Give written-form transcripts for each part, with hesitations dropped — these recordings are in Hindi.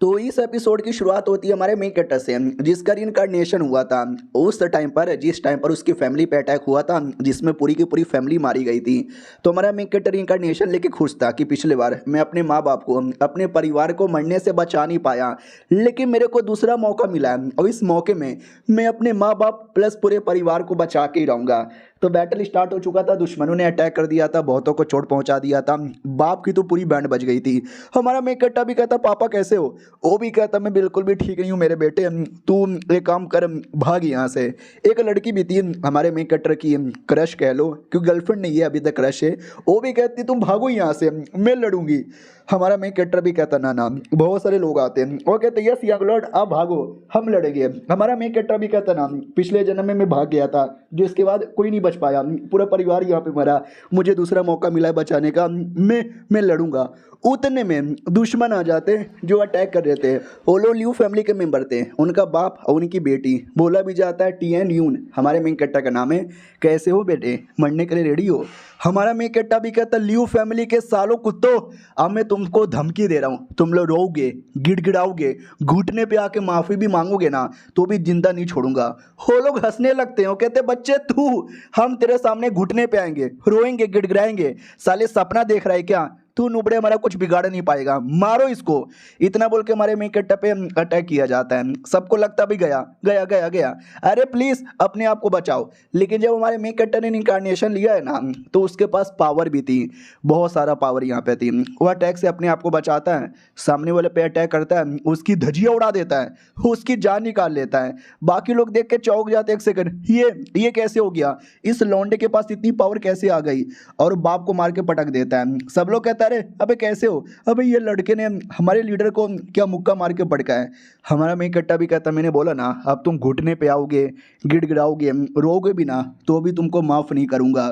तो इस एपिसोड की शुरुआत होती है हमारे मेन कैरेक्टर से, जिसका रिइंकार्नेशन हुआ था उस टाइम पर, जिस टाइम पर उसकी फैमिली पे अटैक हुआ था, जिसमें पूरी की पूरी फैमिली मारी गई थी। तो हमारा मेन कैरेक्टर रिइंकार्नेशन लेके खुश था कि पिछले बार मैं अपने माँ बाप को, अपने परिवार को मरने से बचा नहीं पाया, लेकिन मेरे को दूसरा मौका मिला है और इस मौके में मैं अपने माँ बाप प्लस पूरे परिवार को बचा के ही रहूँगा। तो बैटल स्टार्ट हो चुका था, दुश्मनों ने अटैक कर दिया था, बहुतों को चोट पहुंचा दिया था, बाप की तो पूरी बैंड बज गई थी। हमारा मेन कैरेक्टर भी कहता पापा कैसे हो, वो भी कहता मैं बिल्कुल भी ठीक नहीं हूँ मेरे बेटे, तू एक काम कर भाग यहाँ से। एक लड़की भी थी हमारे मेन कैरेक्टर की क्रश कह लो, क्योंकि गर्लफ्रेंड नहीं है अभी तक, क्रश है, वो भी कहती तुम भागो यहाँ से मैं लड़ूंगी। हमारा मेन कैरेक्टर भी कहता ना ना, बहुत सारे लोग आते हैं वो कहते यस यंग लॉर्ड आप भागो हम लड़ेंगे। हमारा मेन कैरेक्टर भी कहता ना पिछले जन्म में मैं भाग गया था, जो इसके बाद कोई नहीं बच पाया, पूरा परिवार यहाँ पे मरा, मुझे दूसरा मौका मिला है बचाने का, मैं लड़ूंगा। उतने में दुश्मन आ जाते जो अटैक कर रहे थे, वो लोग ल्यू फैमिली के मेंबर थे, उनका बाप और उनकी बेटी। बोला भी जाता है टी एन यून, हमारे मेन कैरेक्टर का नाम है, कैसे हो बेटे मरने के लिए रेडी हो। हमारा मेन कैरेक्टर भी कहता ल्यू फैमिली के सालों कुत्तों, अब मैं तुमको धमकी दे रहा हूँ, तुम लोग रोओगे गिड़गिड़ाओगे घुटने पे आके माफ़ी भी मांगोगे ना तो भी जिंदा नहीं छोड़ूंगा। वो लोग हंसने लगते हो, कहते बच्चे तू, हम तेरे सामने घुटने पे आएंगे रोएंगे गिड़गिड़ाएंगे, साले सपना देख रहा है क्या, तू नुबड़े हमारा कुछ बिगाड़ नहीं पाएगा, मारो इसको। इतना बोल के हमारे मेन कैरेक्टर पे अटैक किया जाता है, सबको लगता भी गया गया गया गया, अरे प्लीज अपने आप को बचाओ। लेकिन जब हमारे मेन कैरेक्टर ने इनकार्नेशन लिया है ना, तो उसके पास पावर भी थी, बहुत सारा पावर यहाँ पे थी। वो अटैक से अपने आप को बचाता है, सामने वाले पे अटैक करता है, उसकी धजिया उड़ा देता है, उसकी जान निकाल लेता है। बाकी लोग देख के चौंक जाते, एक सेकंड ये कैसे हो गया, इस लौंडे के पास इतनी पावर कैसे आ गई, और बाप को मार के पटक देता है। सब लोग कहता है अरे अबे कैसे हो, अबे ये लड़के ने हमारे लीडर को क्या मुक्का मार के पटका है। हमारा मेन कैरेक्टर भी कहता मैंने बोला ना अब तुम घुटने पे आओगे गिड़गिड़ाओगे रोगे भी ना तो भी तुमको माफ़ नहीं करूंगा।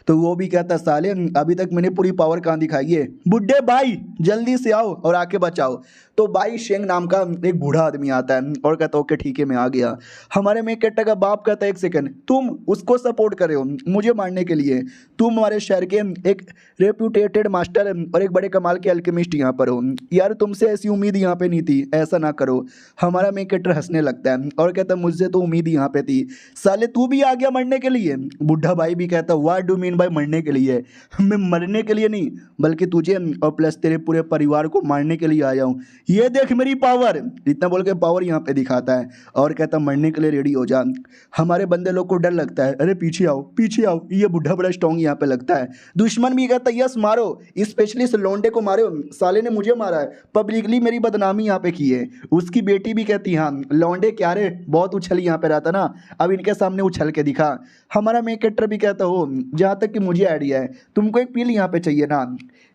तो वो भी कहता साले अभी तक मैंने पूरी पावर कहाँ दिखाई है, बुड्ढे भाई जल्दी से आओ और आके बचाओ। तो भाई शेंग नाम का एक बूढ़ा आदमी आता है और कहता ओके ठीक है मैं आ गया। हमारे मेन कैरेक्टर का बाप कहता है एक सेकंड तुम उसको सपोर्ट कर रहे हो मुझे मारने के लिए, तुम हमारे शहर के एक रेप्यूटेटेड मास्टर और एक बड़े कमाल के अल्केमिस्ट यहाँ पर हो, यार तुमसे ऐसी उम्मीद यहाँ पे नहीं थी, ऐसा ना करो। हमारा मेन कैरेक्टर हंसने लगता है और कहता है मुझसे तो उम्मीद यहाँ पे थी, साले तू भी आ गया मरने के लिए। बुढ़ा भाई भी कहता व्हाट डू मीन बाय मरने के लिए, मैं मरने के लिए नहीं बल्कि तुझे और प्लस तेरे पूरे परिवार को मारने के लिए आया हूँ, ये देख मेरी पावर। इतना बोल के पावर यहाँ पे दिखाता है और कहता मरने के लिए रेडी हो जा। हमारे बंदे लोग को डर लगता है, अरे पीछे आओ, ये बुढ़ा बड़ा स्ट्रॉन्ग यहाँ पे लगता है। दुश्मन भी कहता यस मारो, स्पेशली इस लोंडे को मारो, साले ने मुझे मारा है, पब्लिकली मेरी बदनामी यहाँ पे की है। उसकी बेटी भी कहती हाँ लौंडे क्या रे बहुत उछल यहाँ पे रहता ना, अब इनके सामने उछल के दिखा। हमारा मेन कैरेक्टर भी कहता हो जहाँ तक कि मुझे आइडिया है तुमको एक पिल यहाँ पे चाहिए ना,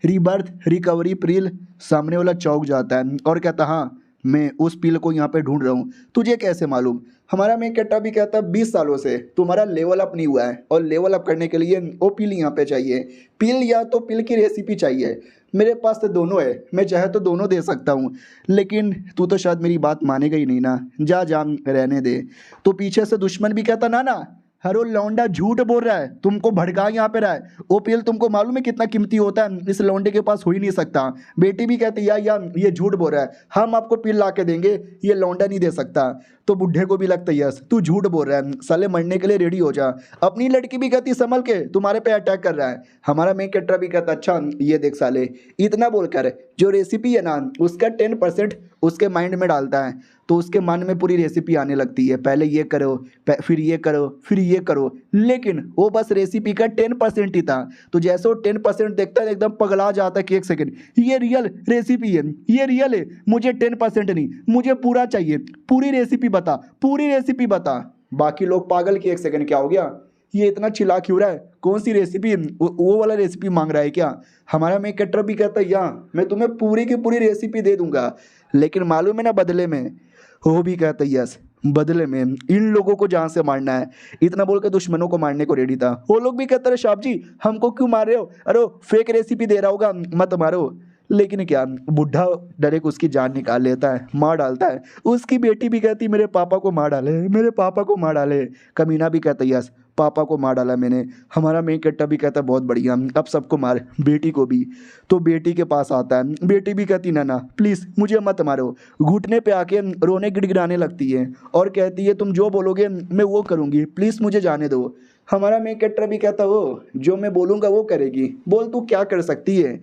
रीबर्थ रिकवरी पिल। सामने वाला चौंक जाता है और कहता हाँ मैं उस पिल को यहाँ पे ढूंढ रहा हूँ, तुझे कैसे मालूम। हमारा मेन कैरेक्टर भी कहता है 20 सालों से तुम्हारा लेवल अप नहीं हुआ है और लेवल अप करने के लिए वो पिल यहाँ पे चाहिए, पिल या तो पिल की रेसिपी चाहिए। मेरे पास तो दोनों है, मैं चाहे तो दोनों दे सकता हूँ, लेकिन तू तो शायद मेरी बात मानेगा ही नहीं ना, जा रहने दे। तो पीछे से दुश्मन भी कहता ना हरो लौंडा झूठ बोल रहा है, तुमको भड़का यहाँ पे रहा है, वो पिल तुमको मालूम है कितना कीमती होता है, इस लौंडे के पास हो ही नहीं सकता। बेटी भी कहती यार ये झूठ बोल रहा है, हम आपको पिल ला के देंगे, ये लौंडा नहीं दे सकता। तो बुढ़े को भी लगता है यस तू झूठ बोल रहा है, साले मरने के लिए रेडी हो जा। अपनी लड़की भी कहती संभल के तुम्हारे पे अटैक कर रहा है। हमारा मेन कैरेक्टर भी कहता अच्छा ये देख साले, इतना बोलकर जो रेसिपी है ना उसका 10% उसके माइंड में डालता है, तो उसके मन में पूरी रेसिपी आने लगती है, पहले ये करो फिर ये करो फिर ये करो, लेकिन वो बस रेसिपी का 10% ही था। तो जैसे वो 10% देखता है एकदम पगला जाता है कि एक सेकंड ये रियल रेसिपी है, ये रियल है, मुझे 10% नहीं मुझे पूरा चाहिए, पूरी रेसिपी बता। बाकी लोग पागल कि एक सेकंड क्या हो गया, ये इतना चिल्ला क्यों रहा है, कौन सी रेसिपी, वो वाला रेसिपी मांग रहा है क्या। हमारा मेन कैरेक्टर भी कहता है यहाँ मैं तुम्हें पूरी की पूरी रेसिपी दे दूंगा, लेकिन मालूम है ना बदले में, वो भी कहता है यस बदले में इन लोगों को जहाँ से मारना है। इतना बोल के दुश्मनों को मारने को रेडी था। वो लोग भी कहते रहे शाप जी हमको क्यों मार रहे हो, अरे फेक रेसिपी दे रहा होगा मत मारो। लेकिन क्या बुढ़ा डायरेक्ट उसकी जान निकाल लेता है, मार डालता है। उसकी बेटी भी कहती मेरे पापा को मार डाले, मेरे पापा को मार डाले। कमीना भी कहता यस पापा को मार डाला मैंने। हमारा मेन कैरेक्टर भी कहता है बहुत बढ़िया, अब सबको मार, बेटी को भी। तो बेटी के पास आता है, बेटी भी कहती ना ना प्लीज़ मुझे मत मारो, घुटने पे आके रोने गिड़गिड़ाने लगती है और कहती है तुम जो बोलोगे मैं वो करूँगी, प्लीज़ मुझे जाने दो। हमारा मेन कैरेक्टर भी कहता वो जो मैं बोलूँगा वो करेगी, बोल तू क्या कर सकती है।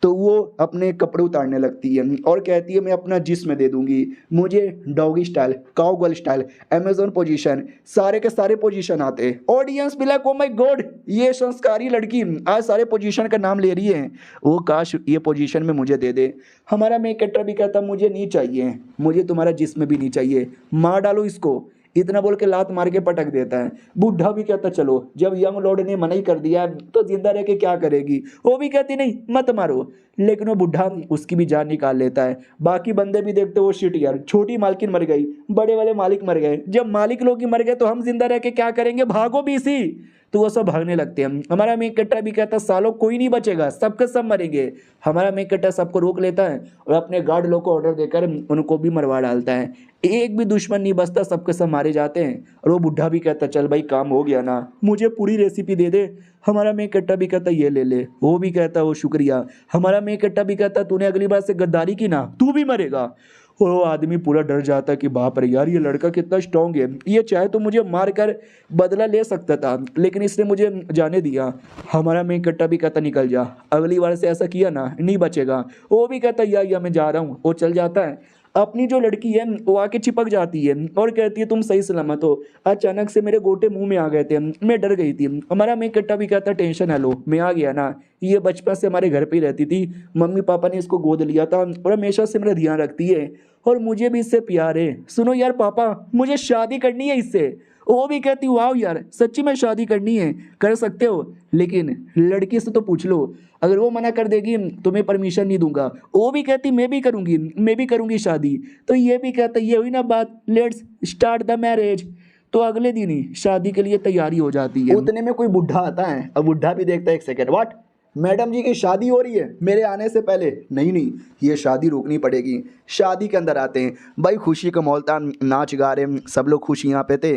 तो वो अपने कपड़े उतारने लगती है और कहती है मैं अपना जिस्म दे दूंगी, मुझे doggy style, cowgirl style, Amazon position, सारे के सारे पोजीशन आते हैं। ऑडियंस भी लाइक ओ माय गॉड, ये संस्कारी लड़की आज सारे पोजीशन का नाम ले रही है, वो काश ये पोजीशन में मुझे दे दे। हमारा मेन कैरेक्टर भी कहता मुझे नहीं चाहिए, मुझे तुम्हारा जिस्म भी नहीं चाहिए, मार डालो इसको। इतना बोल के लात मार के पटक देता है। बूढ़ा भी कहता चलो, जब यंग लॉर्ड ने मना ही कर दिया है, तो जिंदा रह के क्या करेगी। वो भी कहती नहीं मत मारो, लेकिन वो बूढ़ा उसकी भी जान निकाल लेता है। बाकी बंदे भी देखते वो शिट यार, छोटी मालकिन मर गई, बड़े वाले मालिक मर गए, जब मालिक लोग ही मर गए तो हम जिंदा रह के क्या करेंगे, भागो बीसी। तो वो सब भागने लगते हैं। हमारा मेन कैरेक्टर भी कहता सालों कोई नहीं बचेगा, सबके सब मरेंगे। हमारा मेन कैरेक्टर सबको रोक लेता है और अपने गार्ड लोग को ऑर्डर देकर उनको भी मरवा डालता है। एक भी दुश्मन नहीं बचता, सबके सब मारे जाते हैं। और वो बुढ़ा भी कहता चल भाई काम हो गया ना, मुझे पूरी रेसिपी दे दे। हमारा मेन कैरेक्टर भी कहता ये ले ले, वो भी कहता वो शुक्रिया। हमारा मेन कैरेक्टर भी कहता तूने अगली बार से गद्दारी की ना, तू भी मरेगा। वो आदमी पूरा डर जाता कि बाप रे यार ये लड़का कितना स्ट्रांग है, ये चाहे तो मुझे मार कर बदला ले सकता था, लेकिन इसने मुझे जाने दिया। हमारा मेन कैरेक्टर भी कहता निकल जा, अगली बार से ऐसा किया ना नहीं बचेगा। वो भी कहता या मैं जा रहा हूँ। वो चल जाता है। अपनी जो लड़की है वो आके चिपक जाती है और कहती है तुम सही सलामत हो, अचानक से मेरे गोटे मुंह में आ गए थे, मैं डर गई थी। हमारा मेन कैरेक्टर भी कहता टेंशन है लो, मैं आ गया ना, ये बचपन से हमारे घर पे ही रहती थी, मम्मी पापा ने इसको गोद लिया था और हमेशा से मेरा ध्यान रखती है और मुझे भी इससे प्यार है। सुनो यार पापा, मुझे शादी करनी है इससे। वो भी कहती वाह यार सच्ची में शादी करनी है, कर सकते हो, लेकिन लड़की से तो पूछ लो, अगर वो मना कर देगी तो मैं परमिशन नहीं दूंगा। वो भी कहती मैं भी करूंगी शादी। तो ये भी कहता ये हुई ना बात, लेट्स स्टार्ट द मैरिज। तो अगले दिन ही शादी के लिए तैयारी हो जाती है। उतने में कोई बुढ़ा आता है और बुढ़ा भी देखता है एक सेकेंड, व्हाट मैडम जी की शादी हो रही है मेरे आने से पहले। नहीं ये शादी रोकनी पड़ेगी। शादी के अंदर आते हैं भाई, खुशी का माहौल था, नाच गा रहे, सब लोग खुश यहाँ पे थे,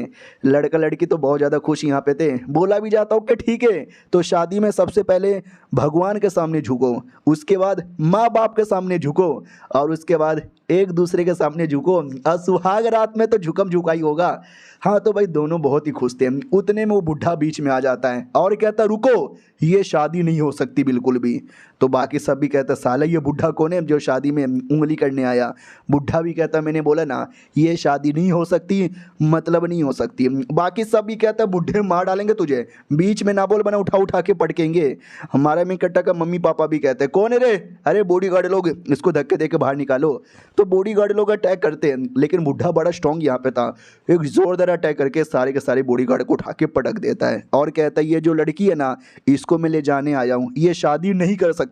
लड़का लड़की तो बहुत ज़्यादा खुश यहाँ पे थे। बोला भी जाता ओके ठीक है, तो शादी में सबसे पहले भगवान के सामने झुको, उसके बाद माँ बाप के सामने झुको और उसके बाद एक दूसरे के सामने झुको, और सुहाग रात में तो झुकम झुकाई होगा। हाँ तो भाई दोनों बहुत ही खुश थे। उतने में वो बुढ़ा बीच में आ जाता है और कहता रुको, ये शादी नहीं हो सकती बिल्कुल भी। तो बाकी सब भी कहता साला ये बुढ़ा कौन है जो शादी में उंगली करने आया। बुढ़ा भी कहता मैंने बोला ना ये शादी नहीं हो सकती, मतलब नहीं हो सकती। बाकी सब भी कहता बुढ़े मार डालेंगे तुझे, बीच में ना बोल बना उठा उठा के पटकेंगे। हमारा में कट्टा का मम्मी पापा भी कहते हैं कौन है रे, अरे बॉडीगार्ड लोग इसको धक्के दे के बाहर निकालो। तो बॉडीगार्ड लोग अटैक करते हैं, लेकिन बुढ़ा बड़ा स्ट्रॉन्ग यहाँ पे था, एक जोरदार अटैक करके सारे के सारे बॉडीगार्ड को उठा के पटक देता है और कहता है ये जो लड़की है ना इसको मैं ले जाने आया हूँ, ये शादी नहीं कर सकती।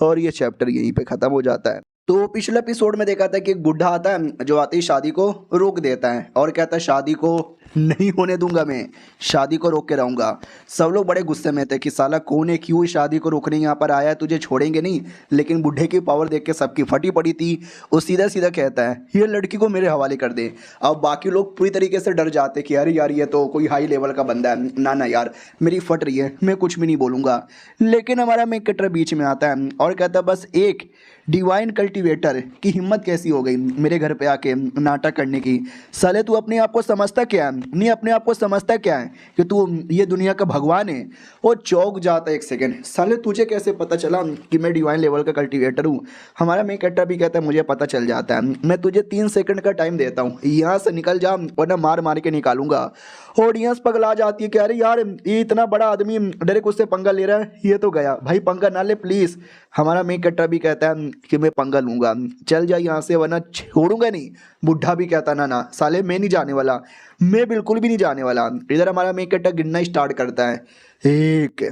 और ये चैप्टर यहीं पे खत्म हो जाता है। तो पिछले एपिसोड में देखा था कि एक बुढ़ा आता है जो आते ही शादी को रोक देता है और कहता है शादी को नहीं होने दूंगा, मैं शादी को रोक के रहूंगा। सब लोग बड़े गुस्से में थे कि साला कौन है, क्यों शादी को रोकने यहाँ पर आया है, तुझे छोड़ेंगे नहीं। लेकिन बुढ़े की पावर देख के सबकी फटी पड़ी थी। वो सीधा सीधा कहता है ये लड़की को मेरे हवाले कर दे। अब बाकी लोग पूरी तरीके से डर जाते कि अरे यार ये तो कोई हाई लेवल का बंदा है, ना ना यार मेरी फट रही है, मैं कुछ भी नहीं बोलूँगा। लेकिन हमारा मेन कैरेक्टर बीच में आता है और कहता है बस एक डिवाइन कल्टीवेटर की हिम्मत कैसी हो गई मेरे घर पे आके नाटक करने की। साले तू अपने आप को समझता क्या है, नहीं अपने आप को समझता क्या है कि तू ये दुनिया का भगवान है। वो चौंक जाता है एक सेकंड, साले तुझे कैसे पता चला कि मैं डिवाइन लेवल का कल्टीवेटर हूँ। हमारा मेन कैरेक्टर भी कहता है मुझे पता चल जाता है, मैं तुझे 3 सेकंड का टाइम देता हूँ, यहाँ से निकल जा वरना मार मार के निकालूंगा। ऑडियंस पगला जाती है कि अरे यार ये इतना बड़ा आदमी डायरेक्ट उससे पंगा ले रहा है, ये तो गया भाई, पंगा ना ले प्लीज़। हमारा मेन कैरेक्टर भी कहता है कि मैं पंगा लूंगा, चल जा यहाँ से वरना छोड़ूंगा नहीं। बुढ़ा भी कहता ना ना साले मैं नहीं जाने वाला, मैं बिल्कुल भी नहीं जाने वाला। इधर हमारा मेन कैरेक्टर गिनना स्टार्ट करता है 1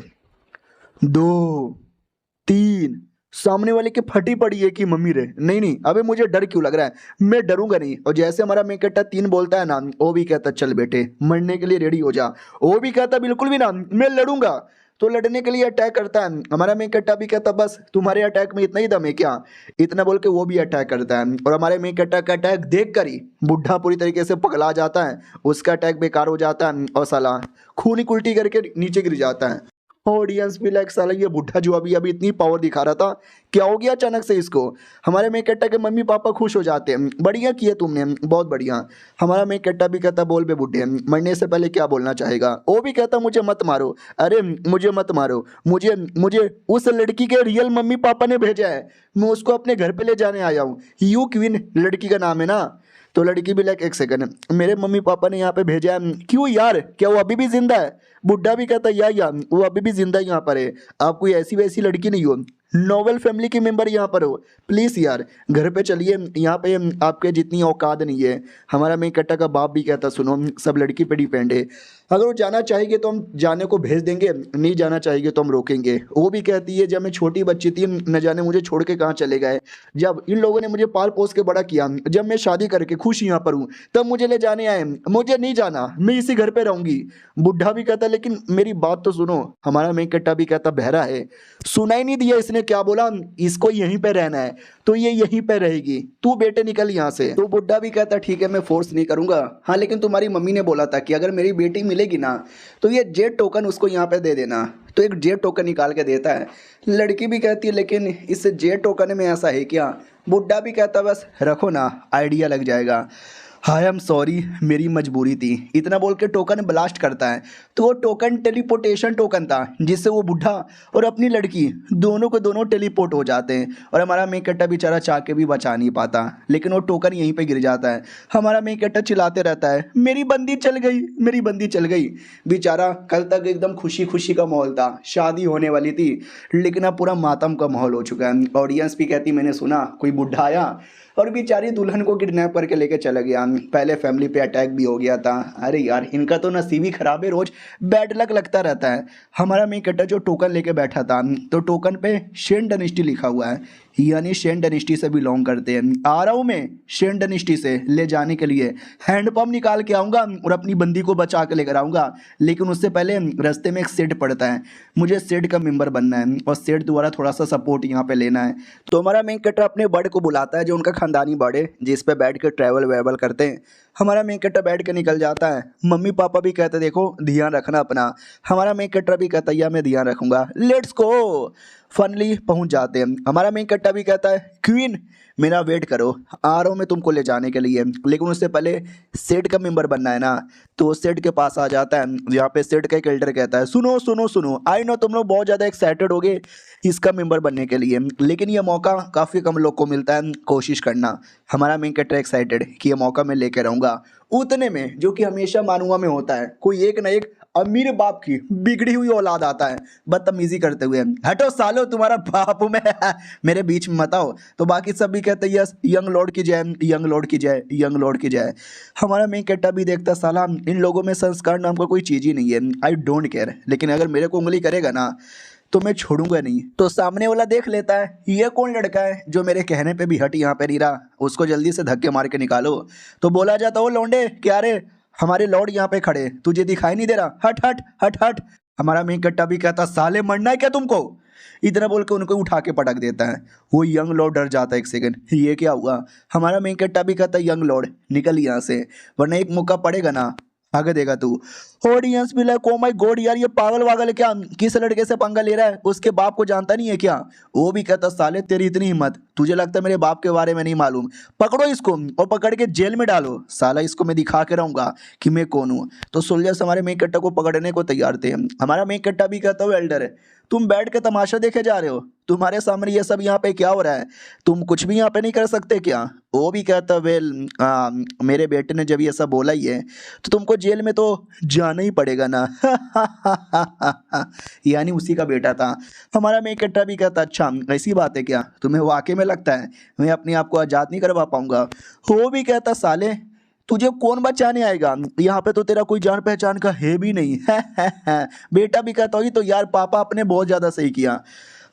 2 3। सामने वाले की फटी पड़ी है कि मम्मी रे, नहीं अबे मुझे डर क्यों लग रहा है, मैं डरूंगा नहीं। और जैसे हमारा मेन कैरेक्टर 3 बोलता है ना, वो भी कहता चल बेटे मरने के लिए रेडी हो जा। वो भी कहता बिल्कुल भी ना मैं लड़ूंगा। तो लड़ने के लिए अटैक करता है। हमारा मेन कट्टा भी कहता बस तुम्हारे अटैक में इतना ही दम है क्या, इतना बोल के वो भी अटैक करता है। और हमारे मेन कट्टा का अटैक देख कर ही बुढ़ा पूरी तरीके से पगला जाता है, उसका अटैक बेकार हो जाता है और साला खूनी उल्टी करके नीचे गिर जाता है। ऑडियंस भी लाइक साला ये बुढ़ा जो अभी अभी इतनी पावर दिखा रहा था, क्या हो गया अचानक से इसको। हमारे मेन कट्टा के मम्मी पापा खुश हो जाते हैं, बढ़िया किए तुमने, बहुत बढ़िया। हमारा मेन कट्टा भी कहता बोल बे बुढ़े, मरने से पहले क्या बोलना चाहेगा। वो भी कहता मुझे मत मारो, अरे मुझे मत मारो, मुझे मुझे उस लड़की के रियल मम्मी पापा ने भेजा है, मैं उसको अपने घर पे ले जाने आया हूँ। यू क्वीन लड़की का नाम है ना। तो लड़की भी लाइक एक सेकंड, मेरे मम्मी पापा ने यहाँ पे भेजा है। क्यों यार, क्या वो अभी भी जिंदा है। बुढ़ा भी कहता यार वो अभी भी जिंदा यहाँ पर है, आप कोई ऐसी वैसी लड़की नहीं हो, नोबल फैमिली के मेंबर यहाँ पर हो, प्लीज़ यार घर पे चलिए, यहाँ पे आपके जितनी औकात नहीं है। हमारा मेन कट्टा का बाप भी कहता सुनो सब लड़की पे डिपेंड है, अगर वो जाना चाहेगी तो हम जाने को भेज देंगे, नहीं जाना चाहेगी तो हम रोकेंगे। वो भी कहती है जब मैं छोटी बच्ची थी न जाने मुझे छोड़ के कहाँ चले गए, जब इन लोगों ने मुझे पाल पोस के बड़ा किया, जब मैं शादी करके खुश यहाँ पर हूँ तब मुझे ले जाने आए, मुझे नहीं जाना, मैं इसी घर पे रहूंगी। बुढ़ा भी कहता लेकिन मेरी बात तो सुनो। हमारा मेन कट्टा भी कहता बहरा है, सुना ही नहीं दिया इसने क्या बोला, इसको यहीं पे रहना है तो ये यहीं पे रहेगी, तू बेटे निकल यहाँ से। तो बुढ़ा भी कहता ठीक है मैं फोर्स नहीं करूंगा, हाँ लेकिन तुम्हारी मम्मी ने बोला था कि अगर मेरी बेटी मिलेगी ना तो ये जेड टोकन उसको यहाँ पे दे देना। तो एक जेड टोकन निकाल के देता है। लड़की भी कहती है लेकिन इस जेड टोकन में ऐसा है क्या। बुढ़ा भी कहता बस रखो ना, आइडिया लग जाएगा। आई एम सॉरी मेरी मजबूरी थी, इतना बोल के टोकन ब्लास्ट करता है। तो वो टोकन टेलीपोर्टेशन टोकन था जिससे वो बुढ़ा और अपनी लड़की दोनों को दोनों टेलीपोर्ट हो जाते हैं। और हमारा मेन कट्टा बेचारा चाह के भी बचा नहीं पाता, लेकिन वो टोकन यहीं पे गिर जाता है। हमारा मेन कट्टा चिल्लाते रहता है मेरी बंदी चल गई, मेरी बंदी चल गई। बेचारा कल तक एकदम खुशी खुशी का माहौल था, शादी होने वाली थी, लेकिन अब पूरा मातम का माहौल हो चुका है। ऑडियंस भी कहती मैंने सुना कोई बुढ़ा आया और बेचारी दुल्हन को किडनैप करके लेके चला गया, पहले फैमिली पे अटैक भी हो गया था। अरे यार इनका तो नसीब ही खराब है, रोज बैड लक लगता रहता है। हमारा मेन कट्टा जो टोकन लेके बैठा था तो टोकन पे शेन डायनेस्टी लिखा हुआ है, यानी शेन डायनेस्टी से बिलोंग करते हैं। आ रहा हूँ मैं शेन डायनेस्टी से ले जाने के लिए, हैंडपम्प निकाल के आऊँगा और अपनी बंदी को बचा के लेकर आऊँगा, लेकिन उससे पहले रास्ते में एक सेट पड़ता है, मुझे सेट का मेंबर बनना है और सेट द्वारा थोड़ा सा सपोर्ट यहाँ पे लेना है। तो हमारा मेन कट्टा अपने बर्ड को बुलाता है जो उनका खानदानी बर्ड है जिस पे बैठ के ट्रैवल वेवल करते हैं। हमारा मेन कट्टा बैठ के निकल जाता है। मम्मी पापा भी कहते देखो ध्यान रखना अपना। हमारा मेन कट्टा भी कहता है मैं ध्यान रखूंगा, लेट्स गो। फनली पहुंच जाते हैं। हमारा मेन कट्टा भी कहता है क्वीन मेरा वेट करो, आ रहा हूँ मैं तुमको ले जाने के लिए, लेकिन उससे पहले सेट का मेंबर बनना है ना। तो सेट के पास आ जाता है जहाँ पे सेट का एक एल्डर कहता है सुनो सुनो सुनो, आई नो तुम लोग बहुत ज़्यादा एक्साइटेड हो गए इसका मेंबर बनने के लिए, लेकिन ये मौका काफ़ी कम लोग को मिलता है, कोशिश करना। हमारा मेन कैरेक्टर एक्साइटेड कि ये मौका मैं लेके रहूँगा उतने में, जो कि हमेशा मानुआ में होता है, कोई एक ना एक अमीर बाप की बिगड़ी हुई औलाद आता है बदतमीजी करते हुए, हटो सालो तुम्हारा बाप हूं मैं मेरे बीच में मत आओ। तो बाकी सब भी कहते यस यंग लॉर्ड की जय, यंग लॉर्ड की जय, यंग लॉर्ड की जय। हमारा मेन कैरेक्टर भी देखता साला इन लोगों में संस्कार नाम का कोई चीज़ ही नहीं है, आई डोंट केयर, लेकिन अगर मेरे को उंगली करेगा ना तो मैं छोड़ूंगा नहीं। तो सामने वाला देख लेता है ये कौन लड़का है जो मेरे कहने पे भी हट यहाँ पे नहीं रहा, उसको जल्दी से धक्के मार के निकालो। तो बोला जाता वो लौंडे क्या रे हमारे लॉर्ड यहाँ पे खड़े, तुझे दिखाई नहीं दे रहा, हट हट हट हट। हमारा मेन कट्टा भी कहता साले मरना है क्या तुमको, इतना बोल के उनको उठा के पटक देता है। वो यंग लॉर्ड डर जाता है, एक सेकंड ये क्या हुआ। हमारा मेन कट्टा भी कहता है यंग लॉर्ड निकल यहाँ से, वरना एक मौका पड़ेगा ना आगे देगा तू। ऑडियंस भी लाइक ओ माय गॉड यार ये पागल वागल है क्या, किस लड़के से पंगा ले रहा है, उसके बाप को जानता नहीं है क्या। वो भी कहता साले तेरी इतनी हिम्मत, तुझे लगता है मेरे बाप के बारे में नहीं मालूम, पकड़ो इसको और पकड़ के जेल में डालो, साला इसको मैं दिखा के रहूंगा कि मैं कौन हूँ। तो सोल्जर्स हमारे मेन कट्टा को पकड़ने को तैयार थे। हमारा मेन कट्टा भी कहता है एल्डर है तुम बैठ के तमाशा देखे जा रहे हो, तुम्हारे सामने ये सब यहाँ पे क्या हो रहा है, तुम कुछ भी यहाँ पे नहीं कर सकते क्या। वो भी कहता वेल मेरे बेटे ने जब ये सब बोला ही है तो तुमको जेल में तो जाना ही पड़ेगा ना यानी उसी का बेटा था। हमारा मेन कट्टा भी कहता अच्छा ऐसी बात है क्या, तुम्हें वाकई में लगता है मैं अपने आप को आज़ाद नहीं करवा पाऊंगा। वो भी कहता साले तुझे कौन बचाने आएगा, यहाँ पे तो तेरा कोई जान पहचान का है भी नहीं बेटा भी कहता ही तो यार पापा आपने बहुत ज़्यादा सही किया।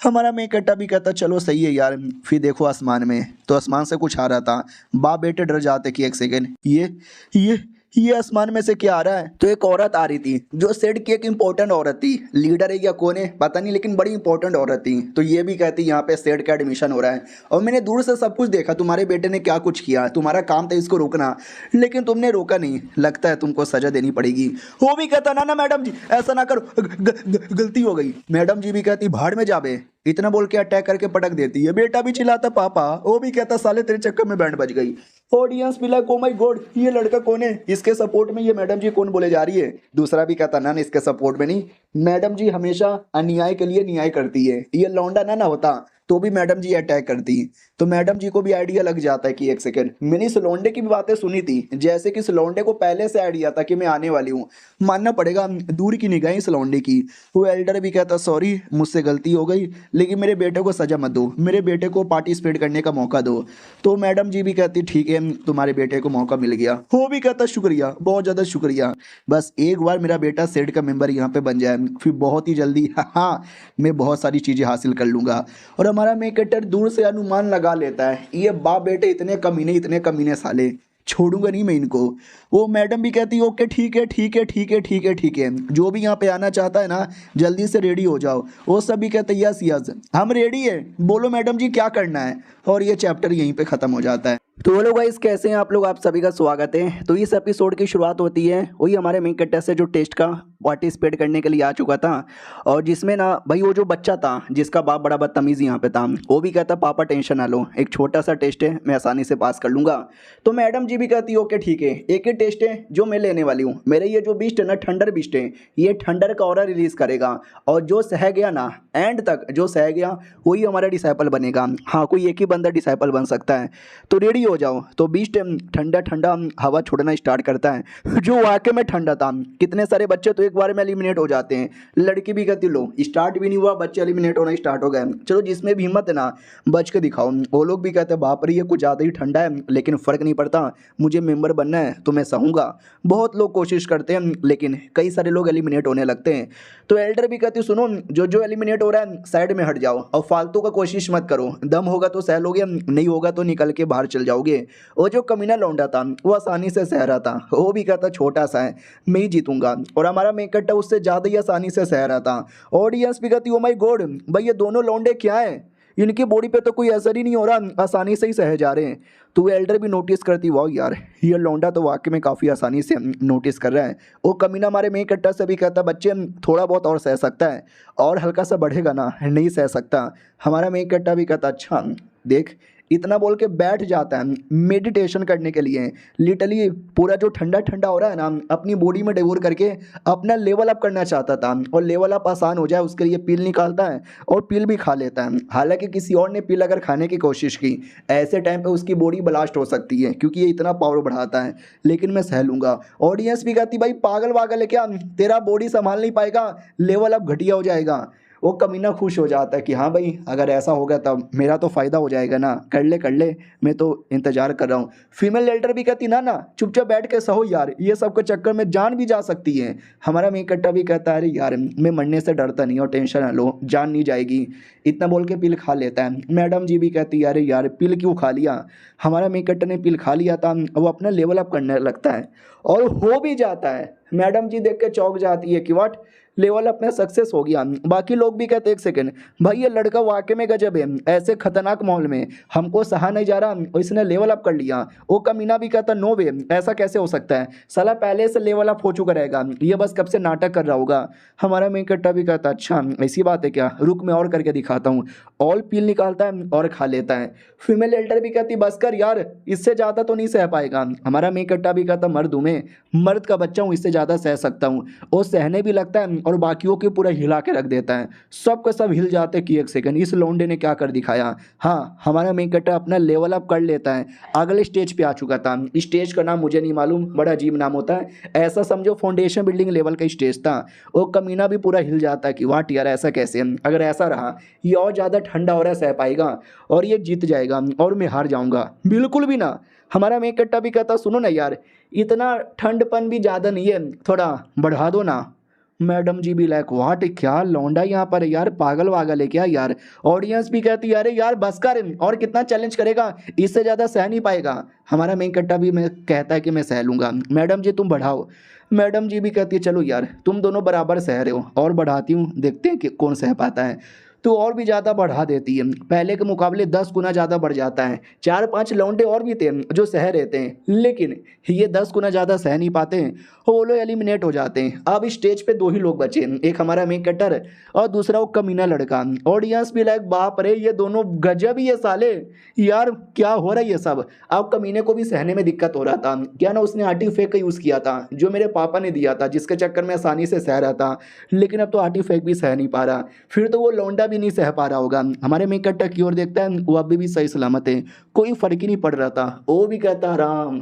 हमारा मेन कट्टा भी कहता चलो सही है यार। फिर देखो आसमान में, तो आसमान से कुछ आ रहा था, बाप बेटे डर जाते कि एक सेकेंड ये आसमान में से क्या आ रहा है? तो एक औरत आ रही थी जो सेड की एक इंपॉर्टेंट औरत थी, लीडर है या कौन है पता नहीं, लेकिन बड़ी इंपॉर्टेंट औरत थी। तो ये भी कहती यहाँ पे सेड का एडमिशन हो रहा है और मैंने दूर से सब कुछ देखा, तुम्हारे बेटे ने क्या कुछ किया, तुम्हारा काम था इसको रोकना, लेकिन तुमने रोका नहीं, लगता है तुमको सजा देनी पड़ेगी। वो भी कहता ना ना मैडम जी ऐसा ना करो, गलती हो गई। मैडम जी भी कहती भाड़ में जाबे, इतना बोल के अटैक करके पटक देती है। बेटा भी चिल्लाता पापा, वो भी कहता साले तेरे चक्कर में बैंड बज गई। ऑडियंस भी लाइक ओ माय गॉड ये लड़का कौन है, इसके सपोर्ट में ये मैडम जी कौन बोले जा रही है। दूसरा भी कहता ना ना इसके सपोर्ट में नहीं, मैडम जी हमेशा अन्याय के लिए न्याय करती है, ये लौंडा ना ना होता तो भी मैडम जी अटैक करती। तो मैडम जी को भी आइडिया लग जाता है कि एक सेकंड, मैंने इस लौंडे की भी बातें सुनी थी, जैसे कि इस लौंडे को पहले से आइडिया था कि मैं आने वाली हूँ, मानना पड़ेगा दूर की निगाहें इस लौंडे की। वो एल्डर भी कहता सॉरी मुझसे गलती हो गई, लेकिन मेरे बेटे को सजा मत दो, मेरे बेटे को पार्टिसिपेट करने का मौका दो। तो मैडम जी भी कहती ठीक है तुम्हारे बेटे को मौका मिल गया। वो भी कहता शुक्रिया, बहुत ज़्यादा शुक्रिया, बस एक बार मेरा बेटा सेड का मेंबर यहाँ पे बन जाए, फिर बहुत ही जल्दी हाँ मैं बहुत सारी चीज़ें हासिल कर लूँगा। और हमारा मेकेटर दूर से अनुमान लगा लेता है ये बाप बेटे इतने कमीने साले, छोड़ूंगा नहीं मैं इनको। वो मैडम भी कहती है ओके ठीक है ठीक है ठीक है ठीक है ठीक है, जो भी यहाँ पे आना चाहता है ना जल्दी से रेडी हो जाओ। वो सब भी कहते हैं यस यस हम रेडी है, बोलो मैडम जी क्या करना है। और ये चैप्टर यहीं पे ख़त्म हो जाता है। तो हेलो गाइस कैसे हैं आप लोग, आप सभी का स्वागत है। तो इस एपिसोड की शुरुआत होती है वही हमारे मेन कट्टर से जो टेस्ट का पार्टिसिपेट करने के लिए आ चुका था, और जिसमें ना भाई वो जो बच्चा था जिसका बाप बड़ा बदतमीज़ यहाँ पे था, वो भी कहता पापा टेंशन ना लो, एक छोटा सा टेस्ट है मैं आसानी से पास कर लूँगा। तो मैडम जी भी कहती ओके ठीक है, एक ही टेस्ट है जो मैं लेने वाली हूँ, मेरे ये जो बिस्ट है ना ठंडर बिस्ट है, ये ठंडर का ऑरा रिलीज़ करेगा, और जो सह गया ना एंड तक जो सह गया वही हमारा डिसाइपल बनेगा। हाँ कोई एक ही बंदा डिसाइपल बन सकता है, तो रेडी हो जाओ। तो बीस्ट ठंडा ठंडा हवा छोड़ना स्टार्ट करता है जो वाकई में ठंडा था। कितने सारे बच्चे तो एक बार में एलिमिनेट हो जाते हैं, लड़की भी कहती लो स्टार्ट भी नहीं हुआ बच्चे एलिमिनेट होना स्टार्ट हो गए। चलो जिसमें भी हिम्मत है ना बच के दिखाओ। वो लोग भी कहते हैं बाप रे ये कुछ ज़्यादा ही ठंडा है, लेकिन फ़र्क नहीं पड़ता, मुझे मेंबर बनना है तो मैं सहूँगा। बहुत लोग कोशिश करते हैं लेकिन कई सारे लोग एलिमिनेट होने लगते हैं। तो एल्डर भी कहती सुनो जो जो एलिमिनेट हो रहा है साइड में हट जाओ और फालतू का कोशिश मत करो, दम होगा तो सह लोगे, नहीं होगा तो निकल के बाहर चल जाओगे। वो जो कमीना लौंडा था वो आसानी से सह रहा था, वो भी कहता छोटा सा है मैं ही जीतूंगा, और हमारा मेकट्टा उससे ज़्यादा ही आसानी से सह रहा था। ऑडियंस भी कहती ओ माय गॉड भाई ये दोनों लौंडे क्या है, इनकी बॉडी पे तो कोई असर ही नहीं हो रहा, आसानी से ही सह जा रहे हैं। तो वो एल्डर भी नोटिस करती वाह यार ये लौंडा तो वाकई में काफ़ी आसानी से नोटिस कर रहा है। वो कमीना हमारे मेकट्टा से भी कहता बच्चे थोड़ा बहुत और सह सकता है, और हल्का सा बढ़ेगा ना नहीं सह सकता। हमारा मेकट्टा भी कहता अच्छा देख, इतना बोल के बैठ जाता है मेडिटेशन करने के लिए। लिटरली पूरा जो ठंडा ठंडा हो रहा है ना अपनी बॉडी में डिवोर करके अपना लेवल अप करना चाहता था, और लेवल अप आसान हो जाए उसके लिए पिल निकालता है और पिल भी खा लेता है। हालांकि किसी और ने पिल अगर खाने की कोशिश की ऐसे टाइम पे उसकी बॉडी ब्लास्ट हो सकती है क्योंकि ये इतना पावर बढ़ाता है, लेकिन मैं सह लूँगा। ऑडियंस भी कहती भाई पागल वागल है क्या, तेरा बॉडी संभाल नहीं पाएगा, लेवल अप घटिया हो जाएगा। वो कमीना खुश हो जाता है कि हाँ भाई अगर ऐसा होगा तब मेरा तो फ़ायदा हो जाएगा ना, कर ले मैं तो इंतज़ार कर रहा हूँ। फीमेल एल्डर भी कहती ना ना चुपचाप बैठ के सहो यार, ये सब के चक्कर में जान भी जा सकती है। हमारा मेकट्टा भी कहता है अरे यार मैं मरने से डरता नहीं और टेंशन ना लो जान नहीं जाएगी, इतना बोल के पिल खा लेता है। मैडम जी भी कहती है अरे यार पिल क्यों खा लिया। हमारा मेकट्टा ने पिल खा लिया था, वो अपना लेवल अप करने लगता है और हो भी जाता है। मैडम जी देख के चौंक जाती है कि व्हाट लेवल अपने सक्सेस हो गया। बाकी लोग भी कहते एक सेकंड भाई ये लड़का वाकई में गजब है, ऐसे खतरनाक माहौल में हमको सहा नहीं जा रहा और इसने लेवल अप कर लिया। वो कमीना भी कहता नो वे ऐसा कैसे हो सकता है, साला पहले से लेवल अप हो चुका रहेगा, ये बस कब से नाटक कर रहा होगा। हमारा मेकट्टा भी कहता अच्छा ऐसी बात है क्या, रुक मैं और करके दिखाता हूँ। ऑल पील निकालता है और खा लेता है। फीमेल एल्डर भी कहती बस कर यार इससे ज़्यादा तो नहीं सह पाएगा। हमारा मेकट्टा भी कहता मर्द हूँ मैं, मर्द का बच्चा हूँ, इससे ज़्यादा सह सकता हूँ। वो सहने भी लगता है और बाकियों के पूरा हिला के रख देता है, सब का सब हिल जाते कि एक सेकंड इस लौंडे ने क्या कर दिखाया। हाँ हमारा मेकट्टा अपना लेवल अप कर लेता है, अगले स्टेज पे आ चुका था। स्टेज का नाम मुझे नहीं मालूम, बड़ा अजीब नाम होता है, ऐसा समझो फाउंडेशन बिल्डिंग लेवल का स्टेज था। वो कमीना भी पूरा हिल जाता है कि वाट यार ऐसा कैसे, अगर ऐसा रहा ये और ज़्यादा ठंडा हो रहा है सह पाएगा और ये जीत जाएगा और मैं हार जाऊँगा, बिल्कुल भी ना। हमारा मेकट्टा भी कहता सुनो ना यार इतना ठंडपन भी ज़्यादा नहीं है, थोड़ा बढ़ा दो ना। मैडम जी भी लाइक व्हाट, क्या लौंडा यहाँ पर है यार, पागल वागल है क्या यार। ऑडियंस भी कहती है अरे यार बस कर, और कितना चैलेंज करेगा, इससे ज़्यादा सह नहीं पाएगा। हमारा मेन कट्टा भी मैं कहता है कि मैं सह लूँगा, मैडम जी तुम बढ़ाओ। मैडम जी भी कहती है चलो यार तुम दोनों बराबर सह रहे हो, और बढ़ाती हूँ, देखते हैं कि कौन सह पाता है। तो और भी ज़्यादा बढ़ा देती है, पहले के मुकाबले 10 गुना ज़्यादा बढ़ जाता है। 4-5 लौंडे और भी थे जो सह रहे थे, लेकिन ये 10 गुना ज़्यादा सह नहीं पाते हैं, वो लोग एलिमिनेट हो जाते हैं। अब स्टेज पे 2 ही लोग बचे, एक हमारा मेन कटर और दूसरा वो कमीना लड़का। ऑडियंस भी लाइक बाप रे ये दोनों गजब ही है साले, यार क्या हो रहा है ये सब। अब कमीने को भी सहने में दिक्कत हो रहा था, क्या ना उसने आर्टिफैक्ट का यूज़ किया था जो मेरे पापा ने दिया था, जिसके चक्कर में आसानी से सह रहा था, लेकिन अब तो आर्टिफैक्ट भी सह नहीं पा रहा। फिर तो वो लौंडा भी नहीं सह पा रहा होगा। हमारे मेन कट्टा की ओर देखता है, वो अभी भी सही सलामत है, कोई फर्क ही नहीं पड़ रहा था। वो भी कहता आराम,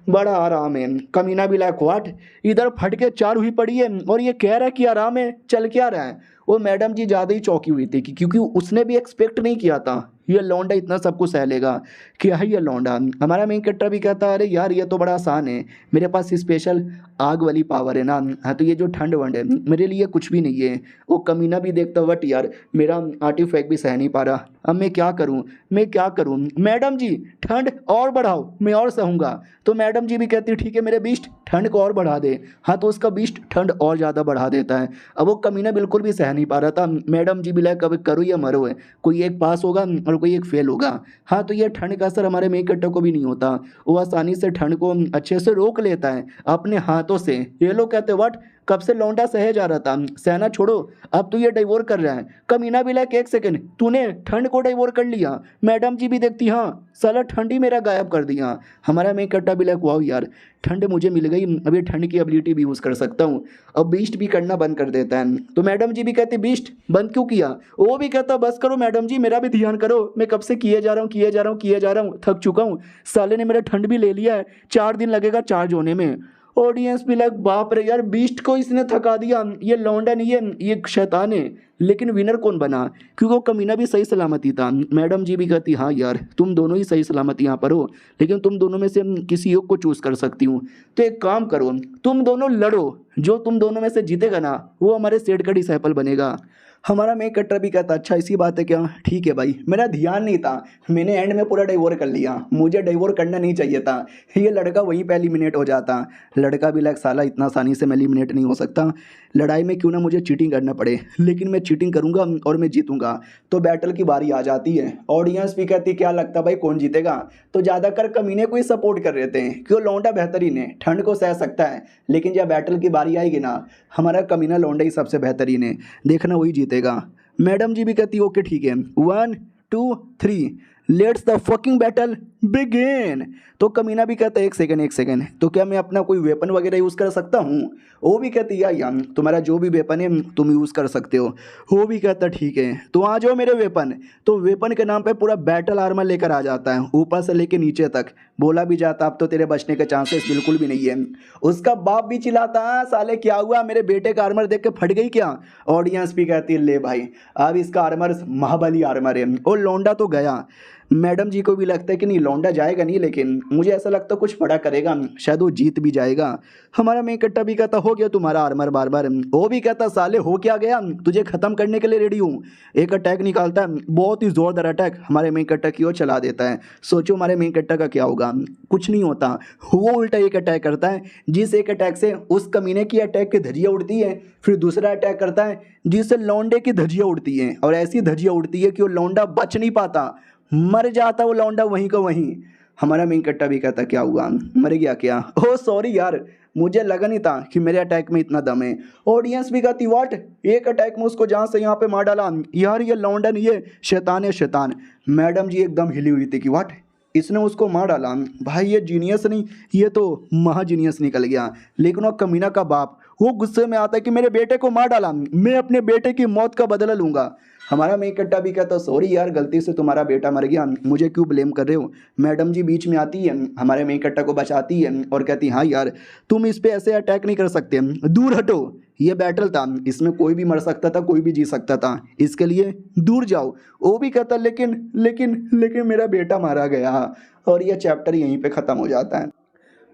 बड़ा आराम है। कमीना भी लाइक व्हाट, इधर फट के 4 हुई पड़ी है और ये कह रहा है कि आराम है, चल क्या रहा है। वो मैडम जी ज़्यादा ही चौंकी हुई थी क्योंकि उसने भी एक्सपेक्ट नहीं किया था ये लौंडा इतना सब कुछ सह लेगा। क्या है ये लौंडा। हमारा मेन कट्टा भी कहता है अरे यार ये तो बड़ा आसान है, मेरे पास स्पेशल आग वाली पावर है ना। हाँ तो ये जो ठंड वंड है मेरे लिए कुछ भी नहीं है। वो कमीना भी देखता वट यार मेरा आर्टिफैक्ट भी सह नहीं पा रहा, अब मैं क्या करूँ, मैं क्या करूँ। मैडम जी ठंड और बढ़ाओ, मैं और सहूँगा। तो मैडम जी भी कहती ठीक है मेरे बीस्ट ठंड को और बढ़ा दे। हाँ तो उसका बीस्ट ठंड और ज़्यादा बढ़ा देता है। अब वो कमीना बिल्कुल भी सह नहीं पा रहा था। मैडम जी भी लाइक कभी करो या मरो है, कोई एक पास होगा और कोई एक फेल होगा। हाँ तो ये ठंड का असर हमारे मेन कट्टर को भी नहीं होता, वो आसानी से ठंड को अच्छे से रोक लेता है अपने हाथों से। ये लोग कहते वट, कब से लौंडा सहे जा रहा था, सहना छोड़ो, अब तो ये डाइवोर कर रहा है। कमीना भी लाइक एक सेकंड, तूने ठंड को डाइवोर कर लिया। मैडम जी भी देखती हाँ साला ठंड ही मेरा गायब कर दिया। हमारा मेन कट्टा भी लाइक वाओ यार ठंड मुझे मिल गई, अब ये ठंड की एबिलिटी भी यूज़ कर सकता हूँ। अब बीस्ट भी करना बंद कर देता है। तो मैडम जी भी कहती बीस्ट बंद क्यों किया। वो भी कहता बस करो मैडम जी, मेरा भी ध्यान करो, मैं कब से किए जा रहा हूँ किए जा रहा हूँ किए जा रहा हूँ, थक चुका हूँ। साले ने मेरा ठंड भी ले लिया है, 4 दिन लगेगा चार्ज होने में। ऑडियंस भी लाइक बाप रे यार बीस्ट को इसने थका दिया, ये लौंडा नहीं है ये शैतान है। लेकिन विनर कौन बना, क्योंकि वो कमीना भी सही सलामती था। मैडम जी भी कहती हाँ यार तुम दोनों ही सही सलामत यहाँ पर हो, लेकिन तुम दोनों में से किसी एक को चूज़ कर सकती हूँ। तो एक काम करो तुम दोनों लड़ो, जो तुम दोनों में से जीतेगा ना वो हमारे सेठ का डिसाइपल बनेगा। हमारा मेन कट्टर भी कहता अच्छा इसी बात है क्या, ठीक है भाई मेरा ध्यान नहीं था, मैंने एंड में पूरा डाइवोर कर लिया, मुझे डाइवोर करना नहीं चाहिए था। ये लड़का वहीं पे एलिमिनेट हो जाता। लड़का भी लाइक साला इतना आसानी से मैं एलिमिनेट नहीं हो सकता, लड़ाई में क्यों ना मुझे चीटिंग करना पड़े, लेकिन मैं चीटिंग करूंगा और मैं जीतूंगा। तो बैटल की बारी आ जाती है। ऑडियंस भी कहती क्या लगता भाई कौन जीतेगा। तो ज़्यादातर कमीने को ही सपोर्ट कर रहे थे क्यों लौंडा बेहतरीन है, ठंड को सह सकता है, लेकिन जब बैटल की बारी आएगी ना हमारा कमीना लौंडा ही सबसे बेहतरीन है, देखना वही जीतेगा। मैडम जी भी कहती ओके ठीक है 1 2 3 let's the fucking battle begin. तो कमीना भी कहता है एक सेकंड, तो क्या मैं अपना कोई वेपन वगैरह यूज़ कर सकता हूँ। वो भी कहती या तुम्हारा जो भी वेपन है तुम यूज़ कर सकते हो। वो भी कहता ठीक है तो आ जाओ मेरे वेपन। तो वेपन के नाम पे पूरा बैटल आर्मर लेकर आ जाता है, ऊपर से लेके नीचे तक। बोला भी जाता अब तो तेरे बचने के चांसेस बिल्कुल भी नहीं है। उसका बाप भी चिल्लाता साले क्या हुआ मेरे बेटे का आर्मर देख के फट गई क्या। ऑडियंस भी कहती है ले भाई अब इसका आर्मर महाबली आर्मर है। और लौंडा तो गया। मैडम जी को भी लगता है कि नहीं लौंडा जाएगा नहीं, लेकिन मुझे ऐसा लगता है कुछ बड़ा करेगा, शायद वो जीत भी जाएगा। हमारा मेन कट्टा भी कहता हो गया तुम्हारा आर्मर बार बार। वो भी कहता साले हो क्या गया, तुझे ख़त्म करने के लिए रेडी हूँ। एक अटैक निकालता है, बहुत ही ज़ोरदार अटैक हमारे मेन कट्टा की ओर चला देता है। सोचो हमारे मेन कट्टा का क्या होगा, कुछ नहीं होता। वो उल्टा एक अटैक करता है, जिस एक अटैक से उस कमीने की अटैक की धज्जियाँ उड़ती है। फिर दूसरा अटैक करता है जिससे लौंडे की धज्जियाँ उड़ती हैं, और ऐसी धज्जियाँ उड़ती है कि वो लौंडा बच नहीं पाता, मर जाता वो लौंडा वहीं का वहीं। हमारा मेन कट्टा भी कहता क्या हुआ, मर गया क्या। ओह सॉरी यार मुझे लगा नहीं था कि मेरे अटैक में इतना दम है। ऑडियंस भी कहती व्हाट, एक अटैक में उसको जहाँ से यहाँ पे मार डाला यार, ये लौंडा नहीं है शैतान है शैतान। मैडम जी एकदम हिली हुई थी कि व्हाट इसने उसको मार डाला, भाई ये जीनियस नहीं ये तो महा जीनियस निकल गया। लेकिन वो कमीना का बाप वो गुस्से में आता है कि मेरे बेटे को मार डाला, मैं अपने बेटे की मौत का बदला लूंगा। हमारा मेन कट्टा भी कहता सॉरी यार गलती से तुम्हारा बेटा मर गया, मुझे क्यों ब्लेम कर रहे हो। मैडम जी बीच में आती है, हमारे मेन कट्टा को बचाती है और कहती हाँ यार तुम इस पे ऐसे अटैक नहीं कर सकते, दूर हटो, ये बैटल था, इसमें कोई भी मर सकता था कोई भी जी सकता था, इसके लिए दूर जाओ। वो भी कहता लेकिन लेकिन लेकिन मेरा बेटा मारा गया। और यह चैप्टर यहीं पे ख़त्म हो जाता है।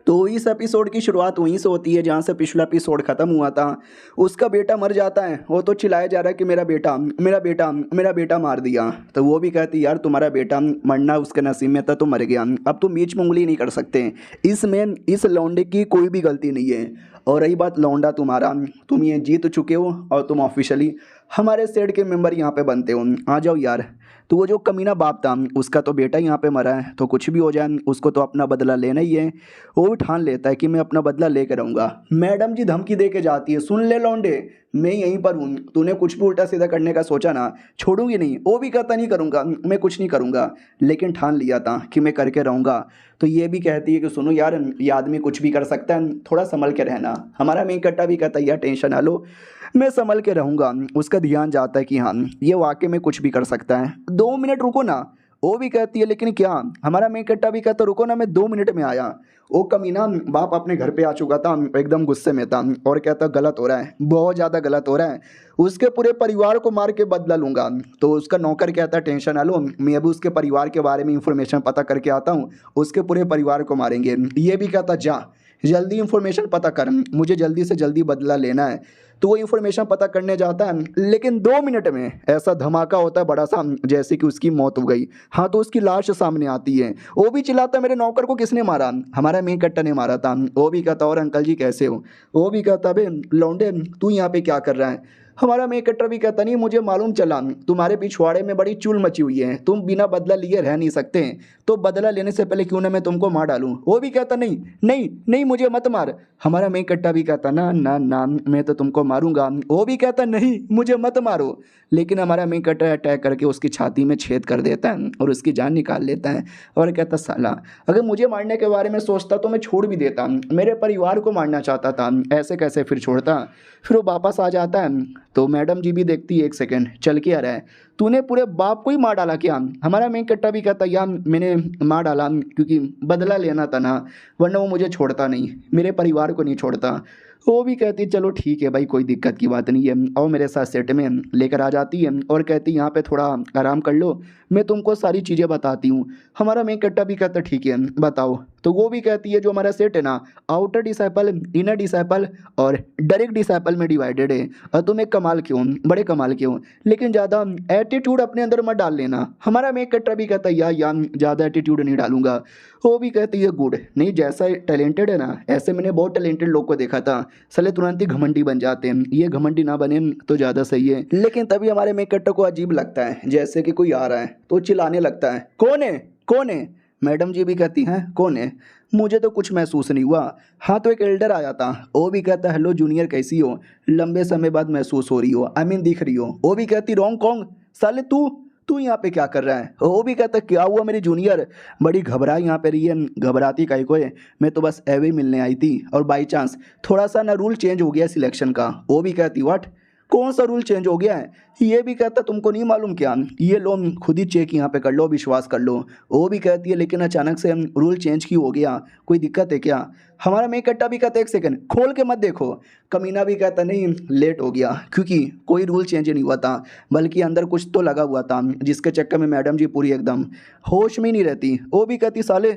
तो इस एपिसोड की शुरुआत वहीं से होती है जहाँ से पिछला एपिसोड खत्म हुआ था। उसका बेटा मर जाता है, वो तो चिल्लाया जा रहा है कि मेरा बेटा मेरा बेटा मेरा बेटा मार दिया। तो वो भी कहती यार तुम्हारा बेटा मरना उसके नसीब में था तो मर गया, अब तुम बीच में उंगली नहीं कर सकते, इसमें इस लौंडे की कोई भी गलती नहीं है। और रही बात लौंडा तुम्हारा, तुम ये जीत चुके हो और तुम ऑफिशियली हमारे सेट के मेंबर यहाँ पे बनते हो, आ जाओ यार। तो वो जो कमीना बाप था उसका तो बेटा यहाँ पे मरा है, तो कुछ भी हो जाए उसको तो अपना बदला लेना ही है। वो भी ठान लेता है कि मैं अपना बदला लेकर रहूँगा। मैडम जी धमकी दे के जाती है, सुन ले लौंडे मैं यहीं पर हूँ, तूने कुछ भी उल्टा सीधा करने का सोचा ना छोड़ूंगी नहीं। वो भी कहता नहीं करूँगा, मैं कुछ नहीं करूँगा, लेकिन ठान लिया था कि मैं करके रहूँगा। तो ये भी कहती है कि सुनो यार ये आदमी कुछ भी कर सकता है, थोड़ा संभल के रहना। हमारा मेन कट्टा भी कहता है यार टेंशन ना लो, मैं संभल के रहूँगा। उसका ध्यान जाता है कि हाँ ये वाकई में कुछ भी कर सकता है, 2 मिनट रुको ना। वो भी कहती है लेकिन क्या, हमारा मेन कट्टा भी कहता रुको ना, मैं 2 मिनट में आया। वो कमीना बाप अपने घर पे आ चुका था, एकदम गुस्से में था और कहता गलत हो रहा है, बहुत ज़्यादा गलत हो रहा है, उसके पूरे परिवार को मार के बदला लूँगा। तो उसका नौकर कहता है टेंशन ना लो, मैं अभी उसके परिवार के बारे में इंफॉर्मेशन पता करके आता हूँ, उसके पूरे परिवार को मारेंगे। ये भी कहता जा जल्दी इंफॉर्मेशन पता कर, मुझे जल्दी से जल्दी बदला लेना है। तो वो इन्फॉर्मेशन पता करने जाता है, लेकिन 2 मिनट में ऐसा धमाका होता है बड़ा सा जैसे कि उसकी मौत हो गई। हाँ तो उसकी लाश सामने आती है, वो भी चिल्लाता है मेरे नौकर को किसने मारा, हमारा मेन कट्टा ने मारा था। वो भी कहता और अंकल जी कैसे हो। वो भी कहता बे लौंडे तू यहाँ पे क्या कर रहा है। हमारा मेन कट्टा भी कहता नहीं मुझे मालूम चला तुम्हारे पिछवाड़े में बड़ी चूल मची हुई है, तुम बिना बदला लिए रह नहीं सकते, तो बदला लेने से पहले क्यों ना मैं तुमको मार डालूं। वो भी कहता नहीं नहीं नहीं मुझे मत मार। हमारा मेन कट्टा भी कहता ना ना ना मैं तो तुमको मारूंगा। वो भी कहता नहीं मुझे मत मारो, लेकिन हमारा मेन कट्टा अटैक करके उसकी छाती में छेद कर देता है और उसकी जान निकाल लेता है। और कहता साला अगर मुझे मारने के बारे में सोचता तो मैं छोड़ भी देता, मेरे परिवार को मारना चाहता था, ऐसे कैसे फिर छोड़ता। फिर वो वापस आ जाता है तो मैडम जी भी देखती है एक सेकंड चल के आ रहा है, तूने पूरे बाप को ही मार डाला क्या। हमारा मेन कट्टा भी कहता यार मैंने मार डाला क्योंकि बदला लेना था ना, वरना वो मुझे छोड़ता नहीं, मेरे परिवार को नहीं छोड़ता। वो भी कहती चलो ठीक है भाई कोई दिक्कत की बात नहीं है, और मेरे साथ सेट में लेकर आ जाती है और कहती यहाँ पे थोड़ा आराम कर लो, मैं तुमको सारी चीज़ें बताती हूँ। हमारा मेन कट्टा भी कहता ठीक है बताओ। तो वो भी कहती है जो हमारा सेट है ना आउटर डिसाइपल, इनर डिसाइपल और डायरेक्ट डिसाइपल में डिवाइडेड है, और तुम एक कमाल क्यों, बड़े कमाल क्यों, लेकिन ज़्यादा एटीट्यूड अपने अंदर मत डाल लेना। हमारा मेन कट्टा भी कहता है यार ज़्यादा एटीट्यूड नहीं डालूंगा। वो भी कहती है गुड, नहीं जैसा टैलेंटेड है ना ऐसे मैंने बहुत टैलेंटेड लोग को देखा था, साले तुरंत ही घमंडी बन जाते हैं, ये घमंडी ना बने तो ज़्यादा सही है। लेकिन तभी हमारे मेन कट्टा को अजीब लगता है जैसे कि कोई आ रहा है, तो चिल्लाने लगता है कौन है कौन है। मैडम जी भी कहती हैं कौन है, मुझे तो कुछ महसूस नहीं हुआ। हाँ तो एक एल्डर आया था। वो भी कहता हेलो जूनियर कैसी हो, लंबे समय बाद महसूस हो रही हो, आई मीन दिख रही हो। वो भी कहती रोंग कॉन्ग साले तू तू यहाँ पे क्या कर रहा है। वो भी कहता क्या हुआ मेरी जूनियर, बड़ी घबरा यहाँ पे रही है, घबराती काहे को है, मैं तो बस एवे मिलने आई थी और बाई चांस थोड़ा सा ना रूल चेंज हो गया सिलेक्शन का। वो भी कहती व्हाट, कौन सा रूल चेंज हो गया है। ये भी कहता तुमको नहीं मालूम क्या, ये लो खुद ही चेक यहाँ पे कर लो, विश्वास कर लो। वो भी कहती है लेकिन अचानक से रूल चेंज क्यों हो गया, कोई दिक्कत है क्या। हमारा मेन कट्टा भी कहता है एक सेकंड खोल के मत देखो। कमीना भी कहता नहीं लेट हो गया, क्योंकि कोई रूल चेंज नहीं हुआ था, बल्कि अंदर कुछ तो लगा हुआ था जिसके चक्कर में मैडम जी पूरी एकदम होश में नहीं रहती। वो भी कहती साले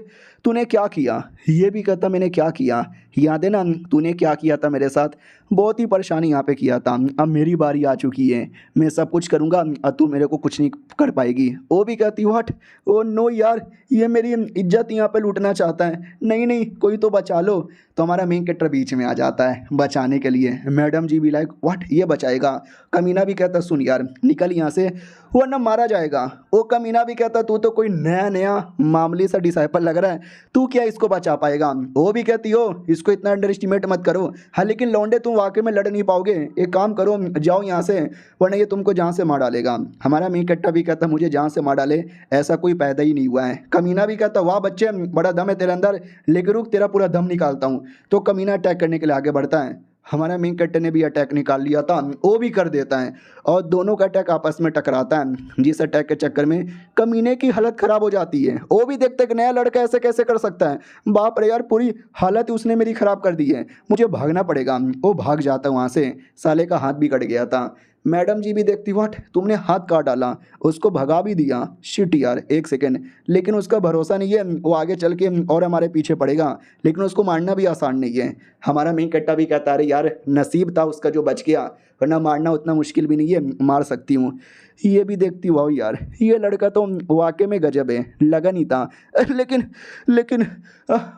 तूने क्या किया। ये भी कहता मैंने क्या किया, याद है ना तूने क्या किया था मेरे साथ, बहुत ही परेशानी यहाँ पे किया था, अब मेरी बारी आ चुकी है, मैं सब कुछ करूँगा और तू मेरे को कुछ नहीं कर पाएगी। वो भी कहती व्हाट, ओ नो यार ये मेरी इज्जत यहाँ पे लूटना चाहता है, नहीं नहीं कोई तो बचा लो। तो हमारा मेन कैरेक्टर बीच में आ जाता है बचाने के लिए। मैडम जी भी लाइक व्हाट ये बचाएगा। कमीना भी कहता सुन यार निकल यहाँ से वरना मारा जाएगा। वो कमीना भी कहता तू तो कोई नया नया मामूली सा डिसाइपल लग रहा है, तू क्या इसको बचा पाएगा। वो भी कहती हो इसको इतना अंडर एस्टिमेट मत करो। हाँ लेकिन लौंडे तुम वाकई में लड़ नहीं पाओगे, एक काम करो जाओ यहाँ से वरना ये तुमको जान से मार डालेगा। हमारा मेन कैरेक्टर भी कहता मुझे जान से मार डाले ऐसा कोई पैदा ही नहीं हुआ है। कमीना भी कहता वाह बच्चे बड़ा दम है तेरे अंदर, लेकिन रुक तेरा पूरा दम निकालता हूँ। तो कमीना अटैक करने के लिए आगे बढ़ता है। हमारा मेन कैरेक्टर ने भी अटैक निकाल लिया था, वो भी कर देता है और दोनों का अटैक आपस में टकराता है, जिस अटैक के चक्कर में कमीने की हालत ख़राब हो जाती है। वो भी देखते कि नया लड़का ऐसे कैसे कर सकता है, बाप रे यार पूरी हालत उसने मेरी ख़राब कर दी है, मुझे भागना पड़ेगा। वो भाग जाता है वहाँ से, साले का हाथ भी कट गया था। मैडम जी भी देखती, व्हाट, तुमने हाथ काट डाला, उसको भगा भी दिया, शिट यार, एक सेकेंड, लेकिन उसका भरोसा नहीं है, वो आगे चल के और हमारे पीछे पड़ेगा, लेकिन उसको मारना भी आसान नहीं है। हमारा मेन कट्टा भी कहता, अरे यार नसीब था उसका जो बच गया, वरना मारना उतना मुश्किल भी नहीं है, मार सकती हूँ। ये भी देखती, वाह यार ये लड़का तो वाकई में गजब है, लगा नहीं था। लेकिन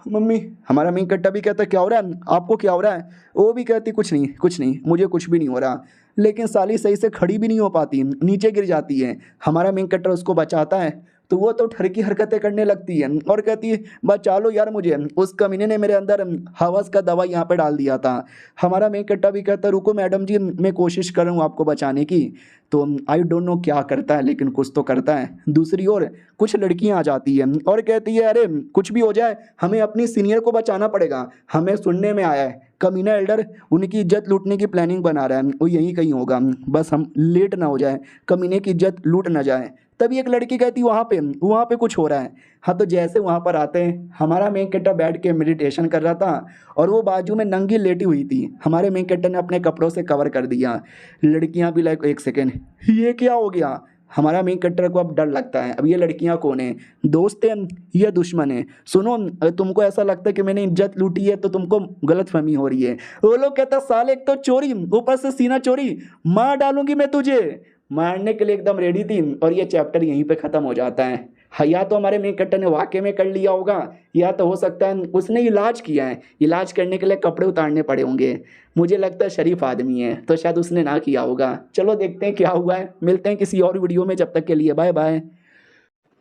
मम्मी, हमारा मेन कट्टा भी कहता, क्या हो रहा है आपको, क्या हो रहा है? वो भी कहती, कुछ नहीं कुछ नहीं, मुझे कुछ भी नहीं हो रहा। लेकिन साली सही से खड़ी भी नहीं हो पाती, नीचे गिर जाती है। हमारा मेन कट्टर उसको बचाता है तो वो तो ठरकी हरकतें करने लगती है और कहती है, बचा लो यार मुझे, उस कमीने ने मेरे अंदर हवस का दवा यहाँ पे डाल दिया था। हमारा मेन कट्टा भी कहता, रुको मैडम जी, मैं कोशिश कर रहा हूँ आपको बचाने की। तो आई डोंट नो क्या करता है, लेकिन कुछ तो करता है। दूसरी ओर कुछ लड़कियां आ जाती है और कहती है, अरे कुछ भी हो जाए हमें अपनी सीनियर को बचाना पड़ेगा। हमें सुनने में आया है कमीना एल्डर उनकी इज्जत लूटने की प्लानिंग बना रहा है, वो यहीं कहीं होगा, बस हम लेट ना हो जाए, कमीने की इज्जत लूट ना जाए। तभी एक लड़की कहती, वहाँ पे कुछ हो रहा है। हाँ, तो जैसे वहाँ पर आते हैं, हमारा मेन कैरेक्टर बैठ के मेडिटेशन कर रहा था और वो बाजू में नंगी लेटी हुई थी। हमारे मेन कैरेक्टर ने अपने कपड़ों से कवर कर दिया। लड़कियाँ भी लाइक, एक सेकेंड, ये क्या हो गया? हमारा मेन कैरेक्टर को अब डर लगता है, अब ये लड़कियां कौन है, दोस्त है या दुश्मन है? सुनो, तुमको ऐसा लगता है कि मैंने इज्जत लूटी है तो तुमको गलतफहमी हो रही है। वो लोग कहता, साले एक तो चोरी, ऊपर से सीना चोरी, मार डालूंगी मैं तुझे। मारने के लिए एकदम रेडी थी और ये चैप्टर यहीं पे ख़त्म हो जाता है। हाँ, या तो हमारे मेन कैरेक्टर ने वाकई में कर लिया होगा, या तो हो सकता है उसने इलाज किया है, इलाज करने के लिए कपड़े उतारने पड़े होंगे। मुझे लगता है शरीफ आदमी है तो शायद उसने ना किया होगा। चलो देखते हैं क्या हुआ है, मिलते हैं किसी और वीडियो में, जब तक के लिए बाय बाय।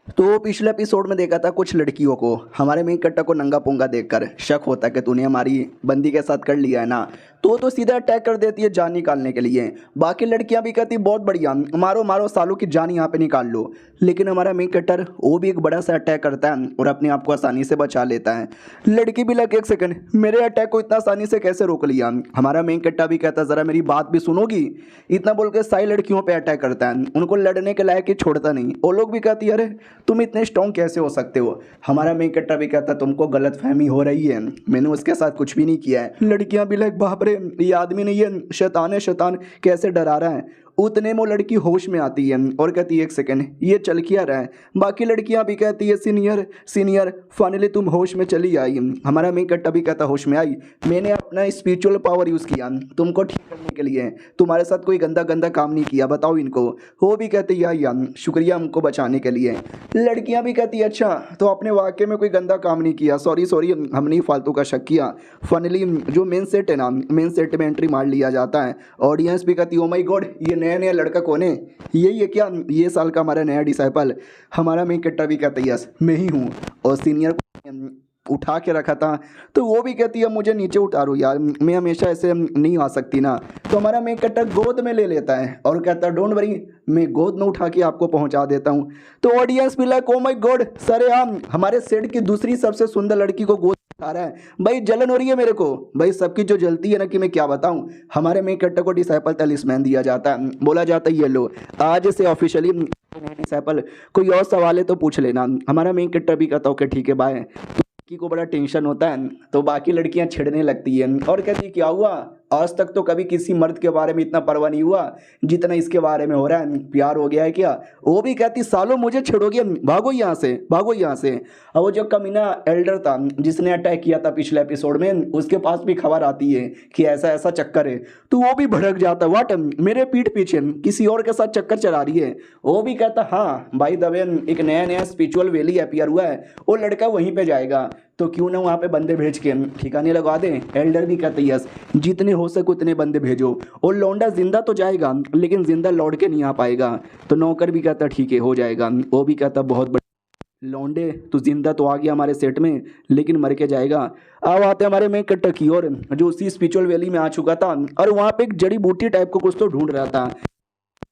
तो पिछले एपिसोड में देखा था कुछ लड़कियों को हमारे मेन कट्टा को नंगा पोंगा देखकर शक होता है कि तूने हमारी बंदी के साथ कर लिया है ना, तो सीधा अटैक कर देती है जान निकालने के लिए। बाकी लड़कियां भी कहती बहुत बढ़िया, मारो मारो सालों की जान यहाँ पे निकाल लो। लेकिन हमारा मेन कट्टर वो भी एक बड़ा सा अटैक करता है और अपने आप को आसानी से बचा लेता है। लड़की भी लग, एक सेकंड, मेरे अटैक को इतना आसानी से कैसे रोक लिया? हमारा मेन कट्टा भी कहता, ज़रा मेरी बात भी सुनोगी? इतना बोल के सारी लड़कियों पर अटैक करता है, उनको लड़ने के लायक ही छोड़ता नहीं। वो लोग भी कहती है, अरे तुम इतने स्ट्रॉन्ग कैसे हो सकते हो? हमारा मेन कट्टा भी कहता, तुमको गलत फहमी हो रही है, मैंने उसके साथ कुछ भी नहीं किया है। लड़कियां भी लाइक, बाप रे, ये आदमी नहीं है, शैतान है, शैतान, कैसे डरा रहा है। उतने में वो लड़की होश में आती है और कहती है, एक सेकंड, ये चल क्या रहा है? बाकी लड़कियां भी कहती है, सीनियर सीनियर, फाइनली तुम होश में चली आई। हमारा मेन कट्टा भी कहता, होश में आई, मैंने अपना स्पिरिचुअल पावर यूज़ किया तुमको ठीक करने के लिए, तुम्हारे साथ कोई गंदा गंदा काम नहीं किया, बताओ इनको। वो भी कहती है, या शुक्रिया हमको बचाने के लिए। लड़कियां भी कहती है, अच्छा तो आपने वाकई में कोई गंदा काम नहीं किया, सॉरी सॉरी, हमने फालतू का शक किया। फाइनली जो मेन सेट है ना, मेन सेट में एंट्री मार लिया जाता है। ऑडियंस भी कहती है, ओ माय गॉड, ये नया नया लड़का कौन है? यही है क्या ये साल का हमारा नया डिसाइपल? हमारा मेन कट्टा भी कहता है, यस मैं ही हूँ, और सीनियर उठा के रखा था। तो वो भी कहती है, मुझे नीचे उतारो यार, मैं हमेशा ऐसे नहीं आ सकती ना। तो हमारा मेन कट्टा गोद में ले लेता है और कहता है, डोंट वरी, मैं गोद में उठा के आपको पहुंचा देता हूं। तो ऑडियंस भी लाइक, ओ माय गॉड, सरेआम हमारे सेट की दूसरी सबसे सुंदर लड़की को गोद उठा रहा है। भाई जलन हो रही है मेरे को, भाई सबकी जो जलती है ना कि मैं क्या बताऊं। हमारे मेन कट्टा को डिसाइपल तलिस्मैन दिया जाता है, बोला जाता है, ये लो आज से ऑफिशियली डिसाइपल, कोई और सवाल है तो पूछ लेना। हमारा मेन कट्टा भी कहता, ओके ठीक है बाय। लड़की को बड़ा टेंशन होता है तो बाकी लड़कियां छिड़ने लगती हैं और कहती, क्या हुआ, आज तक तो कभी किसी मर्द के बारे में इतना परवाह नहीं हुआ जितना इसके बारे में हो रहा है, प्यार हो गया है क्या? वो भी कहती, सालों मुझे छिड़ोगे, भागो यहाँ से, भागो यहाँ से। और वो जो कमीना एल्डर था जिसने अटैक किया था पिछले एपिसोड में, उसके पास भी खबर आती है कि ऐसा ऐसा चक्कर है, तो वो भी भड़क जाता, वाट, मेरे पीठ पीछे किसी और के साथ चक्कर चला रही है। वो भी कहता, हाँ भाई दबे, एक नया नया स्पिरिचुअल वैली अपीयर हुआ है, वो लड़का वहीं पे जाएगा, तो क्यों ना वहाँ पे बंदे भेज के ठिकाने लगा दें। एल्डर भी कहते, यस जितने हो सके उतने बंदे भेजो। और लौंडा जिंदा तो जाएगा लेकिन जिंदा लौट के नहीं आ पाएगा। तो नौकर भी कहता, ठीक है हो जाएगा। वो भी कहता, बहुत बड़ा लौंडे, तू जिंदा तो आ गया हमारे सेट में लेकिन मर के जाएगा। अब आते हमारे में कट्टा की और जो उसी स्पिरिचुअल वैली में आ चुका था और वहाँ पे एक जड़ी बूटी टाइप को कुछ तो ढूंढ रहा था।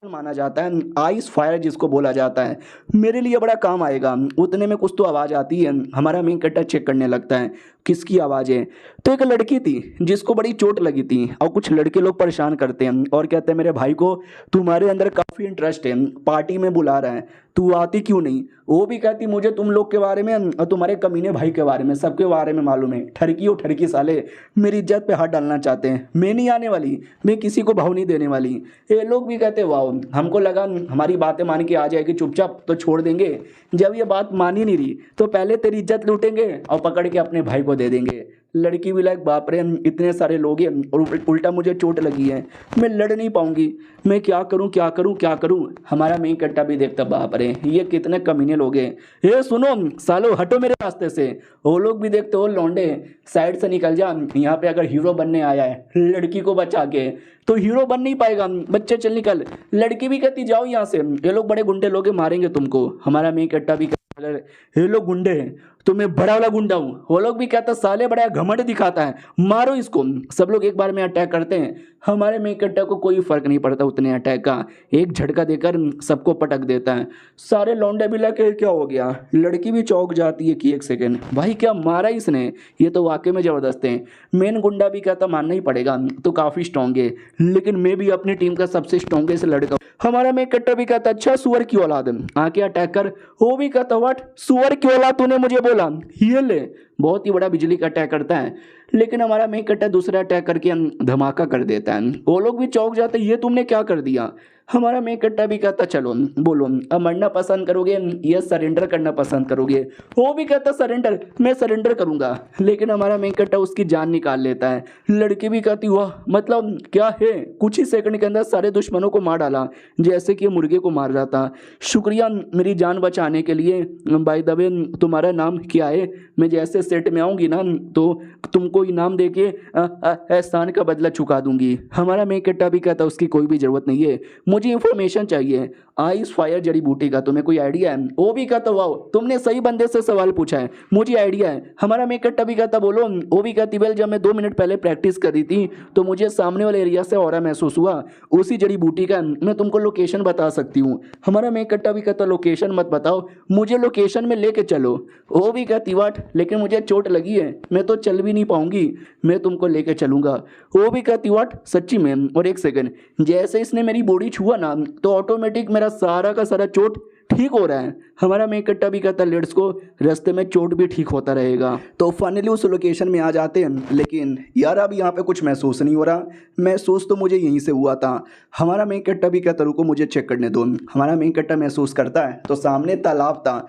माना जाता है, आइस फायर जिसको बोला जाता है, मेरे लिए बड़ा काम आएगा। उतने में कुछ तो आवाज़ आती है, हमारा मेन कट्टा चेक करने लगता है किसकी आवाज़ है। तो एक लड़की थी जिसको बड़ी चोट लगी थी, और कुछ लड़के लोग परेशान करते हैं और कहते हैं मेरे भाई को तुम्हारे अंदर काफ़ी इंटरेस्ट है, पार्टी में बुला रहा है, तू आती क्यों नहीं। वो भी कहती मुझे तुम लोग के बारे में और तुम्हारे कमीने भाई के बारे में सबके बारे में मालूम है, ठरकी हो ठरकी साले मेरी इज्जत पे हाथ डालना चाहते हैं, मैं नहीं आने वाली, मैं किसी को भाव नहीं देने वाली। ये लोग भी कहते वाह, हमको लगा हमारी बातें मान के आ जाएगी चुपचाप तो छोड़ देंगे, जब ये बात मान ही नहीं रही तो पहले तेरी इज्जत लूटेंगे और पकड़ के अपने भाई को दे देंगे। लड़की भी लाइक बाप रे इतने सारे लोग हैं और उल्टा मुझे चोट लगी है, मैं लड़ नहीं पाऊंगी, मैं क्या करूं क्या करूं क्या करूं। हमारा मेन कट्टा भी देखता बाप रे ये कितने कमीने लोग हैं, ये सुनो सालो हटो मेरे रास्ते से। वो लोग भी देखते हो लौंडे साइड से निकल जा, यहाँ पे अगर हीरो बनने आया है लड़की को बचा के तो हीरो बन नहीं पाएगा, बच्चे चल निकल। लड़की भी कहती जाओ यहाँ से, ये लोग बड़े गुंडे लोग हैं, मारेंगे तुमको। हमारा मेन कट्टा भी ये लोग गुंडे हैं तो मैं बड़ा वाला गुंडा हूँ। वो लोग भी कहता साले बड़ा घमंड दिखाता है, मारो इसको। सब लोग एक बार में अटैक करते हैं, हमारे मेन कट्टा को कोई फर्क नहीं पड़ता उतने अटैक का, एक झटका देकर सबको पटक देता है। सारे लौंडे भी लगे क्या हो गया, लड़की भी चौंक जाती है कि एक सेकेंड भाई क्या मारा इसने, ये तो वाकई में ज़बरदस्त है। मेन गुंडा भी कहता मानना ही पड़ेगा तो काफ़ी स्ट्रॉन्ग है, लेकिन मैं भी अपनी टीम का सबसे स्ट्रॉन्गेस्ट लड़का। हमारा मेन कट्टा भी कहता अच्छा सुअर की औलाद आके अटैक कर। वो भी कहता व्हाट सुअर की औलाद तूने मुझे बोला, ये ले बहुत ही बड़ा बिजली का अटैक करता है। लेकिन हमारा मेन कट्टा दूसरा अटैक करके धमाका कर देता है। वो लोग भी चौंक जाते ये तुमने क्या कर दिया। हमारा मेन कट्टा भी कहता चलो बोलो अब मरना पसंद करोगे या सरेंडर करना पसंद करोगे। वो भी कहता सरेंडर, मैं सरेंडर करूंगा। लेकिन हमारा मेन कट्टा उसकी जान निकाल लेता है। लड़की भी कहती वाह मतलब क्या है, कुछ ही सेकंड के अंदर सारे दुश्मनों को मार डाला जैसे कि मुर्गे को मार जाता। शुक्रिया मेरी जान बचाने के लिए। बाय द वे तुम्हारा नाम क्या है, मैं जैसे सेट में आऊँगी ना तो तुमको इनाम दे के एहसान का बदला चुका दूंगी। हमारा मेन कट्टा भी कहता उसकी कोई भी ज़रूरत नहीं है, मुझे इंफॉर्मेशन चाहिए आइस फायर जड़ी बूटी का, तुम्हें कोई आइडिया है। वो भी कहता वाओ तुमने सही बंदे से सवाल पूछा है, मुझे आइडिया है। हमारा मेन कट्टा भी कहता बोलो। वो भी कहती वेल जब मैं 2 मिनट पहले प्रैक्टिस कर रही थी तो मुझे सामने वाले एरिया से ऑरा महसूस हुआ उसी जड़ी बूटी का, मैं तुमको लोकेशन बता सकती हूँ। हमारा मेन कट्टा भी कहता लोकेशन मत बताओ, मुझे लोकेशन में लेके चलो। वो भी कहती वाट लेकिन मुझे चोट लगी है, मैं तो चल भी नहीं पाऊंगी, मैं तुमको लेके चलूंगा। वो भी कहती वाट सच्ची में। और एक सेकंड जैसे इसने मेरी बॉडी छुआ ना तो ऑटोमेटिक मेरा सारा का सारा चोट ठीक हो रहा है। हमारा मेन कट्टा भी कहता लेट्स को, रास्ते में चोट भी ठीक होता रहेगा। तो फाइनली उस लोकेशन में आ जाते हैं, लेकिन यार अब यहाँ पे कुछ महसूस नहीं हो रहा, महसूस तो मुझे यहीं से हुआ था। हमारा मेन कट्टा भी कहता रुको मुझे चेक करने दो। हमारा मेन कट्टा महसूस करता है तो सामने तालाब था,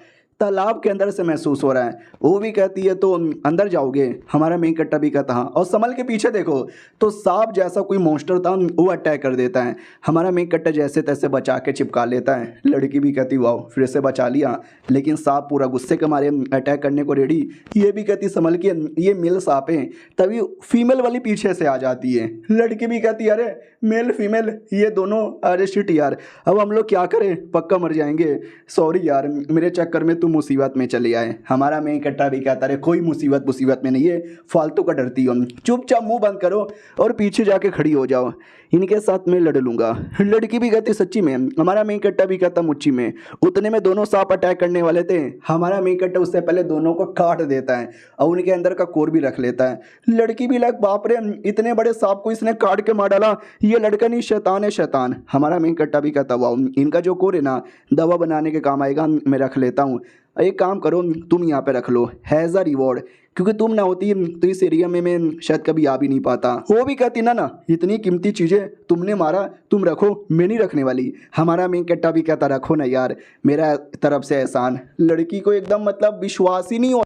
तालाब के अंदर से महसूस हो रहा है। वो भी कहती है तो अंदर जाओगे। हमारा मेन कट्टा भी कहता हाँ, और संभल के पीछे देखो तो सांप जैसा कोई मॉन्स्टर था वो अटैक कर देता है। हमारा मेन कट्टा जैसे तैसे बचा के चिपका लेता है। लड़की भी कहती वाह फिर से बचा लिया, लेकिन सांप पूरा गुस्से के मारे अटैक करने को रेडी। ये भी कहती संभल के ये मेल सांप है, तभी फीमेल वाली पीछे से आ जाती है। लड़की भी कहती अरे मेल फीमेल ये दोनों, अरे शिट यार अब हम लोग क्या करें, पक्का मर जाएंगे, सॉरी यार मेरे चक्कर में तुम मुसीबत में चले आए। हमारा मेन कट्टा भी कहता है कोई मुसीबत में नहीं है, फालतू का डरती हो, चुपचाप मुंह बंद करो और पीछे जाके खड़ी हो जाओ, इनके साथ मैं लड़ लूंगा। लड़की भी कहती सच्ची में। हमारा मेन कट्टा भी कहता मुच्ची में। उतने में दोनों सांप अटैक करने वाले थे। हमारा मेन कट्टा उससे पहले दोनों को काट देता है और उनके अंदर का कोर भी रख लेता है। लड़की भी लाइक बाप रे इतने बड़े सांप को इसने काट के मार डाला, ये लड़का नहीं शैतान है शैतान। हमारा मेन कट्टा भी कहता वाओ इनका जो कोर है ना दवा बनाने के काम आएगा, मैं रख लेता हूँ। एक काम करो तुम यहाँ पे रख लो हैज़ अ रिवॉर्ड, क्योंकि तुम ना होती तो इस एरिया में मैं शायद कभी आ भी नहीं पाता। वो भी कहती ना इतनी कीमती चीज़ें तुमने मारा तुम रखो, मैं नहीं रखने वाली। हमारा मेन कट्टा भी कहता रखो ना यार मेरा तरफ से एहसान। लड़की को एकदम मतलब विश्वास ही नहीं हो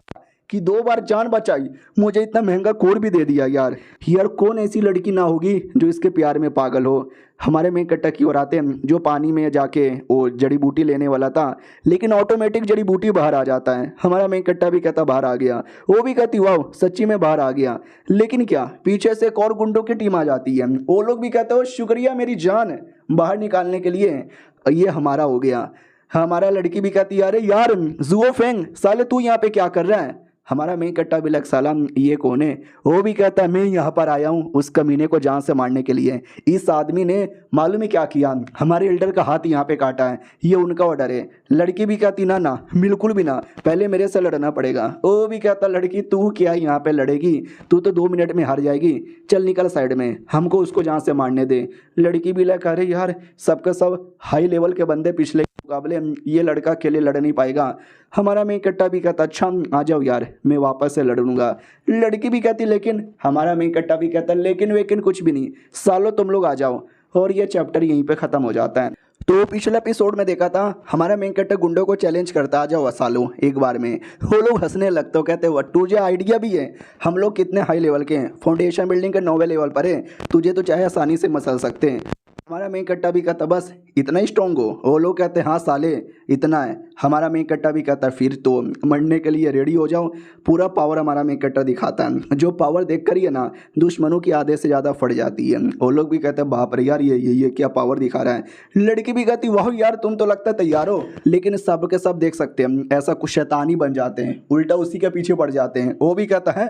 कि 2 बार जान बचाई, मुझे इतना महंगा कोर भी दे दिया यार। यार कौन ऐसी लड़की ना होगी जो इसके प्यार में पागल हो। हमारे मेन कट्टा की ओर आते हैं जो पानी में जाके वो जड़ी बूटी लेने वाला था, लेकिन ऑटोमेटिक जड़ी बूटी बाहर आ जाता है। हमारा मेन कट्टा भी कहता बाहर आ गया। वो भी कहती वाह सच्ची में बाहर आ गया, लेकिन क्या पीछे से एक और गुंडों की टीम आ जाती है। वो लोग भी कहते हो शुक्रिया मेरी जान बाहर निकालने के लिए, ये हमारा हो गया। हमारा लड़की भी कहती यार जुओ फेंग साले तू यहाँ पे क्या कर रहा है। हमारा मेन कट्टा भी लग साला ये कौन है। वो भी कहता है मैं यहाँ पर आया हूँ उस कमीने को जान से मारने के लिए। इस आदमी ने मालूम है क्या किया, हमारे एल्डर का हाथ यहाँ पे काटा है, ये उनका ऑर्डर है। लड़की भी कहती ना ना बिल्कुल भी ना, पहले मेरे से लड़ना पड़ेगा। वो भी कहता लड़की तू क्या यहाँ पे लड़ेगी, तू तो 2 मिनट में हार जाएगी, चल निकल साइड में, हमको उसको जहाँ से मारने दे। लड़की भी लगा अरे यार सबका सब हाई लेवल के बंदे, पिछले मुकाबले ये लड़का अकेले लड़ नहीं पाएगा। हमारा मेन कट्टा भी कहता अच्छा आ जाओ यार मैं वापस से लड़ लूंगा। लड़की भी कहती लेकिन, हमारा मेन कट्टा भी कहता लेकिन वेकिन कुछ भी नहीं, सालो तुम लोग आ जाओ। और ये चैप्टर यहीं पे ख़त्म हो जाता है। तो पिछले एपिसोड में देखा था हमारा मेन कट्टा गुंडों को चैलेंज करता आ जाओ सालो एक बार में। वो लोग हंसने लगते हो, कहते हो तुझे आइडिया भी है, हम लोग कितने हाई लेवल के हैं, फाउंडेशन बिल्डिंग के 9वें लेवल पर है, तुझे तो चाहे आसानी से मसल सकते हैं। हमारा मेन कट्टा भी कहता बस इतना ही स्ट्रॉन्ग हो। वो लोग कहते हैं हाँ साले इतना है। हमारा मेन कट्टा भी कहता फिर तो मरने के लिए रेडी हो जाओ। पूरा पावर हमारा मेन कट्टा दिखाता है, जो पावर देख कर ही है ना दुश्मनों की आधे से ज़्यादा फट जाती है। वो लोग भी कहते हैं बाप रे यार ये क्या पावर दिखा रहा है। लड़की भी कहती वाह यार तुम तो लगता है तैयार हो, लेकिन सब के सब देख सकते हैं ऐसा कुछ शैतानी बन जाते हैं, उल्टा उसी के पीछे पड़ जाते हैं। वो भी कहता है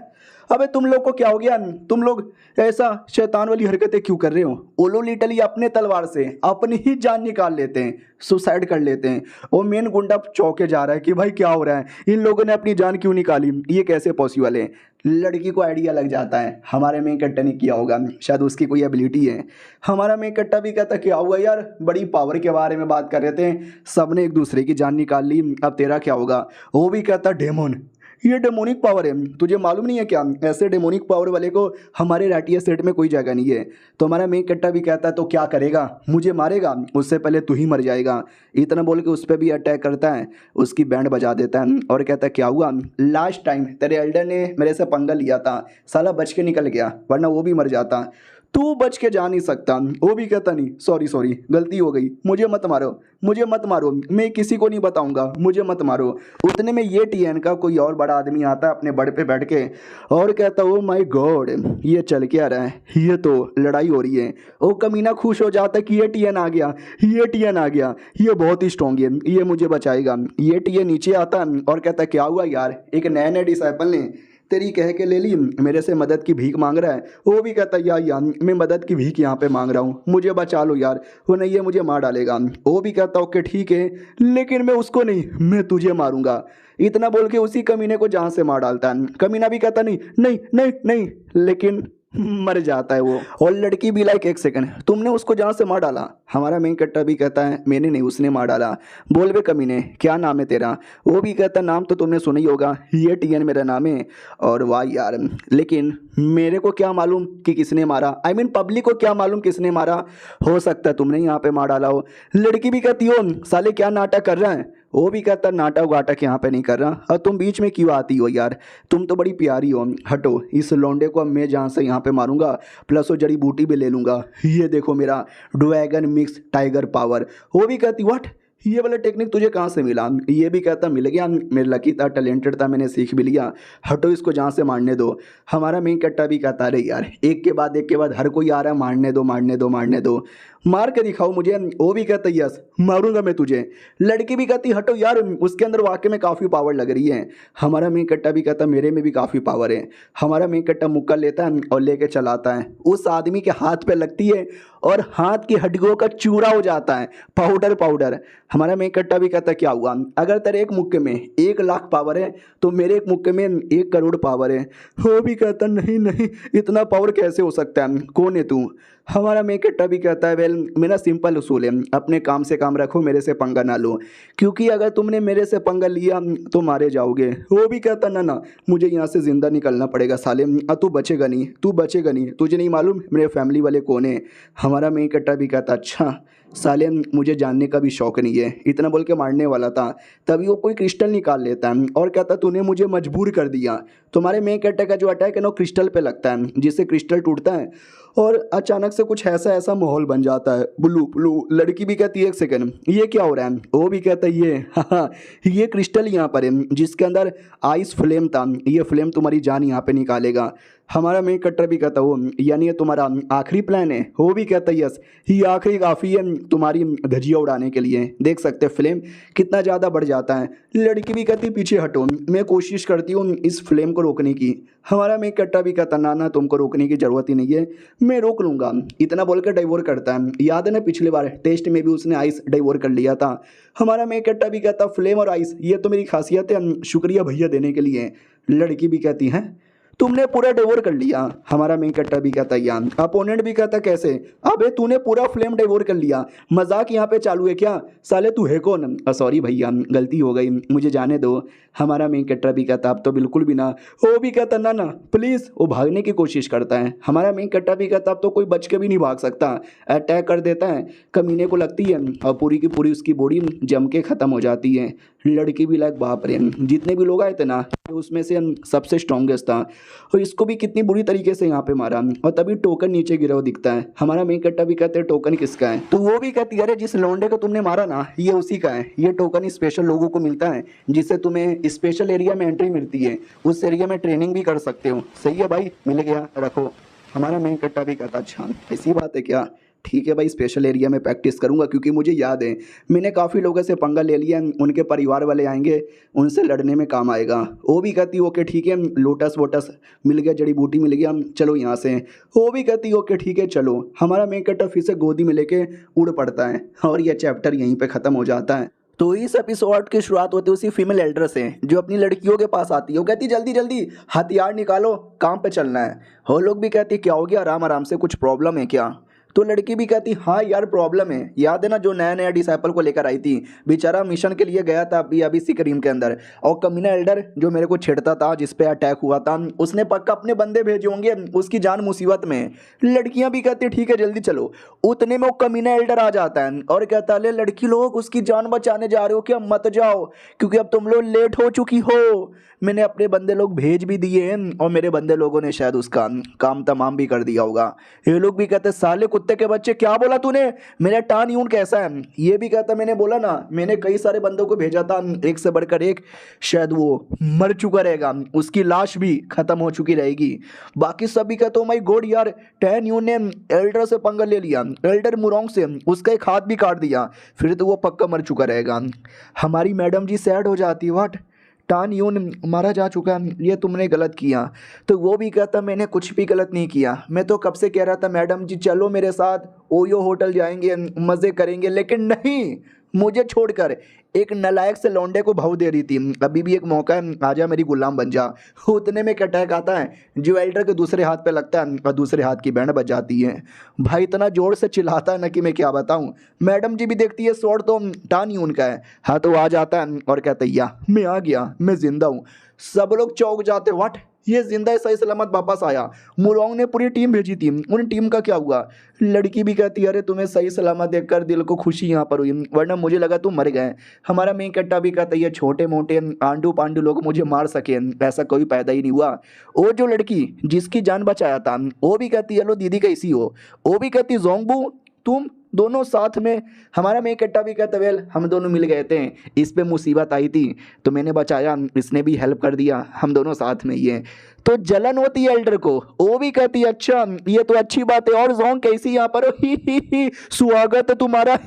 अबे तुम लोग को क्या हो गया, तुम लोग ऐसा शैतान वाली हरकतें क्यों कर रहे हो। वो लोग लिटरली अपने तलवार से अपनी ही जान निकाल लेते हैं, सुसाइड कर लेते हैं। वो मेन गुंडा चौंके जा रहा है कि भाई क्या हो रहा है, इन लोगों ने अपनी जान क्यों निकाली, ये कैसे पॉसिबल है। लड़की को आइडिया लग जाता है हमारे मेन कट्टा ने किया होगा, शायद उसकी कोई एबिलिटी है। हमारा मेन कट्टा भी कहता क्या हुआ यार, बड़ी पावर के बारे में बात कर रहे थे, सबने एक दूसरे की जान निकाल ली, अब तेरा क्या होगा। वो भी कहता डेमोन, ये डेमोनिक पावर है, तुझे मालूम नहीं है क्या, ऐसे डेमोनिक पावर वाले को हमारे राटिया सेट में कोई जगह नहीं है। तो हमारा मेन कट्टा भी कहता है तो क्या करेगा, मुझे मारेगा, उससे पहले तू ही मर जाएगा। इतना बोल के उस पर भी अटैक करता है, उसकी बैंड बजा देता है और कहता है क्या हुआ, लास्ट टाइम तेरे एल्डर ने मेरे से पंगा लिया था, साला बच के निकल गया, वरना वो भी मर जाता, तू बच के जा नहीं सकता। वो भी कहता नहीं सॉरी गलती हो गई, मुझे मत मारो, मैं किसी को नहीं बताऊंगा, मुझे मत मारो। उतने में ये टीएन का कोई और बड़ा आदमी आता है अपने बड़ पे बैठ के और कहता ओ माय गॉड ये चल के आ रहा है, ये तो लड़ाई हो रही है। वो कमीना खुश हो जाता है कि ये टीएन आ गया, ये बहुत ही स्ट्रॉन्ग है, ये मुझे बचाएगा। ये टीएन नीचे आता है और कहता क्या हुआ यार, एक नए डिसाइपल ने तेरी कह के ले ली, मेरे से मदद की भीख मांग रहा है। वो भी कहता यार मैं मदद की भीख यहाँ पे मांग रहा हूँ, मुझे बचा लो यार, वो नहीं ये मुझे मार डालेगा। वो भी कहता ओके ठीक है, लेकिन मैं उसको नहीं, मैं तुझे मारूंगा। इतना बोल के उसी कमीने को जहाँ से मार डालता है। कमीना भी कहता नहीं, लेकिन मर जाता है वो। और लड़की भी लाइक एक सेकंड, तुमने उसको जहाँ से मार डाला। हमारा मेन कट्टा भी कहता है मैंने नहीं, उसने मार डाला। बोल बे कमीने क्या नाम है तेरा। वो भी कहता नाम तो तुमने सुना ही होगा, ये टीएन मेरा नाम है। और वाह यार, लेकिन मेरे को क्या मालूम कि किसने मारा, आई मीन पब्लिक को क्या मालूम किसने मारा, हो सकता है तुमने यहाँ पे मार डाला हो। लड़की भी कहती हो साले क्या नाटक कर रहा है। वो भी कहता नाटक वाटक यहाँ पे नहीं कर रहा, और तुम बीच में क्यों आती हो यार, तुम तो बड़ी प्यारी हो, हटो, इस लौंडे को मैं जहाँ से यहाँ पे मारूंगा, प्लस वो जड़ी बूटी भी ले लूँगा। ये देखो मेरा ड्रैगन मिक्स टाइगर पावर। वो भी कहती व्हाट, ये वाला टेक्निक तुझे कहाँ से मिला। ये भी कहता मिल गया, मेरे लकी था, टैलेंटेड था, मैंने सीख भी लिया, हटो इसको जहाँ से मारने दो। हमारा मेन कट्टा भी कहता अरे यार एक के बाद हर कोई आ रहा है, मारने दो, मार के दिखाओ मुझे। वो भी कहता यस मारूंगा मैं तुझे। लड़की भी कहती हटो यार, उसके अंदर वाकई में काफ़ी पावर लग रही है। हमारा मेन कट्टा भी कहता मेरे में भी काफ़ी पावर है। हमारा मेन कट्टा मुक्का लेता है और लेके चलाता है, उस आदमी के हाथ पे लगती है और हाथ की हड्डियों का चूरा हो जाता है, पाउडर। हमारा मेन कट्टा भी कहता क्या हुआ, अगर तेरे एक मुक्के में 1 लाख पावर है तो मेरे एक मुक्के में 1 करोड़ पावर है। वो भी कहता नहीं इतना पावर कैसे हो सकता है, कौन है तू। हमारा मेन कट्टा भी कहता है वेल मेरा सिंपल उसूल है, अपने काम से काम रखो, मेरे से पंगा ना लो, क्योंकि अगर तुमने मेरे से पंगा लिया तो मारे जाओगे। वो भी कहता ना मुझे यहाँ से ज़िंदा निकलना पड़ेगा साले, तू बचेगा नहीं, तुझे नहीं मालूम मेरे फैमिली वाले कौन है। हमारा मेन कट्टा भी कहता अच्छा साले मुझे जानने का भी शौक नहीं है। इतना बोल के मारने वाला था, तभी वो कोई क्रिस्टल निकाल लेता है और कहता तूने मुझे मजबूर कर दिया। तुम्हारे मेन कट्टा का जो अटैक है ना क्रिस्टल पे लगता है, जिससे क्रिस्टल टूटता है और अचानक से से कुछ ऐसा ऐसा माहौल बन जाता है। ब्लू ब्लू लड़की भी कहती है एक सेकंड ये क्या हो रहा है, वो भी कहता है ये हाँ ये क्रिस्टल यहाँ पर है जिसके अंदर आइस फ्लेम था, ये फ्लेम तुम्हारी जान यहाँ पे निकालेगा। हमारा मेन कट्टर भी कहता वो यानी ये तुम्हारा आखिरी प्लान है, वो भी कहता है यस ये आखिरी काफ़ी है तुम्हारी धजिया उड़ाने के लिए। देख सकते हैं फ्लेम कितना ज़्यादा बढ़ जाता है। लड़की भी कहती पीछे हटो, मैं कोशिश करती हूँ इस फ्लेम को रोकने की। हमारा मेन कट्टा भी कहता ना ना तुमको रोकने की ज़रूरत ही नहीं है, मैं रोक लूँगा। इतना बोलकर डाइवोर करता है। याद है ना पिछली बार टेस्ट में भी उसने आइस डाइवोर कर लिया था। हमारा मेन कट्टा भी कहता फ्लेम और आइस ये तो मेरी खासियत है, शुक्रिया भैया देने के लिए। लड़की भी कहती है तुमने पूरा डिवोर कर लिया। हमारा मेन कट्टा भी कहता यार, अपोनेंट भी कहता कैसे, अबे तूने पूरा फ्लेम डिवोर कर लिया, मजाक यहाँ पे चालू है क्या, साले तू है कौन। सॉरी भैया गलती हो गई मुझे जाने दो। हमारा मेन कट्टा भी कहता अब तो बिल्कुल भी ना। वो भी कहता ना ना प्लीज़, वो भागने की कोशिश करता है। हमारा मेन कट्टा भी कहता अब तो कोई बच के भी नहीं भाग सकता, अटैक कर देता है। कमीने को लगती है और पूरी की पूरी उसकी बॉडी जम के ख़त्म हो जाती है। लड़की भी लाइक बाप रे, जितने भी लोग आए थे ना उसमें से सबसे स्ट्रॉन्गेस्ट था और इसको भी कितनी बुरी तरीके से यहाँ पे मारा। और तभी टोकन नीचे गिरा हुआ दिखता है। हमारा मेन कट्टा भी कहते हैं टोकन किसका है, तो वो भी कहती है अरे जिस लौंडे को तुमने मारा ना ये उसी का है, ये टोकन स्पेशल लोगों को मिलता है जिससे तुम्हें स्पेशल एरिया में एंट्री मिलती है, उस एरिया में ट्रेनिंग भी कर सकते हो। सही है भाई मिल गया रखो। हमारा मेन कट्टा भी कहता अच्छा ऐसी बात है क्या, ठीक है भाई स्पेशल एरिया में प्रैक्टिस करूंगा क्योंकि मुझे याद है मैंने काफ़ी लोगों से पंगा ले लिया, उनके परिवार वाले आएंगे उनसे लड़ने में काम आएगा। वो भी कहती ओके ठीक है, लोटस वोटस मिल गया, जड़ी बूटी मिल गया, चलो यहाँ से। वो भी कहती ओके ठीक है चलो। हमारा मेन कट्टर फिर से गोदी में लेके उड़ पड़ता है और यह चैप्टर यहीं पर ख़त्म हो जाता है। तो इस एपिसोड की शुरुआत होती है उसी फीमेल एल्डर से जो अपनी लड़कियों के पास आती है। वो कहती जल्दी जल्दी हथियार निकालो काम पे चलना है। वो लोग भी कहती क्या हो गया, आराम आराम से, कुछ प्रॉब्लम है क्या। तो लड़की भी कहती हाँ यार प्रॉब्लम है। याद है ना जो नया नया डिसाइपल को लेकर आई थी, बेचारा मिशन के लिए गया था अभी सिकरीम के अंदर, और कमीना एल्डर जो मेरे को छेड़ता था जिस पे अटैक हुआ था उसने पक्का अपने बंदे भेजे होंगे, उसकी जान मुसीबत में। लड़कियां भी कहती ठीक है जल्दी चलो। उतने में वो कमीना एल्डर आ जाता है और कहता है लड़की लोग उसकी जान बचाने जा रहे हो क्या, मत जाओ क्योंकि अब तुम लोग लेट हो चुकी हो। मैंने अपने बंदे लोग भेज भी दिए हैं और मेरे बंदे लोगों ने शायद उसका काम तमाम भी कर दिया होगा। ये लोग भी कहते साले कुत्ते के बच्चे क्या बोला तूने, मेरा टान यून कैसा है। ये भी कहता मैंने बोला ना मैंने कई सारे बंदों को भेजा था, एक से बढ़कर एक, शायद वो मर चुका रहेगा, उसकी लाश भी खत्म हो चुकी रहेगी। बाकी सब भी कहते हो माई गॉड यार टैन यून ने एल्डर से पंगा ले लिया, एल्डर मुरोंग से उसका एक हाथ भी काट दिया, फिर तो वो पक्का मर चुका रहेगा। हमारी मैडम जी सैड हो जाती है, व्हाट टान यून मारा जा चुका, ये तुमने गलत किया। तो वो भी कहता मैंने कुछ भी गलत नहीं किया, मैं तो कब से कह रहा था मैडम जी चलो मेरे साथ ओयो होटल जाएंगे मज़े करेंगे, लेकिन नहीं मुझे छोड़कर एक नलायक से लौंडे को भाव दे रही थी। अभी भी एक मौका है, आजा मेरी गुलाम बन जा। उतने में एक अटैक आता है जो एल्डर के दूसरे हाथ पे लगता है और दूसरे हाथ की बैंड बज जाती है। भाई इतना जोर से चिल्लाता है ना कि मैं क्या बताऊं। मैडम जी भी देखती है स्वord तो टान ही उनका है, हाँ तो आ जाता है और कहता है या मैं आ गया मैं जिंदा हूँ। सब लोग चौंक जाते व्हाट ये जिंदा है सही सलामत वापस आया। मुरोंग ने पूरी टीम भेजी थी, उन टीम का क्या हुआ। लड़की भी कहती है अरे तुम्हें सही सलामत देखकर दिल को खुशी यहाँ पर हुई, वरना मुझे लगा तुम मर गए। हमारा मेन कट्टा भी कहता है ये छोटे मोटे आंडू पांडू लोग मुझे मार सके ऐसा कोई पैदा ही नहीं हुआ। वो जो लड़की जिसकी जान बचाया था वो भी कहती है लो दीदी कैसी हो। वो भी कहती जोंगबू तुम दोनों साथ में। हमारा मेन कट्टा भी कहता वेल हम दोनों मिल गए थे, इस पे मुसीबत आई थी तो मैंने बचाया, इसने भी हेल्प कर दिया, हम दोनों साथ में ही हैं। तो जलन होती है एल्डर को, वो भी कहती है अच्छा ये तो अच्छी बात है, और जोंग कैसी यहाँ पर ही स्वागत है तुम्हारा।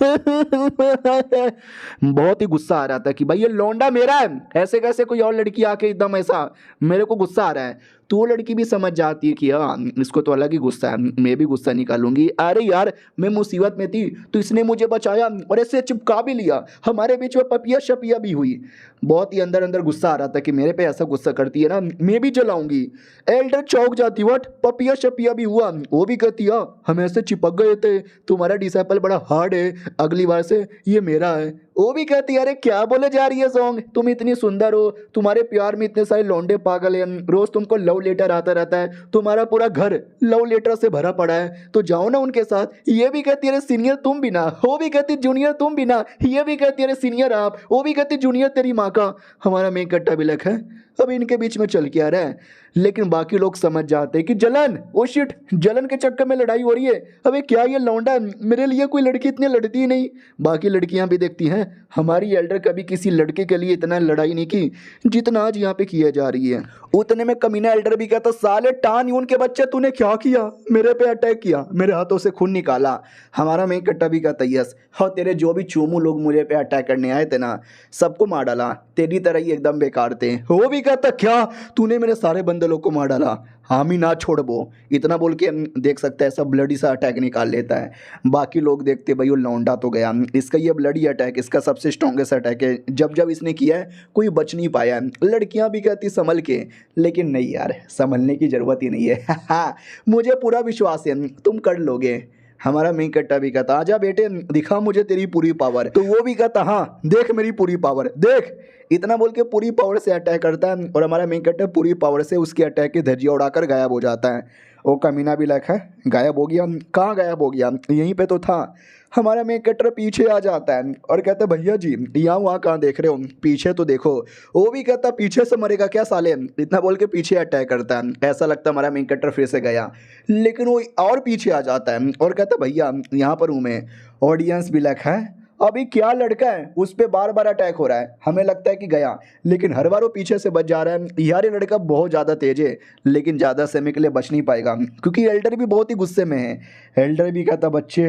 बहुत ही गुस्सा आ रहा था कि भाई ये लौंडा मेरा है, ऐसे कैसे कोई और लड़की आके एकदम ऐसा, मेरे को गुस्सा आ रहा है। तो वो लड़की भी समझ जाती है कि हाँ इसको तो अलग ही गुस्सा है, मैं भी गुस्सा निकालूंगी। अरे यार मैं मुसीबत में थी तो इसने मुझे बचाया और ऐसे चिपका भी लिया, हमारे बीच में पपिया शपिया भी हुई। बहुत ही अंदर अंदर गुस्सा आ रहा था कि मेरे पे ऐसा गुस्सा करती है ना मैं भी जलाऊंगी। एल्डर चौक जाती व्हाट पपिया शपिया भी हुआ। वो भी कहती हम ऐसे चिपक गए थे, तुम्हारा डिसाइपल बड़ा हार्ड है, अगली बार से ये मेरा है। वो भी कहती है अरे क्या बोले जा रही है सॉन्ग, तुम इतनी सुंदर हो, तुम्हारे प्यार में इतने सारे लौंडे पागल हैं, रोज तुमको लव लेटर आता रहता है, तुम्हारा पूरा घर लव लेटर से भरा पड़ा है, तो जाओ ना उनके साथ। ये भी कहती है अरे सीनियर तुम भी ना, वो भी कहती जूनियर तुम भी ना, ये भी कहती है अरे सीनियर आप, वो भी कहती जूनियर तेरी माँ का। हमारा मेन कट्टा भी लग है अब इनके बीच में चल के आ रहा है, लेकिन बाकी लोग समझ जाते हैं कि जलन, ओ शिट, जलन के चक्कर में लड़ाई हो रही है। अबे क्या ये लौंडा, मेरे लिए कोई लड़की इतनी लड़ती ही नहीं। बाकी लड़कियां भी देखती हैं हमारी एल्डर कभी किसी लड़के के लिए इतना लड़ाई नहीं की जितना आज यहाँ पे किया जा रही है। उतने में कमीना एल्डर भी कहता साले टान यून के बच्चे तूने क्या किया, मेरे पे अटैक किया, मेरे हाथों से खून निकाला। हमारा मेन कट्टा भी कहता यस, और तेरे जो भी चूमू लोग मुझे पे अटैक करने आए थे ना, सबको मार डाला, तेरी तरह ही एकदम बेकार थे। वो भी कहता क्या तूने मेरे सारे बंदे लोग को मार डाला, हम ही ना छोड़बो, इतना बोल के देख सकते हैं ऐसा ब्लडी सा अटैक निकाल लेता है। बाकी लोग देखते भाई वो लौंडा तो गया, इसका ये ब्लडी अटैक इसका सबसे स्ट्रॉन्गेस्ट अटैक है, जब जब इसने किया है कोई बच नहीं पाया है। लड़कियां भी कहती संभल के, लेकिन नहीं यार संभलने की ज़रूरत ही नहीं है मुझे पूरा विश्वास है तुम कर लोगे। हमारा मेन कट्टा भी कहता आजा बेटे दिखा मुझे तेरी पूरी पावर, तो वो भी कहता हाँ देख मेरी पूरी पावर देख, इतना बोल के पूरी पावर से अटैक करता है और हमारा मेन कट्टा पूरी पावर से उसके अटैक की धज्जियाँ उड़ाकर गायब हो जाता है। वो कमीना भी लायक है गायब हो गया, कहाँ गायब हो गया, यहीं पे तो था। हमारा मेन कटर पीछे आ जाता है और कहता है भैया जी यहाँ वहाँ कहाँ देख रहे हो, पीछे तो देखो। वो भी कहता पीछे से मरेगा क्या साले, इतना बोल के पीछे अटैक करता है। ऐसा लगता है हमारा मेन कटर फिर से गया, लेकिन वो और पीछे आ जाता है और कहता भैया यहाँ पर हूँ मैं। ऑडियंस भी लग है अभी क्या लड़का है उस पर बार बार अटैक हो रहा है, हमें लगता है कि गया, लेकिन हर बार वो पीछे से बच जा रहा है। यार ये लड़का बहुत ज़्यादा तेज है, लेकिन ज़्यादा समय के लिए बच नहीं पाएगा क्योंकि एल्डर भी बहुत ही गुस्से में है। एल्डर भी कहता बच्चे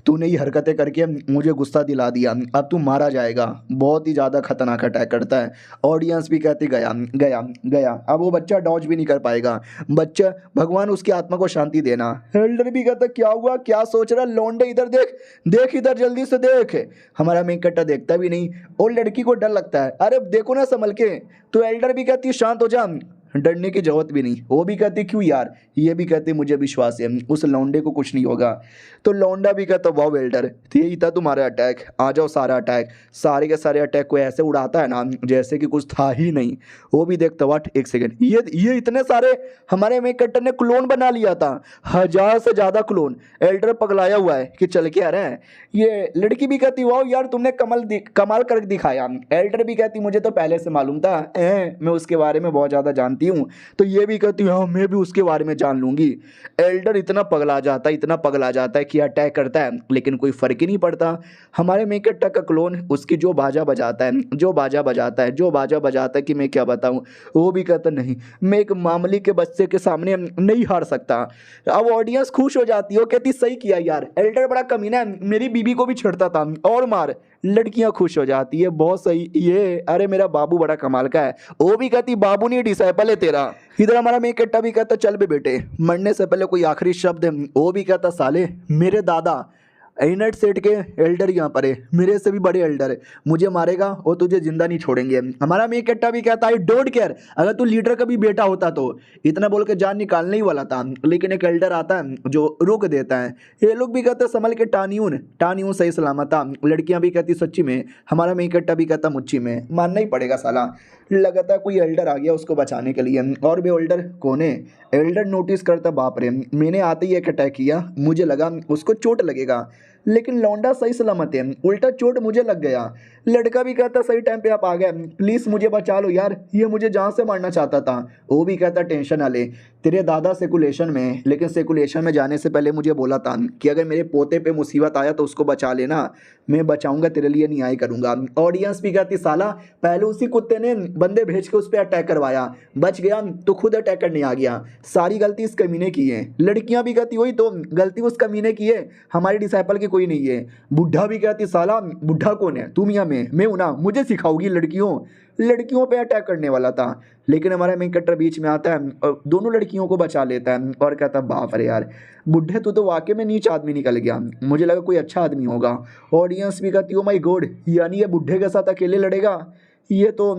तूने ये हरकतें करके मुझे गुस्सा दिला दिया, अब तू मारा जाएगा। बहुत ही ज़्यादा खतरनाक अटैक करता है। ऑडियंस भी कहती गया गया गया, अब वो बच्चा डॉज भी नहीं कर पाएगा, बच्चा भगवान उसकी आत्मा को शांति देना। एल्डर भी कहता क्या हुआ क्या सोच रहा लौंडे, इधर देख देख इधर जल्दी से देख। हमारा मेन कट्टा देखता भी नहीं और लड़की को डर लगता है, अरे देखो ना संभल के। तो एल्डर भी कहती है शांत हो जा, डरने की जरूरत भी नहीं। वो भी कहती क्यों यार, ये भी कहती मुझे विश्वास है उस लौंडे को कुछ नहीं होगा। तो लौंडा भी कहता वाह एल्डर यही था तुम्हारा अटैक, आ जाओ सारा अटैक। सारे के सारे अटैक को ऐसे उड़ाता है ना जैसे कि कुछ था ही नहीं। वो भी देखता वाट एक सेकेंड, ये इतने सारे हमारे मेन कट्टर ने क्लोन बना लिया था, 1000 से ज़्यादा क्लोन। एल्डर पगलाया हुआ है कि चल के आ रहे हैं। ये लड़की भी कहती वाह यार तुमने कमाल कर दिखाया। एल्डर भी कहती मुझे तो पहले से मालूम था, मैं उसके बारे में बहुत ज़्यादा जानती हूँ। तो ये भी कहती हाँ मैं भी उसके बारे में जान लूंगी। एल्डर इतना पगला जाता है इतना पगला जाता है कि अटैक करता है, लेकिन कोई फर्क ही नहीं पड़ता। हमारे मेन कट्टा का क्लोन उसकी जो बाजा बजाता है जो बाजा बजाता है कि मैं क्या बताऊँ। वो भी कहता नहीं मैं एक मामूली के बच्चे के सामने नहीं हार सकता। अब ऑडियंस खुश हो जाती है, वो कहती सही किया यार, एल्डर बड़ा कमीना है, मेरी बीबी को भी छेड़ता था और मार। लड़कियां खुश हो जाती है बहुत सही, ये अरे मेरा बाबू बड़ा कमाल का है। वो भी कहती बाबू नहीं डिसाइपल है तेरा। इधर हमारा मेन कट्टा भी कहता चल बे बेटे मरने से पहले कोई आखिरी शब्द है। वो भी कहता साले मेरे दादा एनट सेठ के एल्डर यहाँ पर है, मेरे से भी बड़े एल्डर है, मुझे मारेगा और तुझे जिंदा नहीं छोड़ेंगे। हमारा मेन कट्टा भी कहता है डोंट केयर, अगर तू लीडर का भी बेटा होता तो। इतना बोल के जान निकालने ही वाला था, लेकिन एक एल्डर आता है जो रोक देता है। ये लोग भी कहते संभल के टानियून सही सलामत था। लड़कियां भी कहती सच्ची में, हमारा मेन कट्टा भी कहता मुच्ची में, मानना ही पड़ेगा साला। लगातार कोई एल्डर आ गया उसको बचाने के लिए, और भी एल्डर कौन है। एल्डर नोटिस करता बाप रे मैंने आते ही एक अटैक किया, मुझे लगा उसको चोट लगेगा, लेकिन लौंडा सही सलामत है, उल्टा चोट मुझे लग गया। लड़का भी कहता सही टाइम पे आप आ गए, प्लीज़ मुझे बचा लो यार, ये मुझे जान से मारना चाहता था। वो भी कहता टेंशन ना ले, तेरे दादा सेकुलेशन में, लेकिन सेकुलेशन में जाने से पहले मुझे बोला था कि अगर मेरे पोते पे मुसीबत आया तो उसको बचा लेना, मैं बचाऊंगा तेरे लिए न्याय करूंगा। ऑडियंस भी कहती साला पहले उसी कुत्ते ने बंदे भेज के उस पर अटैक करवाया, बच गया तो खुद अटैक करने आ गया, सारी गलती इस कमीने की है। लड़कियां भी कहती वही तो गलती उस कमीने की है, हमारी डिसाइपल की कोई नहीं है। बुढ़ा भी कहती साला बुढ़ा कौन है, तुम या मैं हूं ना, मुझे सिखाओगी लड़कियों पे अटैक करने वाला था। लेकिन हमारा मेन कट्टर बीच में आता है और दोनों लड़कियों को बचा लेता है और कहता बाप रे यार बुढ़े तू तो वाकई में नीच आदमी निकल गया, मुझे लगा कोई अच्छा आदमी होगा। ऑडियंस भी कहती ओ माय गॉड यानी ये बुढ़े के साथ अकेले लड़ेगा, ये तो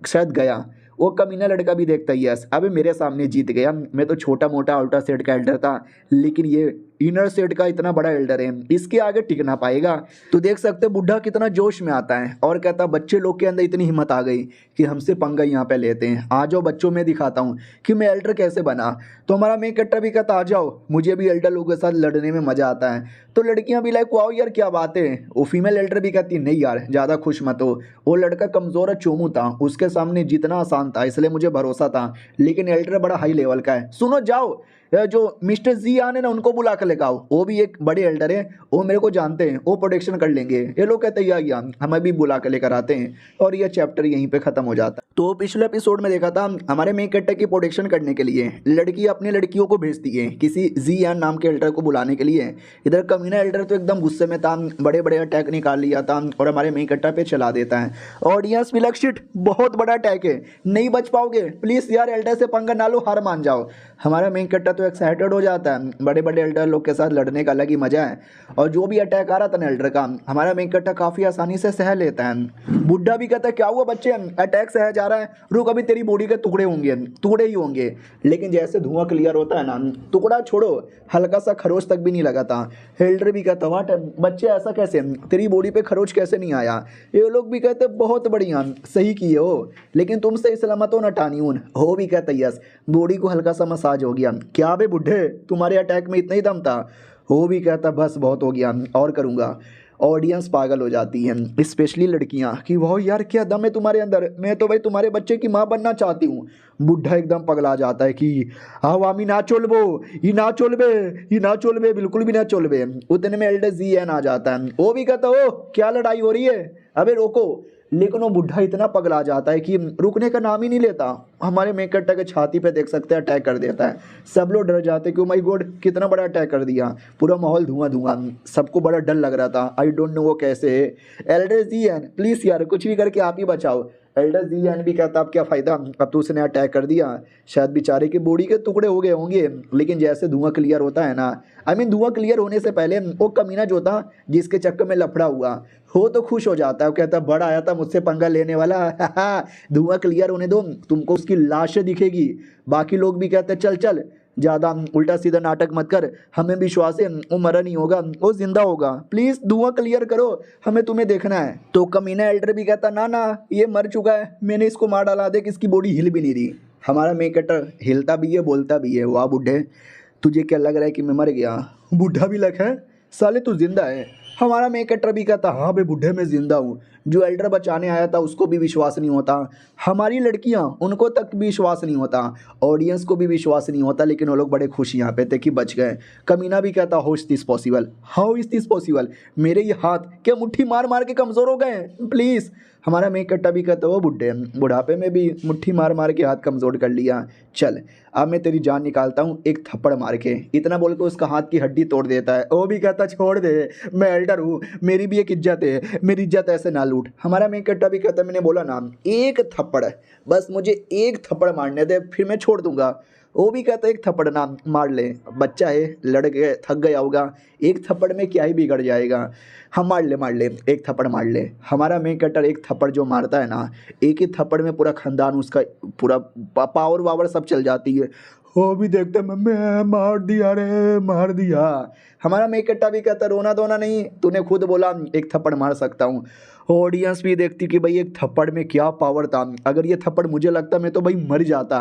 शायद गया। वो कमीना लड़का भी देखता है यस अबे मेरे सामने जीत गया, मैं तो छोटा मोटा अल्ट्रा सेट का एल्डर था, लेकिन ये इनर सेट का इतना बड़ा एल्डर है, इसके आगे टिक ना पाएगा। तो देख सकते हो बुढ़ा कितना जोश में आता है और कहता बच्चे लोग के अंदर इतनी हिम्मत आ गई कि हमसे पंगा यहाँ पे लेते हैं, आ जाओ बच्चों में दिखाता हूँ कि मैं एल्डर कैसे बना। तो हमारा मेन कैरेक्टर भी कहता आ जाओ, मुझे भी एल्डर लोगों के साथ लड़ने में मजा आता है। तो लड़कियां भी लाइक वाओ यार क्या बात है। वो फीमेल एल्डर भी कहती नहीं यार ज़्यादा खुश मत हो, वो लड़का कमज़ोर है चोमू था, उसके सामने जीतना आसान था इसलिए मुझे भरोसा था, लेकिन एल्डर बड़ा हाई लेवल का है। सुनो जाओ जो मिस्टर जी आने ना उनको बुला कर लेकर आओ, वो भी एक बड़े एल्डर है, वो मेरे को जानते हैं, वो प्रोटेक्शन कर लेंगे। ये लोग कहते हैं या हमें भी बुला कर लेकर आते हैं और ये चैप्टर यहीं पे खत्म हो जाता है। तो पिछले एपिसोड में देखा था हमारे मेन कैरेक्टर की प्रोटेक्शन करने के लिए लड़की अपनी लड़कियों को भेजती है किसी जी एन नाम के एल्डर को बुलाने के लिए। इधर कमीना एल्डर तो एकदम गुस्से में था, बड़े बड़े अटैक निकाल लिया था और हमारे मेन कैरेक्टर पे चला देता है। ऑडियंस भी लग शिट बहुत बड़ा अटैक है, नहीं बच पाओगे, प्लीज़ यार एल्डर से पंगा ना लो, हार मान जाओ। हमारा मेन कैरेक्टर तो एक्साइटेड हो जाता है, बड़े बड़े एल्डर लोग के साथ लड़ने का अलग ही मजा है। और जो भी अटैक आ रहा था ना एल्डर का, हमारा मेन कैरेक्टर काफ़ी आसानी से सह लेता है। बुढ़ा भी कहता है क्या हुआ बच्चे, अटैक सह जा रहा है, रुक अभी तेरी बॉडी के टुकड़े होंगे, टुकड़े ही होंगे। लेकिन जैसे धुआं क्लियर होता है ना, टुकड़ा छोड़ो हल्का सा खरोच तक भी नहीं लगा था। एल्डर भी कहता वाट बच्चे ऐसा कैसे, तेरी बॉडी पे खरोच कैसे नहीं आया। ये लोग भी कहते बहुत बढ़िया सही किए हो, लेकिन तुम सही सलामत हो ना टानियून। हो भी कहता यस, बॉडी को हल्का सा मसाज हो गया। क्या बे बुढ़े तुम्हारे अटैक में इतना ही दम था। हो भी कहता बस बहुत हो गया और करूँगा। ऑडियंस पागल हो जाती है, स्पेशली लड़कियां कि वाह यार क्या दम है तुम्हारे अंदर, मैं तो भाई तुम्हारे बच्चे की माँ बनना चाहती हूँ। बुढ़ा एकदम पगला जाता है कि आवामी ना चोलबो, ये ना चोलबे, ये ना चोलबे, बिल्कुल भी ना चोलबे। उतने में एल्डर जी एन आ जाता है, वो भी कहता ओ क्या लड़ाई हो रही है, अबे रोको। लेकिन वो बुढ़ा इतना पगला जाता है कि रुकने का नाम ही नहीं लेता। हमारे मेन कैरेक्टर के छाती पे देख सकते हैं अटैक कर देता है। सब लोग डर जाते हैं कि ओ माय गॉड कितना बड़ा अटैक कर दिया, पूरा माहौल धुआं धुआं, सबको बड़ा डर लग रहा था। आई डोंट नो वो कैसे है। एल्डर जी एन प्लीज़ यार कुछ भी करके आप ही बचाओ। एल्डर जी एन भी कहता अब क्या फ़ायदा, अब तो उसने अटैक कर दिया, शायद बेचारे की बॉडी के टुकड़े हो गए होंगे। लेकिन जैसे धुआं क्लियर होता है ना, आई मीन धुआं क्लियर होने से पहले वो कमीना जो था जिसके चक्कर में लफड़ा हुआ, हो तो खुश हो जाता है, वो कहता बड़ा आया था मुझसे पंगा लेने वाला धुआं क्लियर होने दो, तुमको उसकी लाश दिखेगी। बाकी लोग भी कहते चल चल ज़्यादा उल्टा सीधा नाटक मत कर, हमें विश्वास है वो मरा नहीं होगा, वो जिंदा होगा, प्लीज़ धुआं क्लियर करो, हमें तुम्हें देखना है। तो कमीना एल्डर भी कहता ना ना ये मर चुका है, मैंने इसको मार डाला, देख इसकी बॉडी हिल भी नहीं रही। हमारा मेन कैरेक्टर हिलता भी है बोलता भी है, वाह बुढ़े तुझे क्या लग रहा है कि मैं मर गया। बुढ़ा भी लग है साले तू जिंदा है। हमारा मेन कैरेक्टर भी कहता हाँ बे बुढ़े मैं जिंदा हूँ। जो एल्डर बचाने आया था उसको भी विश्वास नहीं होता, हमारी लड़कियाँ उनको तक भी विश्वास नहीं होता, ऑडियंस को भी विश्वास नहीं होता, लेकिन वो लोग बड़े खुश यहाँ पे थे कि बच गए। कमीना भी कहता how is this possible, how is this possible, मेरे ये हाथ क्या मुट्ठी मार मार के कमज़ोर हो गए प्लीज़। हमारा मेन कैरेक्टर भी कहता वो बुढ़े बुढ़ापे में भी मुट्ठी मार मार के हाथ कमज़ोर कर लिया, चल अब मैं तेरी जान निकालता हूँ एक थप्पड़ मार के। इतना बोल के उसका हाथ की हड्डी तोड़ देता है। वो भी कहता छोड़ दे मैं एल्डर हूँ, मेरी भी एक इज्जत है, मेरी इज्जत ऐसे ना लूट। हमारा मेन कैरेक्टर भी कहता मैंने बोला ना एक थप्पड़, बस मुझे एक थप्पड़ मारने दे फिर मैं छोड़ दूंगा। वो भी कहता एक थप्पड़ ना मार ले, बच्चा है लड़ के थक गया होगा, एक थप्पड़ में क्या ही बिगड़ जाएगा, हम मार ले एक थप्पड़ मार ले। हमारा मेन कैरेक्टर एक थप्पड़ जो मारता है ना, एक ही थप्पड़ में पूरा खानदान उसका पूरा पावर वावर सब चल जाती है। वो भी देखते मम्मी मार दिया रे मार दिया। हमारा मेन कैरेक्टर भी कहता रोना धोना नहीं, तूने खुद बोला एक थप्पड़ मार सकता हूँ। ऑडियंस भी देखती कि भाई एक थप्पड़ में क्या पावर था, अगर ये थप्पड़ मुझे लगता मैं तो भाई मर जाता।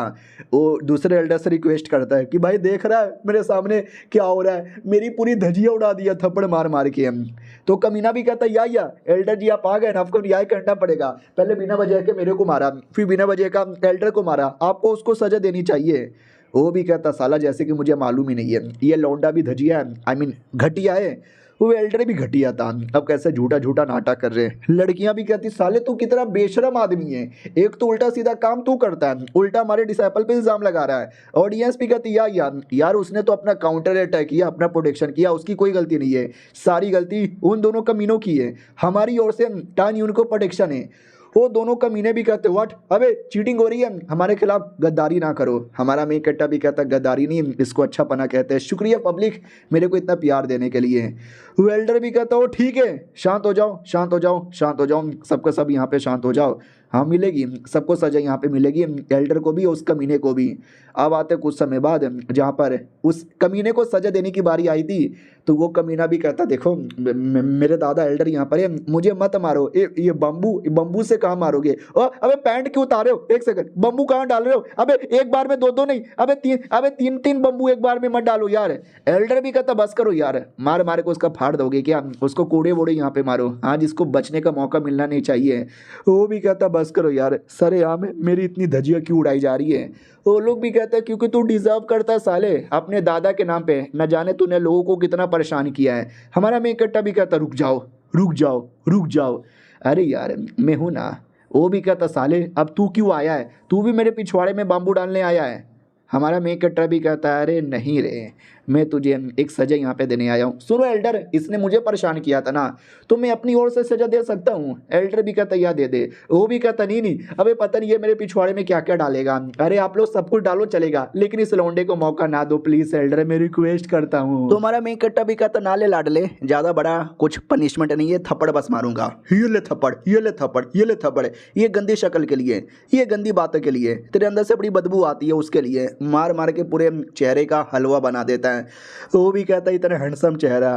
वो दूसरे एल्डर से रिक्वेस्ट करता है कि भाई देख रहा है मेरे सामने क्या हो रहा है, मेरी पूरी धजिया उड़ा दिया थप्पड़ मार मार के। तो कमीना भी कहता या एल्डर जी आप आ गए ना, आपको न्याय करना पड़ेगा, पहले बिना वजह के मेरे को मारा, फिर बिना वजह का एल्डर को मारा, आपको उसको सजा देनी चाहिए। वो भी कहता साला जैसे कि मुझे मालूम ही नहीं है, ये लौंडा भी धजिया है, आई मीन घटिया है, वो एल्डर भी घटिया था, अब कैसे झूठा झूठा नाटक कर रहे हैं। लड़कियां भी कहती साले तू कितना बेशरम आदमी है, एक तो उल्टा सीधा काम तू करता है, उल्टा हमारे डिसाइपल पे इल्जाम लगा रहा है। ऑडियंस भी कहती यार उसने तो अपना काउंटर अटैक किया, अपना प्रोटेक्शन किया, उसकी कोई गलती नहीं है, सारी गलती उन दोनों कमीनों की है, हमारी ओर से टान यून को प्रोटेक्शन है। वो दोनों कमीने भी कहते व्हाट अबे चीटिंग हो रही है, हमारे खिलाफ गद्दारी ना करो। हमारा मेन कैरेक्टर भी कहता गद्दारी नहीं इसको अच्छा पना कहते हैं, शुक्रिया पब्लिक मेरे को इतना प्यार देने के लिए। वेल्डर भी कहता हो ठीक है शांत हो जाओ शांत हो जाओ शांत हो जाओ, सबका सब यहाँ पे शांत हो जाओ, हाँ मिलेगी सबको सजा यहाँ पे मिलेगी, एल्डर को भी उस कमीने को भी। अब आते कुछ समय बाद जहाँ पर उस कमीने को सजा देने की बारी आई थी, तो वो कमीना भी कहता देखो मेरे दादा एल्डर यहाँ पर है, मुझे मत मारो, ये बम्बू से कहाँ मारोगे, ओ अबे पैंट क्यों उतारे हो, एक सेकंड, बम्बू कहाँ डाल रहे हो, अबे एक बार में दो दो नहीं, अबे तीन तीन बम्बू एक बार में मत डालो यार। एल्डर भी कहता बस करो यार, मार मार के उसका फाड़ दोगे क्या, उसको कोड़े वोड़े यहाँ पे मारो, आज इसको बचने का मौका मिलना नहीं चाहिए। वो भी कहता बस करो यार, सरेआम मेरी इतनी धज्जियाँ क्यों उड़ाई जा रही है। वो लोग भी कहते हैं क्योंकि तू डिजर्व करता है साले, अपने दादा के नाम पे न जाने तूने लोगों को कितना परेशान किया है। हमारा मेन कट्टा भी कहता रुक जाओ रुक जाओ रुक जाओ, अरे यार मैं हूं ना। वो भी कहता साले अब तू क्यों आया है, तू भी मेरे पिछवाड़े में बाम्बू डालने आया है। हमारा मेन कट्टा भी कहता है अरे नहीं रे, मैं तुझे एक सजा यहाँ पे देने आया हूँ। सुनो एल्डर, इसने मुझे परेशान किया था ना, तो मैं अपनी ओर से सजा दे सकता हूँ। एल्डर भी कहता या दे दे। वो भी कहता नहीं, अबे पता नहीं ये मेरे पिछवाड़े में क्या क्या डालेगा। अरे आप लोग सब कुछ डालो चलेगा, लेकिन इस लौंडे को मौका ना दो प्लीज एल्डर, मैं रिक्वेस्ट करता हूँ। तो हमारा मेन कट्टा भी कहता ना ले लाडले, ज्यादा बड़ा कुछ पनिशमेंट नहीं है, थप्पड़ बस मारूंगा। ये ले थप्पड़, ये ले थप्पड़, ये ले थप्पड़, ये गंदी शक्ल के लिए, ये गंदी बातों के लिए, तेरे अंदर से बड़ी बदबू आती है उसके लिए, मार मार के पूरे चेहरे का हलवा बना देता है। वो भी कहता इतना हैंडसम चेहरा,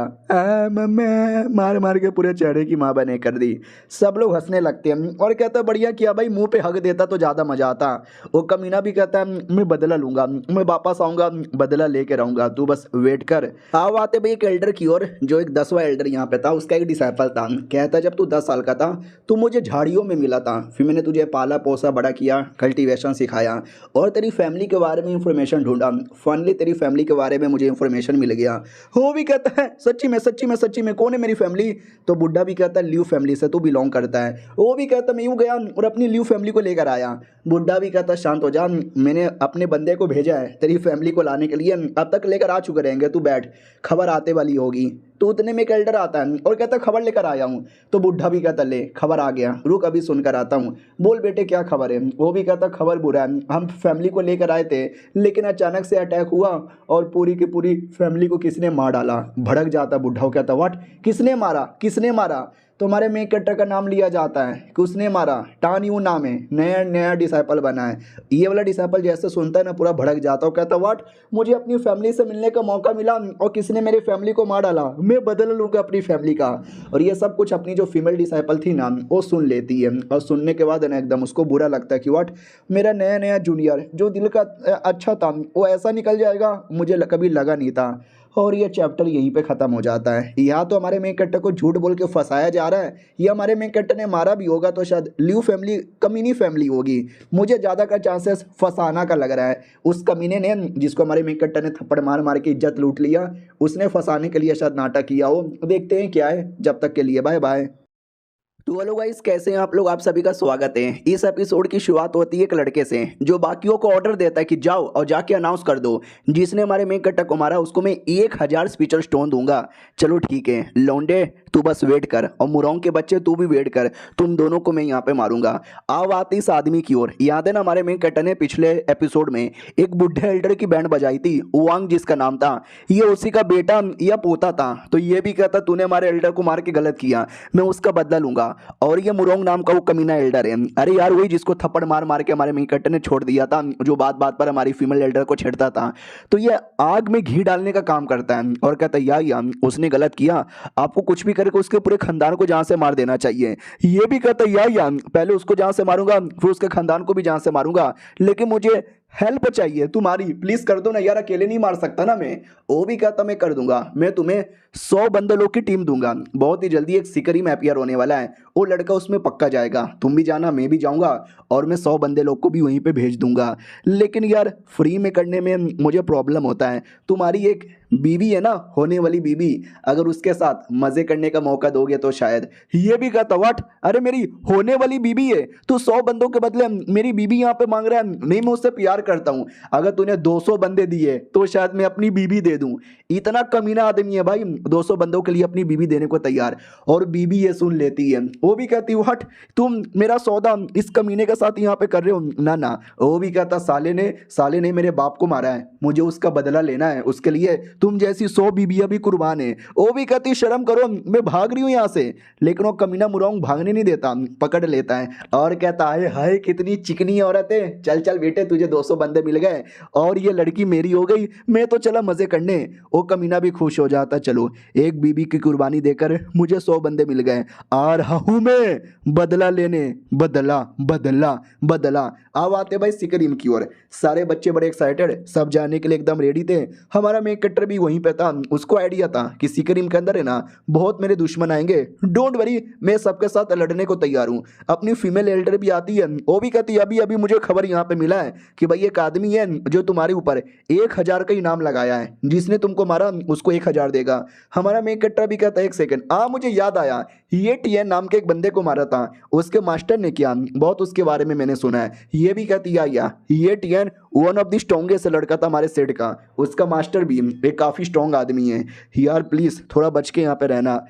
मैं मार मार के पूरे चेहरे की माँ बने कर दी। सब लोग हंसने लगते हैं और कहता बढ़िया किया भाई, मुंह पे हक देता तो ज़्यादा मजा आता। वो कमीना भी कहता है मैं बदला लूंगा, मैं वापस आऊँगा, बदला लेके रहूँगा, तू बस वेट कर। आओ आते भाई एक एल्डर की ओर, जो एक 10वां एल्डर यहाँ पे था, उसका एक डिसाइपल था। कहता जब तू 10 साल का था तू मुझे झाड़ियों में मिला था, फिर मैंने तुझे पाला पोसा बड़ा किया, कल्टीवेशन सिखाया और तेरी फैमिली के बारे में इंफॉर्मेशन ढूंढा। फाइनली तेरी फैमिली के बारे में मुझे इंफॉर्मेशन मिल गया। वो भी कहता है सच्ची में कौन है मेरी फैमिली। तो बुड्ढा भी कहता है ल्यू फैमिली से तू बिलोंग करता है। वो भी कहता मैं यूँ गया और अपनी ल्यू फैमिली को लेकर आया। बुड्ढा भी कहता शांत हो जा, मैंने अपने बंदे को भेजा है तेरी फैमिली को लाने के लिए, अब तक लेकर आ चुके रहेंगे, तू बैठ, खबर आते वाली होगी। तो उतने में एक एल्डर आता है और कहता खबर लेकर आया हूँ। तो बुड्ढा भी कहता ले खबर आ गया, रुक अभी सुनकर आता हूँ, बोल बेटे क्या खबर है। वो भी कहता खबर बुरा है, हम फैमिली को लेकर आए थे लेकिन अचानक से अटैक हुआ और पूरी की पूरी फैमिली को किसने मार डाला। भड़क जाता बुड्ढा, कहता व्हाट, किसने मारा, किसने मारा। तो हमारे मेन कैरेक्टर का नाम लिया जाता है कि उसने मारा, टान यू नाम है, नया डिसाइपल बना है। ये वाला डिसाइपल जैसे सुनता है ना पूरा भड़क जाता है, कहता व्हाट, मुझे अपनी फैमिली से मिलने का मौका मिला और किसी ने मेरी फैमिली को मार डाला, मैं बदल लूँगा अपनी फैमिली का। और ये सब कुछ अपनी जो फीमेल डिसाइपल थी ना वो सुन लेती है और सुनने के बाद ना एकदम उसको बुरा लगता है कि व्हाट, मेरा नया जूनियर जो दिल का अच्छा था वो ऐसा निकल जाएगा, मुझे कभी लगा नहीं था। और ये चैप्टर यहीं पे ख़त्म हो जाता है। या तो हमारे मेन कैरेक्टर को झूठ बोल के फंसाया जा रहा है या हमारे मेन कैरेक्टर ने मारा भी होगा तो शायद ल्यू फैमिली कमीनी फैमिली होगी। मुझे ज़्यादा का चांसेस फंसाना का लग रहा है। उस कमीने ने जिसको हमारे मेन कैरेक्टर ने थप्पड़ मार मार के इज्जत लूट लिया, उसने फंसाने के लिए शायद नाटक किया हो। देखते हैं क्या है, जब तक के लिए बाय बाय। तो हेलो गाइस, कैसे हैं आप लोग, आप सभी का स्वागत है। इस एपिसोड की शुरुआत होती है एक लड़के से जो बाकियों को ऑर्डर देता है कि जाओ और जाके अनाउंस कर दो जिसने हमारे मेन कैरेक्टर को मारा उसको मैं 1000 स्पीचर स्टोन दूंगा। चलो ठीक है लौंडे, तू बस वेट कर और मुरौंग के बच्चे तू भी वेट कर, तुम दोनों को मैं यहाँ पे मारूंगा। आओ आते इस आदमी की ओर। याद है ना हमारे मेन कैरेक्टर ने पिछले एपिसोड में एक बुढ़े एल्डर की बैंड बजाई थी, वांग जिसका नाम था, ये उसी का बेटा या पोता था। तो ये भी कहता तूने हमारे एल्डर को मार के गलत किया, मैं उसका बदला लूंगा। और ये मुरोंग नाम का वो कमीना एल्डर है, अरे यार वही जिसको थप्पड़ मार मार के हमारे मेन कैरेक्टर ने छोड़ दिया था, जो बात बात पर हमारी फीमेल एल्डर को छेड़ता था। तो ये आग में घी डालने का काम करता है और कहता है यार उसने गलत किया, आपको कुछ भी करके उसके पूरे खानदान को जान से मार देना चाहिए। ये भी कहता है यार पहले उसको जान से मारूंगा फिर उसके खानदान को भी जान से मारूंगा, लेकिन मुझे हेल्प चाहिए तुम्हारी, प्लीज कर दो ना यार, अकेले नहीं मार सकता ना मैं। वो भी कहता मैं कर दूंगा, मैं तुम्हें 100 बंदे लोग की टीम दूंगा। बहुत ही जल्दी एक सिकरी मैप यार होने वाला है, वो लड़का उसमें पक्का जाएगा, तुम भी जाना मैं भी जाऊंगा और मैं 100 बंदे लोग को भी वहीं पे भेज दूंगा। लेकिन यार फ्री में करने में मुझे प्रॉब्लम होता है, तुम्हारी एक बीवी है ना, होने वाली बीवी, अगर उसके साथ मजे करने का मौका दोगे तो शायद। ये भी कहता व्हाट, अरे मेरी होने वाली बीवी है, तू 100 बंदों के बदले मेरी बीवी यहाँ पे मांग रहा है। नहीं, मैं उससे प्यार करता हूँ, अगर तूने 200 बंदे दिए तो शायद मैं अपनी बीवी दे दूं। इतना कमीना आदमी है भाई, 200 बंदों के लिए अपनी बीवी देने को तैयार। और बीवी ये सुन लेती है, वो भी कहती व्हाट, तुम मेरा सौदा इस कमीने के साथ यहाँ पे कर रहे हो ना ना। वो भी कहता साले ने मेरे बाप को मारा है, मुझे उसका बदला लेना है, उसके लिए तुम जैसी 100 बीबियां भी कुर्बान है। वो भी कहती शर्म करो, मैं भाग रही हूँ यहाँ से। लेकिन वो कमीना मुरौंग भागने नहीं देता, पकड़ लेता है और कहता है हाय कितनी चिकनी औरत है, चल चल बेटे तुझे 200 200 बंदे मिल गए और ये लड़की मेरी हो गई, मैं तो चला मजे करने। वो कमीना भी खुश हो जाता, चलो एक बीबी की कुर्बानी देकर मुझे 100 बंदे मिल गए, आ रहा हूं मैं बदला लेने, बदला बदला बदला। अब आते भाई सिकरिम की ओर। सारे बच्चे बड़े एक्साइटेड, सब जाने के लिए एकदम रेडी थे। हमारा मेन कट्टर भी वहीं पे था, उसको आइडिया था कि सिकरिम के अंदर है ना बहुत मेरे दुश्मन आएंगे, डोंट वरी मैं सबके साथ लड़ने को तैयार हूँ। अपनी फीमेल एल्डर भी आती है, वो भी कहती है अभी अभी मुझे खबर यहाँ पे मिला है कि भाई एक आदमी है जो तुम्हारे ऊपर 1000 का इनाम लगाया है, जिसने तुमको मारा उसको 1000 देगा। हमारा मेन कट्टर भी कहता है एक सेकंड, मुझे याद आया, ये टीएन नाम के एक बंदे को मारा था, उसके मास्टर ने किया, बहुत उसके बारे में मैंने सुना है। ये भी कहती है या ये TN one of the strongest लड़का था हमारे सेट का, उसका मास्टर भी एक काफ़ी स्ट्रॉन्ग आदमी है यार, प्लीज़ थोड़ा बच के यहाँ पे रहना।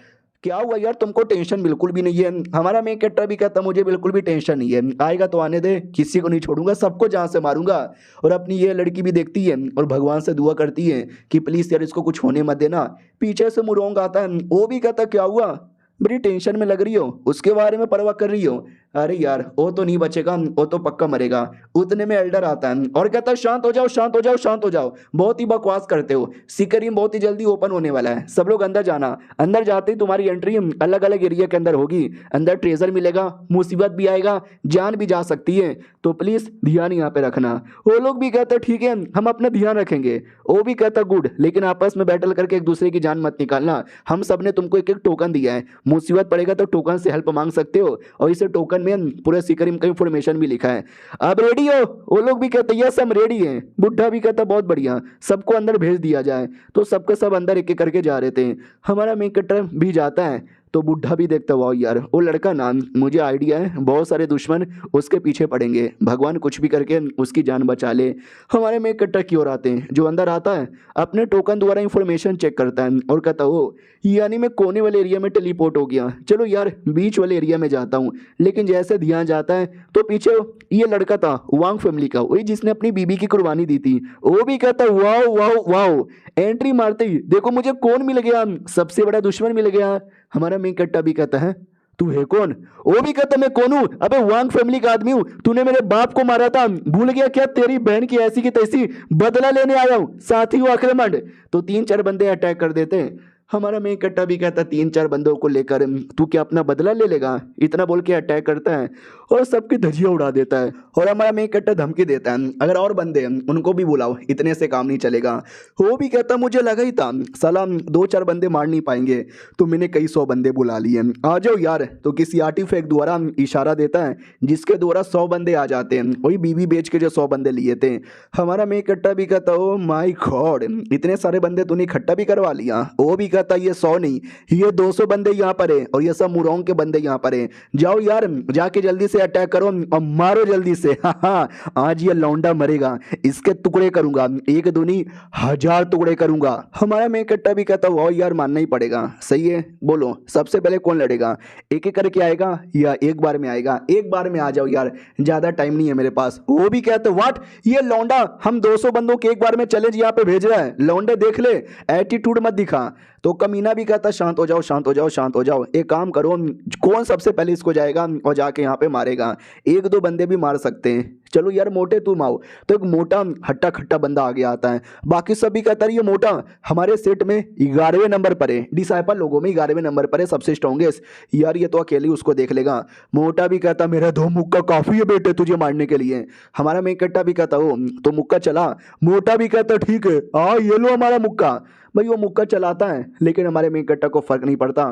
क्या हुआ यार, तुमको टेंशन बिल्कुल भी नहीं है? हमारा मेन कैरेक्टर भी कहता मुझे बिल्कुल भी टेंशन नहीं है, आएगा तो आने दे, किसी को नहीं छोड़ूंगा, सबको जहाँ से मारूंगा। और अपनी ये लड़की भी देखती है और भगवान से दुआ करती है कि प्लीज़ यार इसको कुछ होने मत देना। पीछे से मुरोंग आता है, वो भी कहता क्या हुआ, बड़ी टेंशन में लग रही हो, उसके बारे में परवाह कर रही हो? अरे यार वो तो नहीं बचेगा, वो तो पक्का मरेगा। उतने में एल्डर आता है और कहता है शांत हो जाओ शांत हो जाओ शांत हो जाओ, बहुत ही बकवास करते हो, सिकरिम बहुत ही जल्दी ओपन होने वाला है, सब लोग अंदर जाना। अंदर जाते ही तुम्हारी एंट्री अलग अलग एरिया के अंदर होगी, अंदर ट्रेजर मिलेगा, मुसीबत भी आएगा, जान भी जा सकती है, तो प्लीज ध्यान यहाँ पे रखना। वो लोग भी कहते ठीक है हम अपना ध्यान रखेंगे, वो भी कहता गुड, लेकिन आपस में बैटल करके एक दूसरे की जान मत निकालना, हम सब ने तुमको एक एक टोकन दिया है, मुसीबत पड़ेगा तो टोकन से हेल्प मांग सकते हो, और इसे टोकन में पूरे सिकरिम का इंफॉर्मेशन भी लिखा है। अब रेडी हो? वो लोग भी कहते यस हम रेडी हैं। बुढ़ा भी कहता बहुत बढ़िया, सबको अंदर भेज दिया जाए। तो सबके सब अंदर एक एक करके जा रहे थे। हमारा मेन कैरेक्टर भी जाता है तो बुढ़ा भी देखता हुआ यार वो लड़का ना, मुझे आइडिया है बहुत सारे दुश्मन उसके पीछे पड़ेंगे, भगवान कुछ भी करके उसकी जान बचा ले। हमारे में कट्टर की ओर आते हैं, जो अंदर आता है अपने टोकन द्वारा इंफॉर्मेशन चेक करता है और कहता हो यानी मैं कोने वाले एरिया में टेलीपोर्ट हो गया, चलो यार बीच वाले एरिया में जाता हूँ। लेकिन जैसे ध्यान जाता है तो पीछे ये लड़का था वांग फैमिली का, वही जिसने अपनी बीबी की कुर्बानी दी थी, वो भी कहता वाओ वाओ वाओ। एंट्री मारते ही देखो मुझे कौन मिल गया, सबसे बड़ा दुश्मन मिल गया। हमारा मेन कट्टा भी कहता है तू है कौन? वो भी कहता मैं कौन हूं? अबे वांग फैमिली का आदमी हूं, तूने मेरे बाप को मारा था, भूल गया क्या? तेरी बहन की ऐसी की तैसी बदला लेने आया हूं, साथी हूं आक्रमण। तो 3-4 बंदे अटैक कर देते हैं। हमारा मेन कट्टा भी कहता 3-4 बंदों को लेकर तू क्या अपना बदला ले लेगा? इतना बोल के अटैक करता है और सबकी धजिया उड़ा देता है। और हमारा मेन कट्टा धमकी देता है अगर और बंदे हैं उनको भी बुलाओ, इतने से काम नहीं चलेगा। वो भी कहता मुझे लगा ही था साला 2-4 बंदे मार नहीं पाएंगे, तो मैंने कई 100 बंदे बुला लिए, आ जाओ यार। तो किसी आर्टिफैक्ट द्वारा इशारा देता है जिसके द्वारा 100 बंदे आ जाते हैं, वही बीबी बेच के जो 100 बंदे लिए थे। हमारा मेन कट्टा भी कहता ओ माई गॉड, इतने सारे बंदे तूने इकट्ठा भी करवा लिया। वो भी कहता ये 100 नहीं ये 200 बंदे यहाँ पर है और ये सब मुरौंग के बंदे यहाँ पर है, जाओ यार जाके जल्दी से अटैक करो और मारो जल्दी से। हाँ आज ये लौंडा मरेगा, इसके टुकड़े करूंगा, 1-2-1000 टुकड़े करूंगा। हमारा मेन कट्टा भी कहता वाह यार मानना ही पड़ेगा, सही है बोलो सबसे पहले कौन लड़ेगा? एक एक करके आएगा या एक बार में आएगा? एक बार में आ जाओ यार, ज्यादा टाइम नहीं है मेरे पास। वो भी कहते व्हाट, ये लौंडा हम 200 बंदों के एक बार में चैलेंज यहाँ पे भेज रहा है, लौंडे देख ले एटीट्यूड मत दिखा। तो कमीना भी कहता शांत हो जाओ शांत हो जाओ शांत हो जाओ, एक काम करो कौन सबसे पहले इसको जाएगा और जाके यहाँ पे मारेगा, 1-2 बंदे भी मार सकते हैं। चलो यार मोटे तुम आओ। तो एक मोटा हट्टा खट्टा बंदा आगे आता है, बाकी सब भी कहता है ये मोटा हमारे सेट में 11वें नंबर पर है, डिसाइपल लोगों में 11वें नंबर पर है, सबसे स्ट्रॉन्गेस्ट, यार ये तो अकेले उसको देख लेगा। मोटा भी कहता मेरा 2 मुक्का काफी है बेटे तुझे मारने के लिए। हमारा मेन कट्टा भी कहता हो तो मुक्का चला। मोटा भी कहता ठीक है ये लो हमारा मुक्का। भाई वो मुक्का चलाता है लेकिन हमारे मेन कट्टा को फर्क नहीं पड़ता,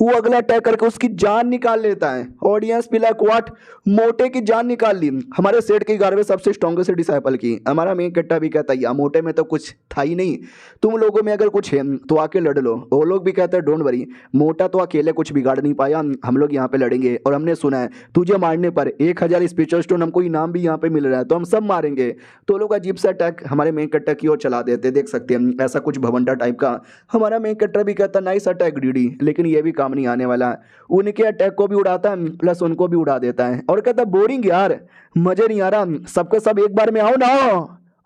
वो अगला अटैक करके उसकी जान निकाल लेता है। ऑडियंस भी लाइक व्हाट, मोटे की जान निकाल ली हमारे सेट के 11वें सबसे स्ट्रॉन्गेस्ट डिसाइपल की। हमारा मेन कट्टा भी कहता है मोटे में तो कुछ था ही नहीं, तुम लोगों में अगर कुछ है तो आके लड़ लो। वो लोग भी कहते हैं डोंट वरी, मोटा तो अकेले कुछ बिगाड़ नहीं पाया, हम लोग यहाँ पे लड़ेंगे और हमने सुना है तुझे मारने पर 1000 स्पेशल स्टोन हमको इनाम भी यहाँ पे मिल रहा है, तो हम सब मारेंगे। तो लोग अजीब सा अटैक हमारे मेन कट्टा की ओर चला देते, देख सकते हैं ऐसा कुछ भवंडा टाइप का। हमारा मेन कट्टर भी कहता नाइस अटैक डीडी, लेकिन ये भी काम नहीं आने वाला। उनके अटैक को भी उड़ाता है प्लस उनको भी उड़ा देता है और कहता बोरिंग यार, मजे नहीं आ रहा, सबके सब एक बार में आओ ना,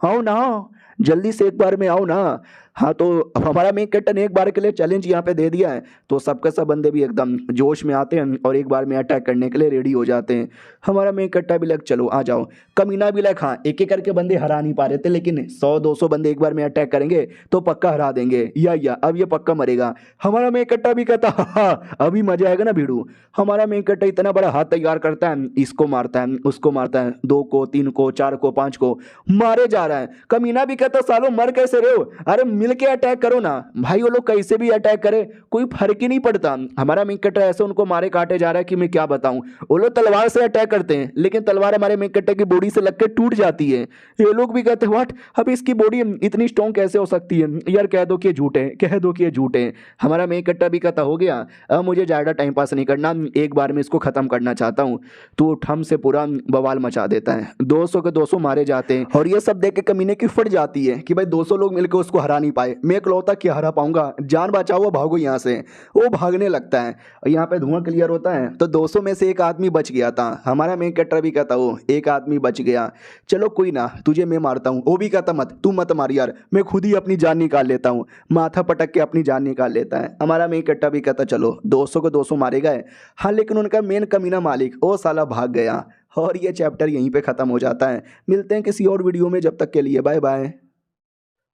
आओ ना जल्दी से एक बार में आओ ना। हाँ तो हमारा मेन कैरेक्टर ने एक बार के लिए चैलेंज यहाँ पे दे दिया है, तो सबके सब बंदे भी एकदम जोश में आते हैं और एक बार में अटैक करने के लिए रेडी हो जाते हैं। हमारा मेन कैरेक्टर भी लाइक चलो आ जाओ। कमीना भी लाइक हाँ एक एक करके बंदे हरा नहीं पा रहे थे, लेकिन 100-200 बंदे एक बार में अटैक करेंगे तो पक्का हरा देंगे, या अब ये पक्का मरेगा। हमारा मेन कैरेक्टर भी कहता हाँ अभी मजा आएगा ना भिड़ू। हमारा मेन कैरेक्टर इतना बड़ा हाथ तैयार करता है, इसको मारता है उसको मारता है, 2 को 3 को 4 को 5 को मारे जा रहा है। कमीना भी कहता सालों मर कैसे रहे हो, अरे मिलके अटैक करो ना भाई, वो लोग कैसे भी अटैक करे कोई फर्क ही नहीं पड़ता। हमारा मेन कैरेक्टर ऐसे उनको मारे काटे जा रहा है कि मैं क्या बताऊं। वो लोग तलवार से अटैक करते हैं, लेकिन तलवार हमारे मेन कैरेक्टर की बॉडी से लग के टूट जाती है। ये लोग भी कहते हैं व्हाट, अब इसकी बॉडी इतनी स्ट्रॉन्ग कैसे हो सकती है यार, कह दो कि ये झूठ है, कह दो कि ये झूठ है। हमारा मेन कैरेक्टर भी कहता हो गया, अब मुझे ज़्यादा टाइम पास नहीं करना, एक बार में इसको ख़त्म करना चाहता हूँ। तो ठम से पूरा बवाल मचा देता है, 200 के 200 मारे जाते हैं। और ये सब देख के कमीने की फट जाती है कि भाई 200 लोग मिलकर उसको हरा नहीं पाए, मैं इकलौता क्या हरा पाऊंगा, जान बचाओ भागो यहाँ से। वो भागने लगता है और यहाँ पे धुआं क्लियर होता है, तो 200 में से एक आदमी बच गया था। हमारा मेन कैरेक्टर भी कहता हो एक आदमी बच गया, चलो कोई ना तुझे मैं मारता हूँ। वो भी कहता मत तू मत मार यार, मैं खुद ही अपनी जान निकाल लेता हूँ, माथा पटक के अपनी जान निकाल लेता है। हमारा मेन कैरेक्टर भी कहता चलो 200 को 200 मारे गए। हाँ लेकिन उनका मेन कमीना मालिक वो साला भाग गया। और ये चैप्टर यहीं पे ख़त्म हो जाता है। मिलते हैं किसी और वीडियो में, जब तक के लिए बाय बाय।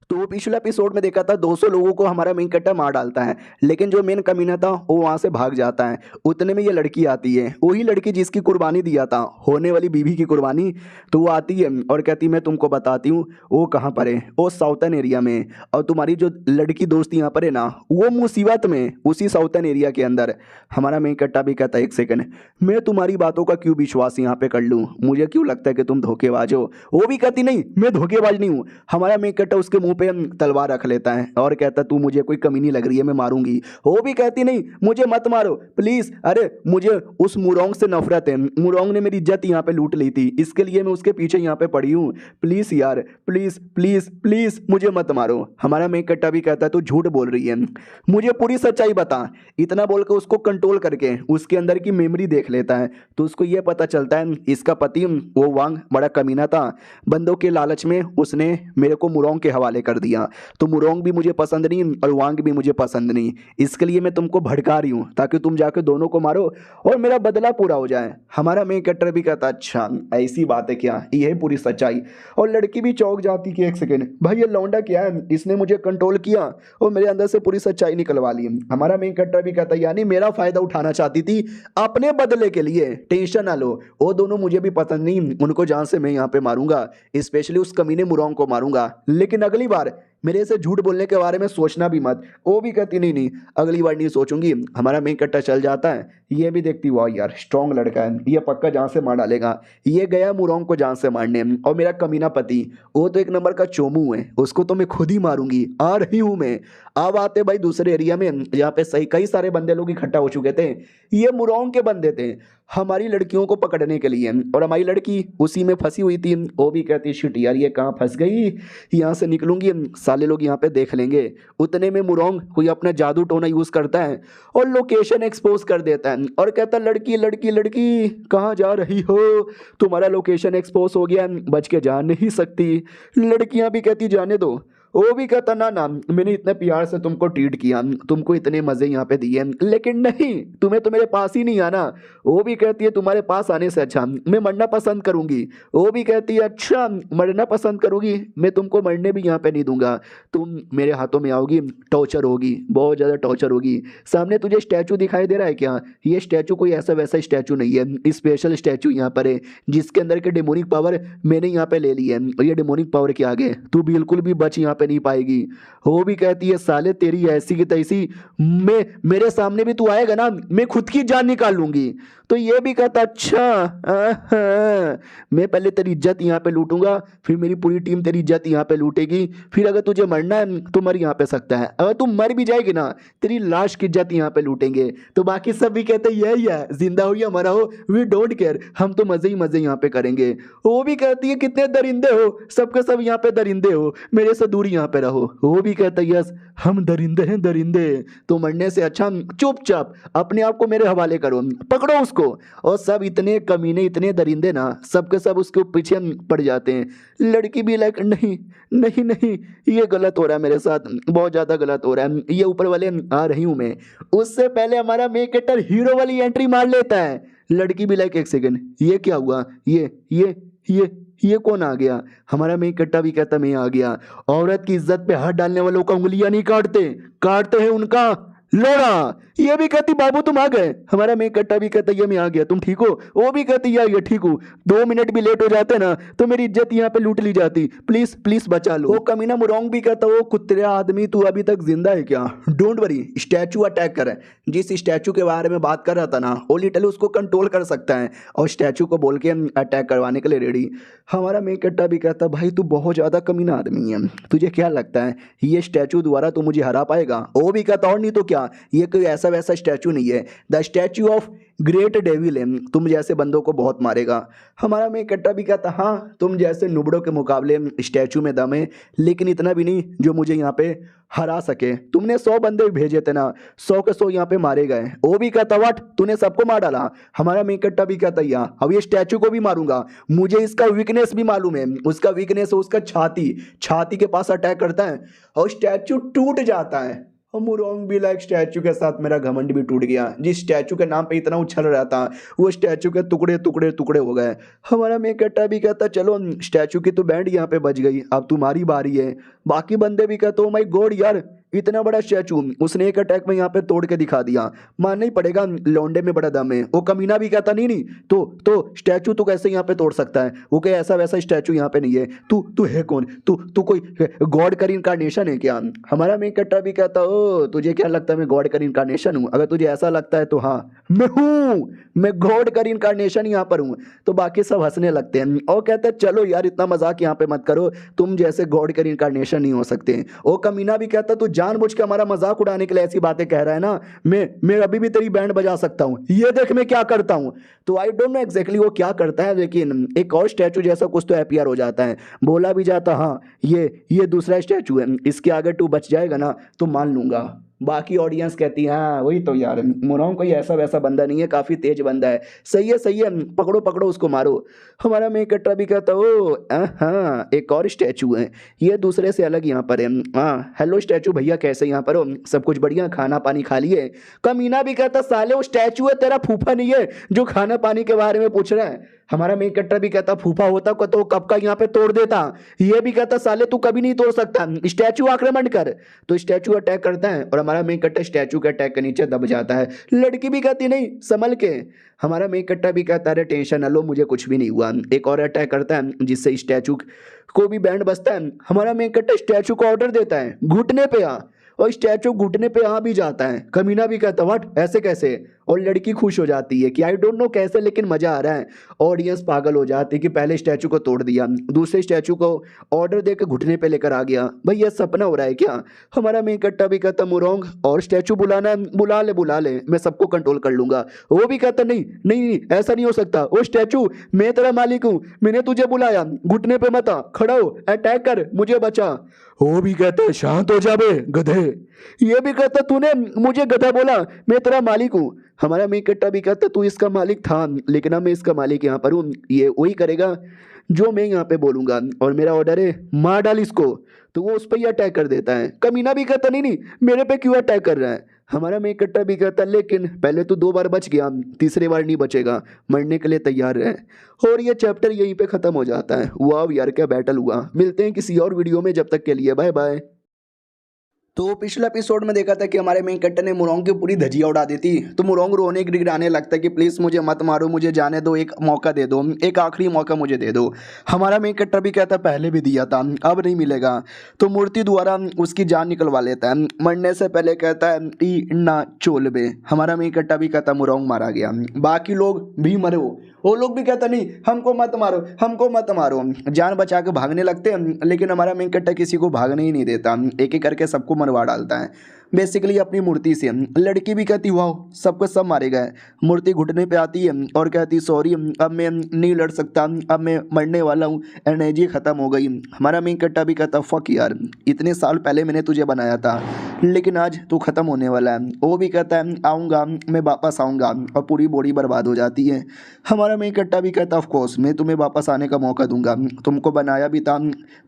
तो पिछले एपिसोड में देखा था 200 लोगों को हमारा मेन कैरेक्टर मार डालता है, लेकिन जो मेन कमीना था वो वहाँ से भाग जाता है। उतने में ये लड़की आती है, वही लड़की जिसकी कुर्बानी दिया था, होने वाली बीवी की कुर्बानी। तो वो आती है और कहती मैं तुमको बताती हूँ वो कहाँ पर है, वो साउथर्न एरिया में, और तुम्हारी जो लड़की दोस्त यहाँ पर है ना वो मुसीबत में उसी साउथर्न एरिया के अंदर। हमारा मेन कैरेक्टर भी कहता है एक सेकंड, मैं तुम्हारी बातों का क्यों विश्वास यहाँ पे कर लूँ, मुझे क्यों लगता है कि तुम धोखेबाज हो। वो भी कहती नहीं मैं धोखेबाज नहीं हूँ। हमारा मेन कैरेक्टर उसके मुंह पे तलवार रख लेता है और कहता तू मुझे कोई कमी नहीं लग रही है, मैं मारूंगी। वो भी कहती नहीं मुझे मत मारो प्लीज, अरे मुझे उस मुरोंग से नफरत है, मुरोंग ने मेरी इज्जत यहाँ पे लूट ली थी, इसके लिए मैं उसके पीछे यहाँ पे पड़ी हूँ, प्लीज यार प्लीज प्लीज प्लीज मुझे मत मारो। हमारा मेन कैरेक्टर भी कहता है तू झूठ बोल रही है, मुझे पूरी सच्चाई बता। इतना बोल के उसको कंट्रोल करके उसके अंदर की मेमोरी देख लेता है, तो उसको ये पता चलता है इसका पति वो वांग बड़ा कमीना था, बंदों के लालच में उसने मेरे को मुरोंग के हवाले कर दिया। तो मुरोंग भी मुझे पसंद नहीं और वांग भी मुझे पसंद नहीं, इसके लिए मैं तुमको भड़का रही हूँ ताकि तुम जाके दोनों को मारो और मेरा बदला पूरा हो जाए। हमारा मेन कैरेक्टर भी कहता अच्छा ऐसी बात है क्या, ये है पूरी सच्चाई। और लड़की भी चौंक जाती कि एक सेकेंड भाई ये लौंडा क्या है, इसने मुझे कंट्रोल किया और मेरे अंदर से पूरी सच्चाई निकलवा ली। हमारा मेन कैरेक्टर भी कहता यानी मेरा फायदा उठाना चाहती थी अपने बदले के लिए, टेंशन ना लो, वो दोनों मुझे भी पसंद नहीं, उनको जान से मैं यहाँ पे मारूंगा, स्पेशली उस कमीने मुरोंग को मारूंगा, लेकिन अगली बार मेरे से झूठ बोलने के बारे में सोचना भी मत। वो भी कहती नहीं नहीं अगली बार नहीं सोचूंगी। हमारा मेन कैरेक्टर चल जाता है, ये भी देखती वाह यार स्ट्रॉन्ग लड़का है, ये पक्का जान से मार डालेगा। ये गया मुरोंग को जान से मारने, और मेरा कमीना पति वो तो एक नंबर का चोमू है, उसको तो मैं खुद ही मारूंगी, आ रही हूँ मैं। अब आते भाई दूसरे एरिया में जहाँ पे सही कई सारे बंदे लोग इकट्ठा हो चुके थे, ये मुरोंग के बंदे थे हमारी लड़कियों को पकड़ने के लिए, और हमारी लड़की उसी में फंसी हुई थी। वो भी कहती शिट यार ये कहाँ फंस गई, यहाँ से निकलूंगी साले लोग यहाँ पे देख लेंगे। उतने में मुरोंग कोई अपना जादू टोना यूज करता है और लोकेशन एक्सपोज कर देता है और कहता लड़की लड़की लड़की कहाँ जा रही हो, तुम्हारा लोकेशन एक्सपोज हो गया, बच के जा नहीं सकती। लड़कियां भी कहती जाने दो। वो भी कहता ना ना मैंने इतने प्यार से तुमको ट्रीट किया, तुमको इतने मजे यहाँ पे दिए, लेकिन नहीं तुम्हें तो मेरे पास ही नहीं आना। वो भी कहती है तुम्हारे पास आने से अच्छा मैं मरना पसंद करूंगी। वो भी कहती है अच्छा मरना पसंद करूंगी, मैं तुमको मरने भी यहाँ पे नहीं दूंगा, तुम मेरे हाथों में आओगी, टॉर्चर होगी, बहुत ज़्यादा टॉर्चर होगी। सामने तुझे स्टैचू दिखाई दे रहा है क्या, ये स्टैचू कोई ऐसा वैसा स्टैचू नहीं है, स्पेशल स्टैचू यहाँ पर है जिसके अंदर के डेमोनिक पावर मैंने यहाँ पे ले ली है, और ये डेमोनिक पावर के आगे तू बिल्कुल भी बच यहाँ नहीं पाएगी। वो भी कहती है साले तेरी ऐसी की तैसी, मैं मेरे सामने भी तू आएगा ना मैं खुद की जान निकाल लूंगी। तो ये भी कहता अच्छा मैं पहले तेरी इज्जत यहाँ पे लूटूंगा, फिर मेरी पूरी टीम तेरी इज्जत यहाँ पे लूटेगी, फिर अगर तुझे मरना है तो मर यहाँ पे सकता है, अगर तू मर भी जाएगी ना तेरी लाश की इज्जत यहाँ पे लूटेंगे। तो बाकी सब भी कहते यही है, जिंदा हो या मरा हो वी डोंट केयर, हम तो मजे ही मजे यहाँ पे करेंगे। वो भी कहती है कितने दरिंदे हो, सबके सब यहाँ पे दरिंदे हो, मेरे से दूर यहाँ पे रहो। वो भी कहता यस, हम दरिंदे हैं दरिंदे, तो मरने से अच्छा चुपचाप अपने आप को मेरे हवाले करो, पकड़ो उसको। और सब इतने कमीने इतने दरिंदे ना, सब के सब उसके पीछे पड़ जाते हैं। लड़की भी लाइक नहीं नहीं नहीं, ये गलत हो रहा है मेरे साथ, बहुत ज़्यादा गलत हो रहा है, ये ऊपर वाले आ रही हूँ मैं। उससे पहले हमारा मेन कैरेक्टर हीरो वाली एंट्री मार लेता है। लड़की भी लाइक एक सेकंड, ये क्या हुआ, ये कौन आ गया। हमारा मेन कट्टा भी कहता मैं आ गया। औरत की इज्जत पे हाथ डालने वालों का उंगलियां नहीं काटते, काटते हैं उनका लोड़ा। ये भी कहती बाबू तुम आ गए। हमारा मेन कट्टा भी कहता ये मैं आ गया, तुम ठीक हो। वो भी कहती ये ठीक हूँ, 2 मिनट भी लेट हो जाते ना तो मेरी इज्जत यहाँ पे लूट ली जाती, प्लीज प्लीज बचा लो। वो कमीना मुरोंग भी कहता वो कुत्तेरा आदमी तू अभी तक जिंदा है क्या। डोंट वरी, स्टैचू अटैक करे। जिस स्टैचू के बारे में बात कर रहा था ना, वो लिटरली उसको कंट्रोल कर सकता है और स्टैचू को बोल के अटैक करवाने के लिए रेडी। हमारा मेन कट्टा भी कहता भाई तू बहुत ज़्यादा कमीना आदमी है, तुझे क्या लगता है ये स्टैचू द्वारा तू मुझे हरा पाएगा। वो भी कहता और नहीं तो क्या, ये कोई ऐसा वैसा स्टैचू नहीं है, the statue of great devil है, तुम जैसे बंदों को बहुत मारेगा। हमारा मेन कट्टा भी कहता हाँ तुम जैसे नुबड़ों के मुकाबले स्टैचू में दम है, लेकिन इतना भी नहीं जो मुझे यहाँ पे हरा सके। तुमने 100 बंदे भेजे थे ना, 100 के 100 यहाँ पे मारे गए। वो भी कहता व्हाट, तूने सबको मार डाला। हमारा मेन कट्टा भी कहता यहाँ अब ये स्टैचू को भी मारूंगा, मुझे इसका वीकनेस भी मालूम है। उसका वीकनेस है उसका छाती के पास अटैक करता है और स्टैचू टूट जाता है। और मुरोंग भी लाइक स्टैचू के साथ मेरा घमंड भी टूट गया। जिस स्टैचू के नाम पे इतना उछल रहा था वो स्टैचू के टुकड़े टुकड़े टुकड़े हो गए। हमारा मेन कट्टा भी कहता चलो स्टैचू की तो बैंड यहाँ पे बज गई, अब तुम्हारी बारी है। बाकी बंदे भी कहते ओ माय गॉड यार, इतना बड़ा स्टैचू उसने एक अटैक में यहाँ पे तोड़ के दिखा दिया, मानना ही पड़ेगा लौंडे में बड़ा दम है। वो कमीना भी कहता नहीं नहीं तो स्टैचू तो कैसे यहाँ पे तोड़ सकता है। वो कहे ऐसा वैसा स्टैचू यहाँ पे नहीं है, तू है कौन, तू कोई गॉड का इनकारनेशन है क्या। हमारा मेन कट्टा भी कहता ओ तुझे क्या लगता है मैं गॉड का इनकारनेशन हूँ, अगर तुझे ऐसा लगता है तो हाँ मैं हूँ, मैं गॉड का इनकारनेशन यहाँ पर हूँ। तो बाकी सब हंसने लगते हैं और कहते हैं चलो यार इतना मजाक यहाँ पे मत करो, तुम जैसे गॉड का इनकारनेशन नहीं हो सकते। वो कमीना भी कहता तू जानबूझ के हमारा मजाक उड़ाने के लिए ऐसी बातें कह रहा है ना, मैं अभी भी तेरी बैंड बजा सकता हूँ, ये देख मैं क्या करता हूँ। तो आई डोंट नो एग्जैक्टली वो क्या करता है, लेकिन एक और स्टैचू जैसा कुछ तो अपीयर हो जाता है। बोला भी जाता हाँ ये दूसरा स्टैचू है, इसके आगे तू बच जाएगा ना तो मान लूंगा। बाकी ऑडियंस कहती है हाँ वही तो यार, मुरोंग कोई ऐसा वैसा बंदा नहीं है, काफी तेज बंदा है, सही है पकड़ो पकड़ो उसको मारो। हमारा मेन कट्टा भी कहता ओ हाँ एक और स्टैचू है, ये दूसरे से अलग यहाँ पर है। हाँ हेलो स्टैचू भैया कैसे यहाँ पर हो, सब कुछ बढ़िया, खाना पानी खा लिए। कमीना भी कहता साले वो स्टैचू है तेरा फूफा नहीं है जो खाना पानी के बारे में पूछ रहा है। हमारा मेन कट्टा भी कहता फूफा होता तो कब का यहाँ पे तोड़ देता। ये भी कहता साले तू कभी नहीं तोड़ सकता, स्टैचू आक्रमण कर। तो स्टैचू अटैक करता है और हमारा मेन कट्टा स्टैचू के अटैक के नीचे दब जाता है। लड़की भी कहती नहीं संभल के। हमारा मेन कट्टा भी कहता अरे टेंशन न लो मुझे कुछ भी नहीं हुआ। एक और अटैक करता है जिससे स्टैचू को भी बैंड बजता है। हमारा मेन कट्टा स्टैचू को ऑर्डर देता है घुटने पे आ, और स्टैचू घुटने पे आ भी जाता है। कमीना भी कहता व्हाट ऐसे कैसे, और लड़की खुश हो जाती है कि आई डोंट नो कैसे लेकिन मजा आ रहा है। ऑडियंस पागल हो जाती है कि पहले स्टैचू को तोड़ दिया, दूसरे स्टैचू को ऑर्डर देकर घुटने पे लेकर आ गया, भाई ये सपना हो रहा है क्या। हमारा मेन कट्टा भी कहता मुरोंग और स्टैचू बुलाना है, बुला ले मैं सबको कंट्रोल कर लूंगा। वो भी कहता नहीं ऐसा नहीं हो सकता, वो स्टैचू मैं तेरा मालिक हूँ, मैंने तुझे बुलाया, घुटने पे मत आ, खड़ा हो, अटैक कर, मुझे बचा। वो भी कहता है शांत हो जा बे गधे। ये भी कहता तूने मुझे गधा बोला, मैं तेरा मालिक हूँ। हमारा मेन कट्टा भी कहता तू इसका मालिक था लेकिन अब मैं इसका मालिक यहाँ पर हूँ, ये वही करेगा जो मैं यहाँ पे बोलूंगा और मेरा ऑर्डर है मार डाल इसको। तो वो उस पर ही अटैक कर देता है। कमीना भी कहता नहीं मेरे पे क्यों अटैक कर रहा है। हमारा मेन कट्टा भी कहता लेकिन पहले तो 2 बार बच गया, तीसरी बार नहीं बचेगा, मरने के लिए तैयार है। और ये चैप्टर यहीं पे खत्म हो जाता है। वाह यार क्या बैटल हुआ। मिलते हैं किसी और वीडियो में, जब तक के लिए बाय बाय। तो पिछले एपिसोड में देखा था कि हमारे मेन कैरेक्टर ने मुरोंग की पूरी धजिया उड़ा दी थी। तो मुरोंग रोने गिड़गिड़ाने लगता है कि प्लीज़ मुझे मत मारो, मुझे जाने दो, एक मौका दे दो, एक आखिरी मौका मुझे दे दो। हमारा मेन कैरेक्टर भी कहता है पहले भी दिया था अब नहीं मिलेगा। तो मूर्ति द्वारा उसकी जान निकलवा लेता है। मरने से पहले कहता है ई ना चोलबे। हमारा मेन कैरेक्टर भी कहता मुरोंग मारा गया, बाकी लोग भी मरे, वो लोग भी कहता नहीं हमको मत मारो, हमको मत मारो। जान बचा के भागने लगते हैं लेकिन हमारा मेन कैरेक्टर किसी को भागने ही नहीं देता, एक एक करके सबको मरवा डालता है। बेसिकली अपनी मूर्ति से। लड़की भी कहती वाह सबको सब मारे गए। मूर्ति घुटने पे आती है और कहती सॉरी अब मैं नहीं लड़ सकता, अब मैं मरने वाला हूँ, एनर्जी ख़त्म हो गई। हमारा मेन कट्टा भी कहता फक यार, इतने साल पहले मैंने तुझे बनाया था लेकिन आज तू ख़त्म होने वाला है। वो भी कहता है आऊँगा, मैं वापस आऊँगा, और पूरी बॉडी बर्बाद हो जाती है। हमारा मेन कट्टा भी कहता ऑफ कोर्स मैं तुम्हें वापस आने का मौका दूंगा, तुमको बनाया भी था,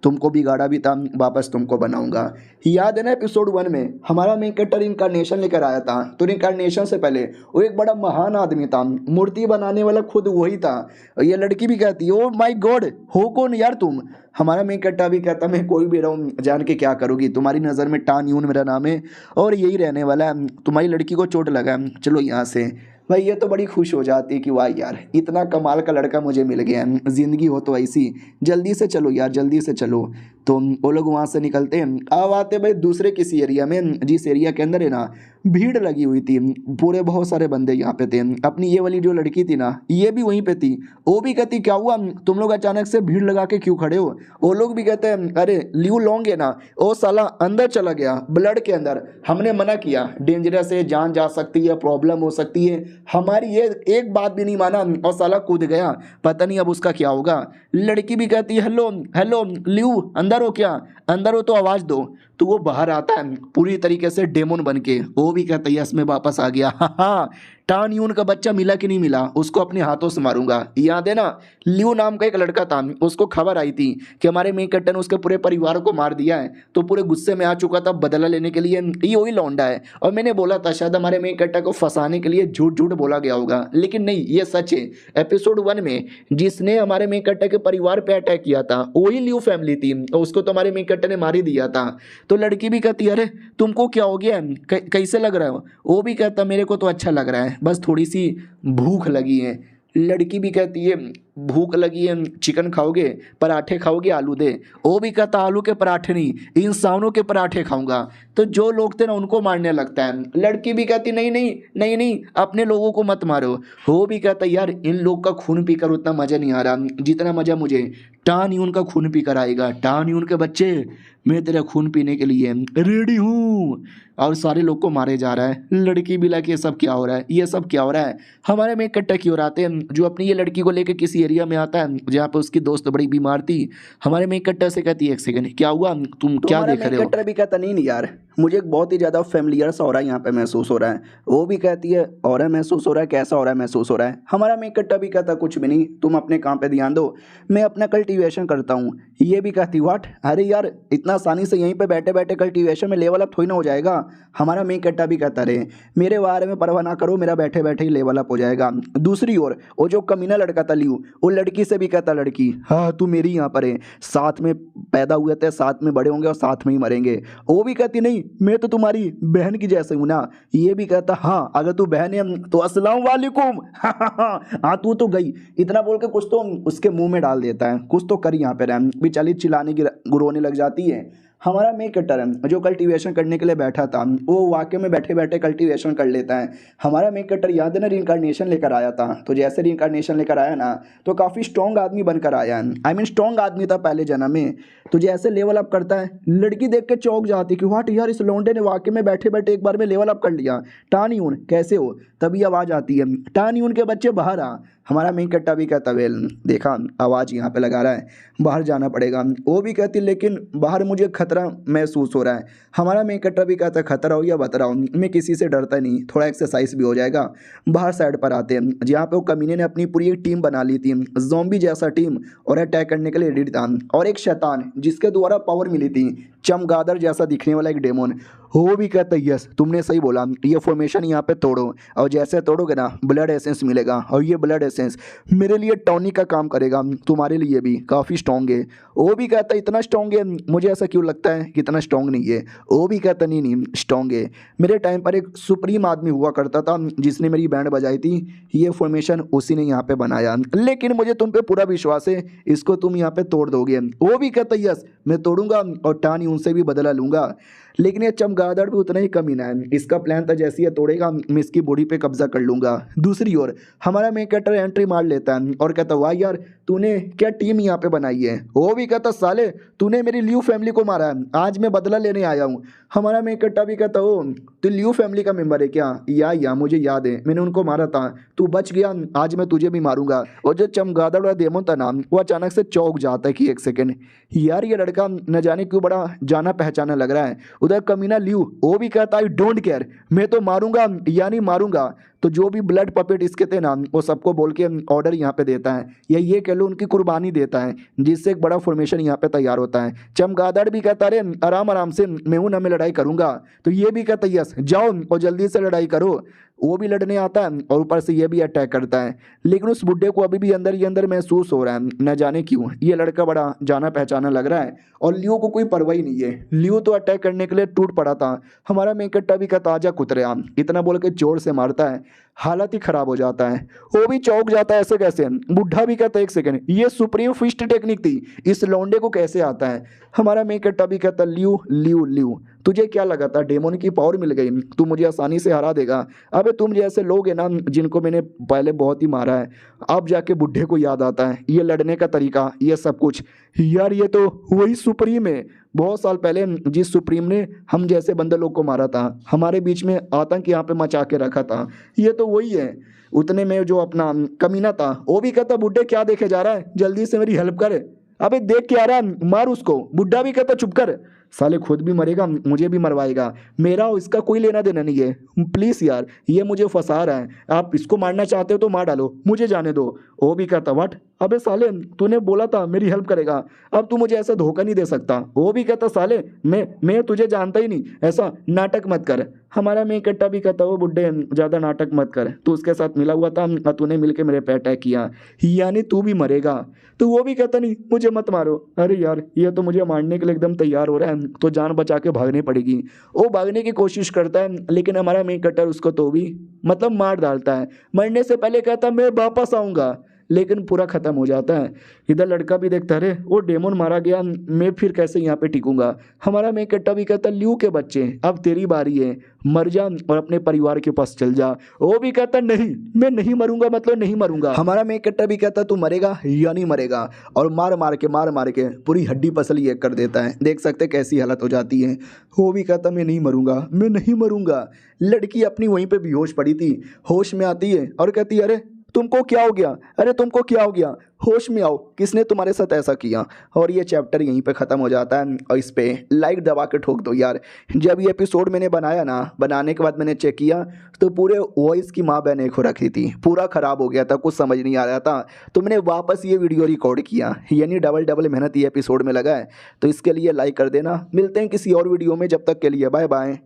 तुमको बिगाड़ा भी था, वापस तुमको बनाऊंगा। याद है ना एपिसोड 1 में हमारा मेन कैरेक्टर इनकारनेशन लेकर आया था, तो इनकारनेशन से पहले वो एक बड़ा महान आदमी था, मूर्ति बनाने वाला खुद वही था। ये लड़की भी कहती ओ माय गॉड हो कौन यार तुम। हमारा मेन कैरेक्टर भी कहता मैं कोई भी रहूँ, जान के क्या करोगी, तुम्हारी नज़र में टान यून मेरा नाम है और यही रहने वाला है। तुम्हारी लड़की को चोट लगा है, चलो यहाँ से। भाई ये तो बड़ी खुश हो जाती है कि वाह यार इतना कमाल का लड़का मुझे मिल गया है, ज़िंदगी हो तो ऐसी, जल्दी से चलो यार जल्दी से चलो। तो वो लोग वहाँ से निकलते हैं, अब आते भाई दूसरे किसी एरिया में, जिस एरिया के अंदर है ना भीड़ लगी हुई थी, पूरे बहुत सारे बंदे यहाँ पे थे। अपनी ये वाली जो लड़की थी ना ये भी वहीं पे थी। वो भी कहती क्या हुआ तुम लोग अचानक से भीड़ लगा के क्यों खड़े हो। वो लोग भी कहते हैं अरे लियू लॉन्ग है ना वो साला अंदर चला गया ब्लड के अंदर, हमने मना किया डेंजरस है, जान जा सकती है, प्रॉब्लम हो सकती है, हमारी ये एक बात भी नहीं माना और साला कूद गया, पता नहीं अब उसका क्या होगा। लड़की भी कहती है हेलो हेलो लियू अंदर हो क्या, अंदर हो तो आवाज़ दो। तो वो बाहर आता है पूरी तरीके से डेमोन बन के। वो भी कहता है यस मैं वापस आ गया, हाँ टान यून का बच्चा मिला कि नहीं मिला उसको अपने हाथों से मारूंगा। याद है ना लियो नाम का एक लड़का था, उसको खबर आई थी कि हमारे मेन कैरेक्टर ने उसके पूरे परिवार को मार दिया है, तो पूरे गुस्से में आ चुका था बदला लेने के लिए। ये वही लौंडा है और मैंने बोला था शायद हमारे मेन कैरेक्टर को फंसाने के लिए झूठ झूठ बोला गया होगा, लेकिन नहीं ये सच है। एपिसोड 1 में जिसने हमारे मेन कैरेक्टर के परिवार पे अटैक किया था वही लियो फैमिली थी, उसको तो हमारे मेन कैरेक्टर ने मार ही दिया था। तो लड़की भी कहती अरे तुमको क्या हो गया, कैसे लग रहा है। वो भी कहता मेरे को तो अच्छा लग रहा है, बस थोड़ी सी भूख लगी है। लड़की भी कहती है भूख लगी है चिकन खाओगे, पराठे खाओगे, आलू दे। वो भी कहता आलू के पराठे नहीं इंसानों के पराठे खाऊंगा। तो जो लोग थे ना उनको मारने लगता है। लड़की भी कहती नहीं नहीं नहीं नहीं अपने लोगों को मत मारो। वो भी कहता यार इन लोग का खून पीकर उतना मज़ा नहीं आ रहा जितना मज़ा मुझे टान यून का खून पीकर आएगा। टान यून के बच्चे मैं तेरा खून पीने के लिए रेडी हूँ। और सारे लोग को मारे जा रहा है। लड़की भी लाके ये सब क्या हो रहा है, ये सब क्या हो रहा है। हमारे में कट्टा की ओर आते हैं जो अपनी ये लड़की को लेकर किसी एरिया में आता है जहाँ पे उसकी दोस्त बड़ी बीमार थी। हमारे में कट्टा से कहती है एक सेकंड क्या हुआ तुम क्या देख रहे हो। कट्टा भी कहता नहीं नहीं यार मुझे बहुत ही ज़्यादा फेमिलियर सा हो रहा है यहाँ पे महसूस हो रहा है। वो भी कहती है और है महसूस हो रहा है, कैसा हो रहा है महसूस हो रहा है। हमारा में कट्टा भी कहता कुछ भी नहीं तुम अपने काम पे ध्यान दो, मैं अपना कल्टीवेशन करता हूँ। ये भी कहती व्हाट, अरे यार इतना आसानी से यहीं पे बैठे बैठे कल्टीवेशन में लेवल अप थोड़ी ना हो जाएगा। हमारा मेन कट्टा भी कहता रहे मेरे बारे में परवाह ना करो, मेरा बैठे बैठे ही लेवल अप हो जाएगा। दूसरी ओर वो जो कमीना लड़का था लियू वो लड़की से भी कहता लड़की हाँ तू मेरी यहाँ पर है, साथ में पैदा हुए थे साथ में बड़े होंगे और साथ में ही मरेंगे। वो भी कहती नहीं मैं तो तुम्हारी बहन की जैसे हूँ ना। ये भी कहता हाँ अगर तू बहन है तो अस्सलाम वालेकुम, हाँ तू तो गई। इतना बोल के कुछ तो उसके मुंह में डाल देता है, कुछ तो कर यहाँ पे रह बेचारी चिल्लाने की रोने लग जाती है। हमारा मेन कट्टर है जो कल्टीवेशन करने के लिए बैठा था वो वाकई में बैठे बैठे कल्टीवेशन कर लेता है। हमारा मेन कट्टर याद है ना रिइंकार्नेशन लेकर आया था, तो जैसे रिइंकार्नेशन लेकर आया ना तो काफ़ी स्ट्रॉन्ग आदमी बनकर आया है। आई मीन स्ट्रॉन्ग आदमी था पहले जन्म में। तो जैसे लेवल अप करता है लड़की देख के चौंक जाती कि वाट यार इस लौंडे ने वाकई में बैठे बैठे एक बार में लेवल अप कर लिया। टानियून कैसे हो, तभी आवाज़ आती है टानियून के बच्चे बाहर आ। हमारा मेन कट्टा भी कहता वेल देखा आवाज़ यहाँ पे लगा रहा है बाहर जाना पड़ेगा। वो भी कहती लेकिन बाहर मुझे खतरा महसूस हो रहा है। हमारा मेन कट्टा भी कहता खतरा हो या बतरा हो मैं किसी से डरता नहीं, थोड़ा एक्सरसाइज भी हो जाएगा। बाहर साइड पर आते हैं जहाँ पे वो कमीने ने अपनी पूरी एक टीम बना ली थी, ज़ॉम्बी जैसा टीम, और अटैक करने के लिए रेडी था। और एक शैतान जिसके द्वारा पावर मिली थी चमगादड़ जैसा दिखने वाला एक डेमोन। वो भी कहता है यस तुमने सही बोला, ये फॉर्मेशन यहाँ पे तोड़ो और जैसे तोड़ोगे ना ब्लड एसेंस मिलेगा और ये ब्लड एसेंस मेरे लिए टॉनिक का काम करेगा, तुम्हारे लिए भी काफ़ी स्ट्रॉन्ग है। वो भी कहता है इतना स्ट्रॉन्ग है, मुझे ऐसा क्यों लगता है कि इतना स्ट्रॉन्ग नहीं है। वो भी कहता नहीं नहीं स्ट्रॉन्ग है। मेरे टाइम पर एक सुप्रीम आदमी हुआ करता था जिसने मेरी बैंड बजाई थी, ये फॉर्मेशन उसी ने यहाँ पे बनाया, लेकिन मुझे तुम पे पूरा विश्वास है इसको तुम यहाँ पे तोड़ दोगे। वो भी कहता है यस मैं तोड़ूंगा और टानी उनसे भी बदला लूँगा। लेकिन ये चमगादड़ भी उतना ही कमीना है, इसका प्लान था जैसे ये तोड़ेगा मैं इसकी बॉडी पे कब्जा कर लूँगा। दूसरी ओर हमारा मेन कैरेक्टर एंट्री मार लेता है और कहता वाह यार तूने क्या टीम यहाँ पे बनाई है। वो भी भी कहता साले तूने मेरी लियू फैमिली को मारा है, आज मैं बदला लेने आया हूँ। हमारा मेन कट्टा भी कहता ओ तू लियू फैमिली का मेंबर है क्या? या मुझे याद है, मैंने उनको मारा था, तू बच गया, आज मैं तुझे भी मारूंगा। और जो चमगादड़ वाला डेमन था ना, वो अचानक से चौंक जाता है कि एक सेकंड, यार ये लड़का न जाने क्यों बड़ा जाना पहचाना लग रहा है। उधर कमीना लियू वो भी कहता है डोंट केयर, मैं तो मारूंगा यानी मारूंगा। तो जो भी ब्लड पपेट इसके थे ना, वो सबको बोल के ऑर्डर यहाँ पे देता है, या ये कह लो उनकी कुर्बानी देता है, जिससे एक बड़ा फॉर्मेशन यहाँ पे तैयार होता है। चमगादड़ भी कहता है आराम आराम से, मैं हूं ना, मैं लड़ाई करूंगा। तो ये भी कहता है यस जाओ और जल्दी से लड़ाई करो। वो भी लड़ने आता है और ऊपर से ये भी अटैक करता है। लेकिन उस बुड्ढे को अभी भी अंदर ही अंदर महसूस हो रहा है, न जाने क्यों ये लड़का बड़ा जाना पहचाना लग रहा है। और लियो को कोई परवाही नहीं है, लियो तो अटैक करने के लिए टूट पड़ा था। हमारा मेकट्टा भी का ताजा कुतरेआम इतना बोल के जोर से मारता है, हालत ही खराब हो जाता है। वो भी चौंक जाता है, ऐसे कैसे? बुढ़ा भी कहता है एक सेकंड, ये सुप्रीम फिस्ट टेक्निक थी, इस लौंडे को कैसे आता है? हमारा मेकट्टा भी कहता लियू लियू लियू तुझे क्या लगा था डेमोन की पावर मिल गई, तू मुझे आसानी से हरा देगा? अबे तुम जैसे लोग हैं ना, जिनको मैंने पहले बहुत ही मारा है, अब जाके बुढ़े को याद आता है ये लड़ने का तरीका, ये सब कुछ। यार ये तो वही सुप्रीम है, बहुत साल पहले जिस सुप्रीम ने हम जैसे बंदे लोग को मारा था, हमारे बीच में आतंक यहाँ पे मचा के रखा था, ये तो वही है। उतने में जो अपना कमीना था वो भी कहता बुड्ढे क्या देखे जा रहा है, जल्दी से मेरी हेल्प करे। अबे देख के आ रहा है, मार उसको। बुड्ढा भी कहता चुप कर, साले खुद भी मरेगा मुझे भी मरवाएगा, मेरा और इसका कोई लेना देना नहीं है, प्लीज यार ये मुझे फंसा रहा है, आप इसको मारना चाहते हो तो मार डालो, मुझे जाने दो। वो भी कहता व्हाट, अबे साले तूने बोला था मेरी हेल्प करेगा, अब तू मुझे ऐसा धोखा नहीं दे सकता। वो भी कहता साले मैं तुझे जानता ही नहीं, ऐसा नाटक मत कर। हमारा मेकट्टा भी कहता वो बुड्ढे ज्यादा नाटक मत कर, तू उसके साथ मिला हुआ था, तूने मिलके मेरे पे अटैक किया, यानी तू भी मरेगा। तो वो भी कहता नहीं मुझे मत मारो। अरे यार ये तो मुझे मारने के लिए एकदम तैयार हो रहा है, तो जान बचा के भागनी पड़ेगी। वो भागने की कोशिश करता है, लेकिन हमारा मेन कटर उसको तो भी मतलब मार डालता है। मरने से पहले कहता मैं वापस आऊंगा, लेकिन पूरा खत्म हो जाता है। इधर लड़का भी देखता है वो डेमोन मारा गया, मैं फिर कैसे यहाँ पे टिकूंगा। हमारा मेन कट्टा भी कहता लियू के बच्चे अब तेरी बारी है, मर जा और अपने परिवार के पास चल जा। वो भी कहता नहीं मैं नहीं मरूंगा, मतलब नहीं मरूंगा। हमारा मेन कट्टा भी कहता तू मरेगा या नहीं मरेगा, और मार मार के पूरी हड्डी पसली एक कर देता है। देख सकते कैसी हालत हो जाती है। वो भी कहता मैं नहीं मरूंगा, मैं नहीं मरूंगा। लड़की अपनी वहीं पे बेहोश पड़ी थी, होश में आती है और कहती है अरे तुमको क्या हो गया, अरे तुमको क्या हो गया, होश में आओ, किसने तुम्हारे साथ ऐसा किया। और ये चैप्टर यहीं पे ख़त्म हो जाता है। और इस पे लाइक दबा के ठोक दो यार। जब ये एपिसोड मैंने बनाया ना, बनाने के बाद मैंने चेक किया तो पूरे वॉइस की माँ बहन एक हो रखी थी, पूरा ख़राब हो गया था, कुछ समझ नहीं आ रहा था, तो मैंने वापस ये वीडियो रिकॉर्ड किया, यानी डबल मेहनत ये एपिसोड में लगा है। तो इसके लिए लाइक कर देना। मिलते हैं किसी और वीडियो में, जब तक के लिए बाय बाय।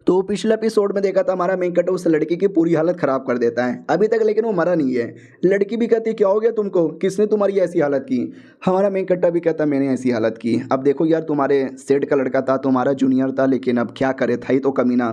तो पिछले एपिसोड में देखा था हमारा मेंकट उस लड़की की पूरी हालत खराब कर देता है अभी तक, लेकिन वो मरा नहीं है। लड़की भी कहती क्या हो गया तुमको, किसने तुम्हारी ऐसी हालत की। हमारा मेंकट्टा भी कहता मैंने ऐसी हालत की। अब देखो यार तुम्हारे सेठ का लड़का था, तुम्हारा जूनियर था, लेकिन अब क्या करे, था ही तो कमीना।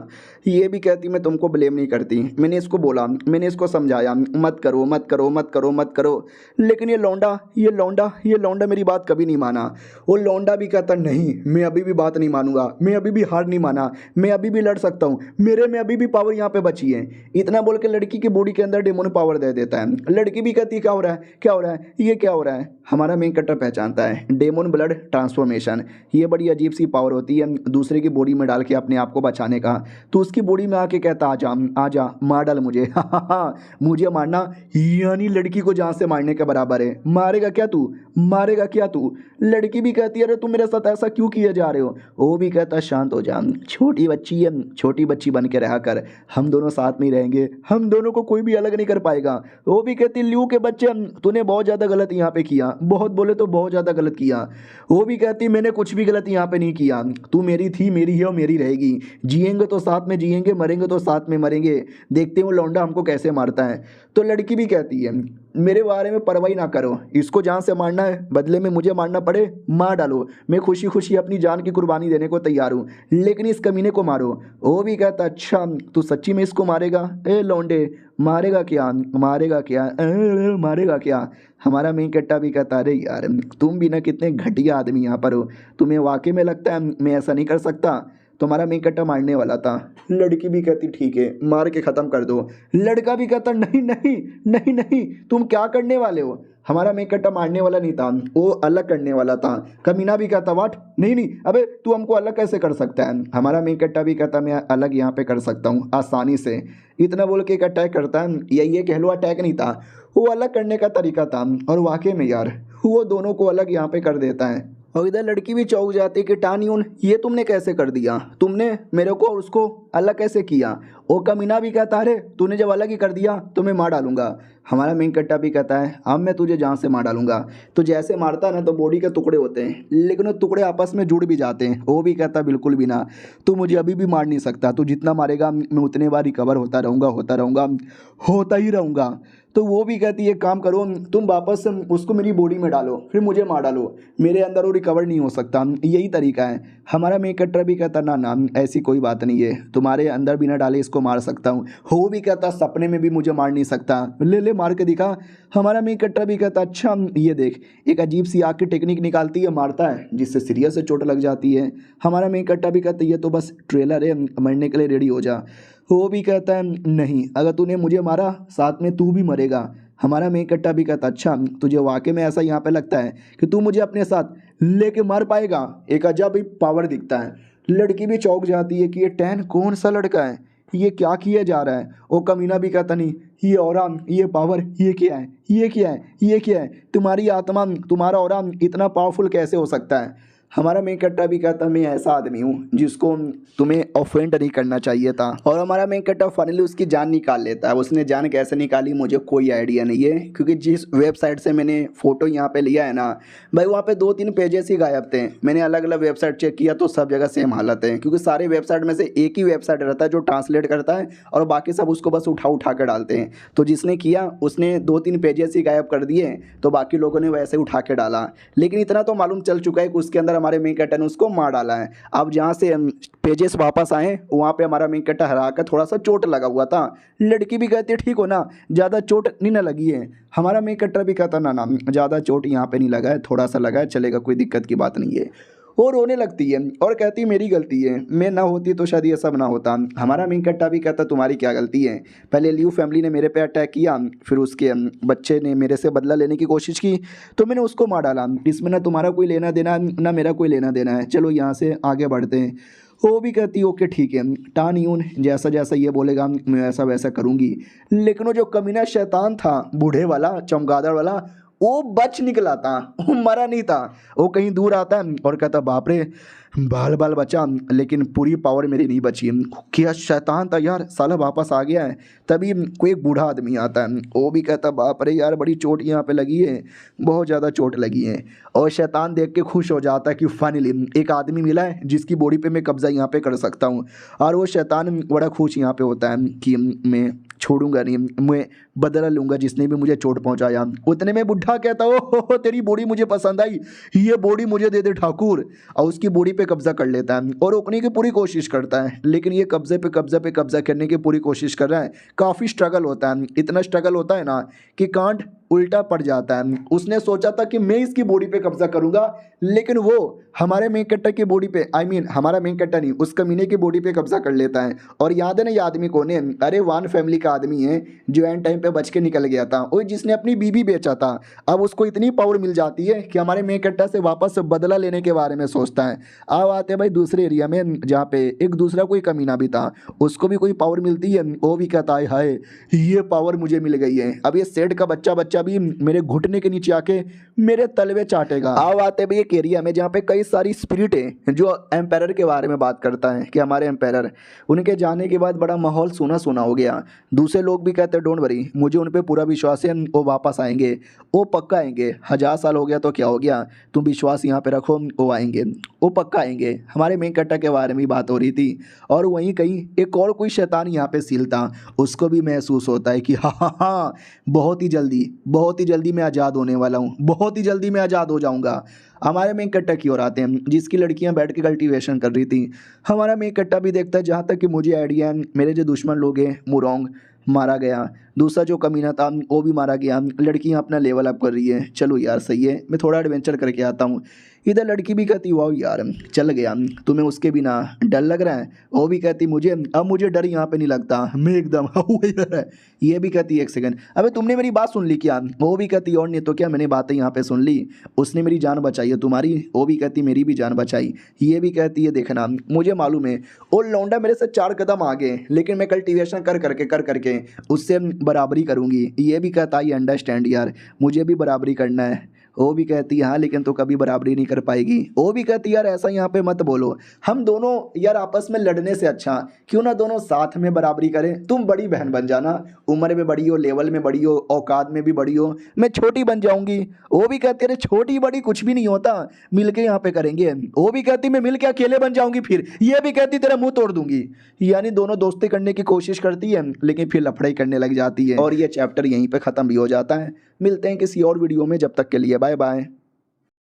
ये भी कहती मैं तुमको ब्लेम नहीं करती, मैंने इसको बोला, मैंने इसको समझाया मत करो मत करो मत करो मत करो, लेकिन ये लौंडा मेरी बात कभी नहीं माना। वो लौंडा भी कहता नहीं मैं अभी भी बात नहीं मानूंगा, मैं अभी भी हार नहीं माना, मैं अभी भी लड़ सकता हूँ, मेरे में अभी भी पावर यहाँ पे बची है। इतना बोल के लड़की की बॉडी के अंदर डेमोन पावर दे देता है। लड़की भी कहती क्या हो रहा है, क्या हो रहा है, ये क्या हो रहा है। हमारा मेन कट्टर पहचानता है डेमोन ब्लड ट्रांसफॉर्मेशन, ये बड़ी अजीब सी पावर होती है दूसरे की बॉडी में डाल के अपने आप को बचाने का। तो उसकी बॉडी में आके कहता आजा मार डाल मुझे। मुझे मारना यानी लड़की को जान से मारने के बराबर है। मारेगा क्या तू, मारेगा क्या तू। लड़की भी कहती है अरे तुम मेरे साथ ऐसा क्यों किए जा रहे हो। वो भी कहता शांत हो जा, छोटी बच्ची है, छोटी बच्ची बन के रहा कर, हम दोनों साथ में ही रहेंगे, हम दोनों को कोई भी अलग नहीं कर पाएगा। वो भी कहती ल्यू के बच्चे तूने बहुत ज़्यादा गलत यहाँ पे किया, बहुत बोले तो बहुत ज़्यादा गलत किया। वो भी कहती मैंने कुछ भी गलत यहाँ पे नहीं किया, तू मेरी थी, मेरी है और मेरी रहेगी, जिएंगे तो साथ में जिएंगे, मरेंगे तो साथ में मरेंगे, देखते हैं वो लौंडा हमको कैसे मारता है। तो लड़की भी कहती है मेरे बारे में परवाही ना करो, इसको जान से मारना है, बदले में मुझे मारना पड़े मार डालो, मैं खुशी खुशी अपनी जान की कुर्बानी देने को तैयार हूँ, लेकिन इस कमीने को मारो। वो भी कहता अच्छा तू सच्ची में इसको मारेगा, ए लौंडे मारेगा क्या, मारेगा क्या, मारेगा क्या। हमारा मेन कट्टा भी कहता अरे यार तुम भी ना कितने घटिया आदमी यहाँ पर हो, तुम्हें वाकई में लगता है मैं ऐसा नहीं कर सकता। तुम्हारा मेन कट्टा मारने वाला था। लड़की भी कहती ठीक है मार के ख़त्म कर दो। लड़का भी कहता नहीं नहीं नहीं नहीं तुम क्या करने वाले हो। हमारा मेन कट्टा मारने वाला नहीं था, वो अलग करने वाला था। कमीना भी कहता वाट नहीं नहीं अबे तू हमको अलग कैसे कर सकता है। हमारा मेन कट्टा भी कहता मैं अलग यहाँ पे कर सकता हूँ आसानी से। इतना बोल के एक अटैक करता है। ये कह लो अटैक नहीं था, वो अलग करने का तरीका था। और वाकई में यार वो दोनों को अलग यहाँ पे कर देता है। और इधर लड़की भी चौंक जाती है कि टानियून ये तुमने कैसे कर दिया, तुमने मेरे को और उसको अलग कैसे किया। वो कमीना भी कहता है अरे तूने जब अलग ही कर दिया तो मैं मार डालूंगा। हमारा मेन कट्टा भी कहता है अब मैं तुझे जान से मार डालूंगा। तो जैसे मारता है ना तो बॉडी के टुकड़े होते हैं, लेकिन वो टुकड़े आपस में जुड़ भी जाते हैं। वो भी कहता बिल्कुल भी ना, तू मुझे अभी भी मार नहीं सकता, तू जितना मारेगा मैं उतने बार रिकवर होता रहूँगा होता ही रहूँगा। तो वो भी कहती है काम करो तुम वापस उसको मेरी बॉडी में डालो फिर मुझे मार डालो, मेरे अंदर वो रिकवर नहीं हो सकता, यही तरीका है। हमारा मेन कट्टर भी कहता ना ना ऐसी कोई बात नहीं है, तुम्हारे अंदर बिना डाले इसको मार सकता हूँ। वो भी कहता सपने में भी मुझे मार नहीं सकता, ले ले मार के दिखा। हमारा मेन कट्टर भी कहता अच्छा ये देख, एक अजीब सी आग की टेक्निक निकालती है, मारता है जिससे सीरियस से चोट लग जाती है। हमारा मेन कट्टा भी कहता ये तो बस ट्रेलर है, मरने के लिए रेडी हो जा। वो भी कहता है नहीं, अगर तूने मुझे मारा साथ में तू भी मरेगा। हमारा मेन कट्टा भी कहता अच्छा तुझे वाकई में ऐसा यहाँ पे लगता है कि तू मुझे अपने साथ लेके मार पाएगा। एक अजब ही पावर दिखता है। लड़की भी चौंक जाती है कि ये टैन कौन सा लड़का है, ये क्या किया जा रहा है। वो कमीना भी कहता नहीं ये ऑरा ये पावर ये क्या है ये क्या है ये क्या है, तुम्हारी आत्मा तुम्हारा ऑरा इतना पावरफुल कैसे हो सकता है। हमारा मेन कट्टा भी कहता मैं ऐसा आदमी हूँ जिसको तुम्हें ऑफेंड नहीं करना चाहिए था। और हमारा मेन कट्टा फाइनली उसकी जान निकाल लेता है। उसने जान कैसे निकाली मुझे कोई आइडिया नहीं है, क्योंकि जिस वेबसाइट से मैंने फ़ोटो यहाँ पे लिया है ना भाई वहाँ पे 2-3 पेजेस ही गायब थे। मैंने अलग अलग वेबसाइट चेक किया तो सब जगह सेम हालत है, क्योंकि सारे वेबसाइट में से एक ही वेबसाइट रहता है जो ट्रांसलेट करता है और बाकी सब उसको बस उठा उठा कर डालते हैं। तो जिसने किया उसने 2-3 पेजेस ही गायब कर दिए, तो बाकी लोगों ने वैसे उठा के डाला। लेकिन इतना तो मालूम चल चुका है कि उसके अंदर हमारे मेन कट्टा ने उसको मार डाला है। अब जहाँ से पेजेस वापस आए वहाँ पे हमारा मेन कट्टा हरा कर थोड़ा सा चोट लगा हुआ था। लड़की भी कहती है ठीक हो ना, ज़्यादा चोट नहीं ना लगी है। हमारा मेन कट्टा भी कहता ना ज़्यादा चोट यहाँ पे नहीं लगा है, थोड़ा सा लगा है, चलेगा, कोई दिक्कत की बात नहीं है। वो रोने लगती है और कहती मेरी गलती है, मैं ना होती तो शायद ये सब ना होता। हमारा मेन कट्टा भी कहता तुम्हारी क्या गलती है, पहले लियू फैमिली ने मेरे पे अटैक किया, फिर उसके बच्चे ने मेरे से बदला लेने की कोशिश की तो मैंने उसको मार डाला। इसमें ना तुम्हारा कोई लेना देना ना मेरा कोई लेना देना है, चलो यहाँ से आगे बढ़ते हैं। वो भी कहती ओके ठीक है, टान यून जैसा जैसा ये बोलेगा मैं वैसा वैसा करूँगी। लेकिन वो जो कमीना शैतान था बूढ़े वाला चमगादड़ वाला वो बच निकला था, वो मरा नहीं था। वो कहीं दूर आता है और कहता बाप रे बाल बाल बचा, लेकिन पूरी पावर मेरी नहीं बची। क्या शैतान था यार, साला वापस आ गया है। तभी कोई एक बूढ़ा आदमी आता है, वो भी कहता बाप रे यार बड़ी चोट यहाँ पे लगी है, बहुत ज़्यादा चोट लगी है। और शैतान देख के खुश हो जाता है कि फाइनली एक आदमी मिला है जिसकी बॉडी पे मैं कब्जा यहाँ पे कर सकता हूँ। और वो शैतान बड़ा खुश यहाँ पे होता है कि मैं छोड़ूंगा नहीं, मैं बदला लूँगा जिसने भी मुझे चोट पहुँचाया। उतने में बुढ़ा कहता हो तेरी बॉडी मुझे पसंद आई, ये बॉडी मुझे दे दे ठाकुर। और उसकी बॉडी पे कब्जा कर लेता है और रोकने की पूरी कोशिश करता है, लेकिन ये कब्जे पे कब्जा करने की पूरी कोशिश कर रहा है। काफ़ी स्ट्रगल होता है, इतना स्ट्रगल होता है ना कि कांड उल्टा पड़ जाता है। उसने सोचा था कि मैं इसकी बॉडी पे कब्जा करूंगा, लेकिन वो हमारे मेन कट्टा की बॉडी पे हमारा मेन कट्टा नहीं उस कमीने की बॉडी पे कब्जा कर लेता है। और याद है ना ये आदमी कौन है, अरे वान फैमिली का आदमी है जो एंड टाइम पे बच के निकल गया था, वो जिसने अपनी बीबी बेचा था। अब उसको इतनी पावर मिल जाती है कि हमारे मेन कट्टा से वापस बदला लेने के बारे में सोचता है। अब आते हैं भाई दूसरे एरिया में जहाँ पे एक दूसरा कोई कमीना भी था, उसको भी कोई पावर मिलती है। वो भी कहता है हाय ये पावर मुझे मिल गई है, अब ये सेठ का बच्चा भी मेरे घुटने के नीचे आके मेरे तलवे चाटेगा। अब आते भी एक एरिया में जहाँ पे कई सारी स्पिरिट है जो एम्पायर के बारे में बात करता है कि हमारे एम्पायर, उनके जाने के बाद बड़ा माहौल सुना सुना हो गया। दूसरे लोग भी कहते हैं डोंट वरी, मुझे उन पे पूरा विश्वास है, वो वापस आएंगे, वो पक्का आएंगे। 1000 साल हो गया तो क्या हो गया, तुम विश्वास यहाँ पे रखो, वो आएंगे, वो पक्का आएंगे। हमारे मेन कट्टा के बारे में बात हो रही थी। और वहीं कहीं एक और कोई शैतान यहाँ पे सील था, उसको भी महसूस होता है कि हाँ बहुत ही जल्दी मैं आज़ाद होने वाला हूँ, बहुत ही जल्दी मैं आज़ाद हो जाऊँगा। हमारे मेन कट्टा की ओर आते हैं जिसकी लड़कियां बैठ के कल्टीवेशन कर रही थी। हमारा मेन कट्टा भी देखता है, जहाँ तक कि मुझे आइडिया है मेरे जो दुश्मन लोग हैं मुरोंग मारा गया, दूसरा जो कमीना था वो भी मारा गया, लड़कियां अपना लेवल अप कर रही है। चलो यार सही है, मैं थोड़ा एडवेंचर करके आता हूँ। इधर लड़की भी कहती वाह यार चल गया, तुम्हें उसके बिना डर लग रहा है। वो भी कहती मुझे अब मुझे डर यहाँ पे नहीं लगता, मैं एकदम यार। ये भी कहती एक सेकंड, अबे तुमने मेरी बात सुन ली क्या? वो भी कहती और नहीं तो क्या, मैंने बातें यहाँ पे सुन ली, उसने मेरी जान बचाई है तुम्हारी। वो भी कहती मेरी भी जान बचाई। ये भी कहती है देखना मुझे मालूम है वो लौंडा मेरे से 4 कदम आगे, लेकिन मैं कल्टीवेशन कर करके उससे बराबरी करूँगी। ये भी कहता है अंडरस्टैंड यार, मुझे भी बराबरी करना है। वो भी कहती है हाँ लेकिन तो कभी बराबरी नहीं कर पाएगी। वो भी कहती है यार ऐसा यहाँ पे मत बोलो, हम दोनों यार आपस में लड़ने से अच्छा क्यों ना दोनों साथ में बराबरी करें। तुम बड़ी बहन बन जाना, उम्र में बड़ी हो, लेवल में बड़ी हो, औकात में भी बड़ी हो, मैं छोटी बन जाऊंगी। वो भी कहती है अरे छोटी बड़ी कुछ भी नहीं होता, मिलके यहाँ पे करेंगे। वो भी कहती मैं मिलके अकेले बन जाऊंगी फिर। ये भी कहती तेरा मुंह तोड़ दूंगी। यानी दोनों दोस्ती करने की कोशिश करती है लेकिन फिर लफड़ाई करने लग जाती है। और ये चैप्टर यहीं पे ख़त्म भी हो जाता है। मिलते हैं किसी और वीडियो में, जब तक के लिए बाय बाय।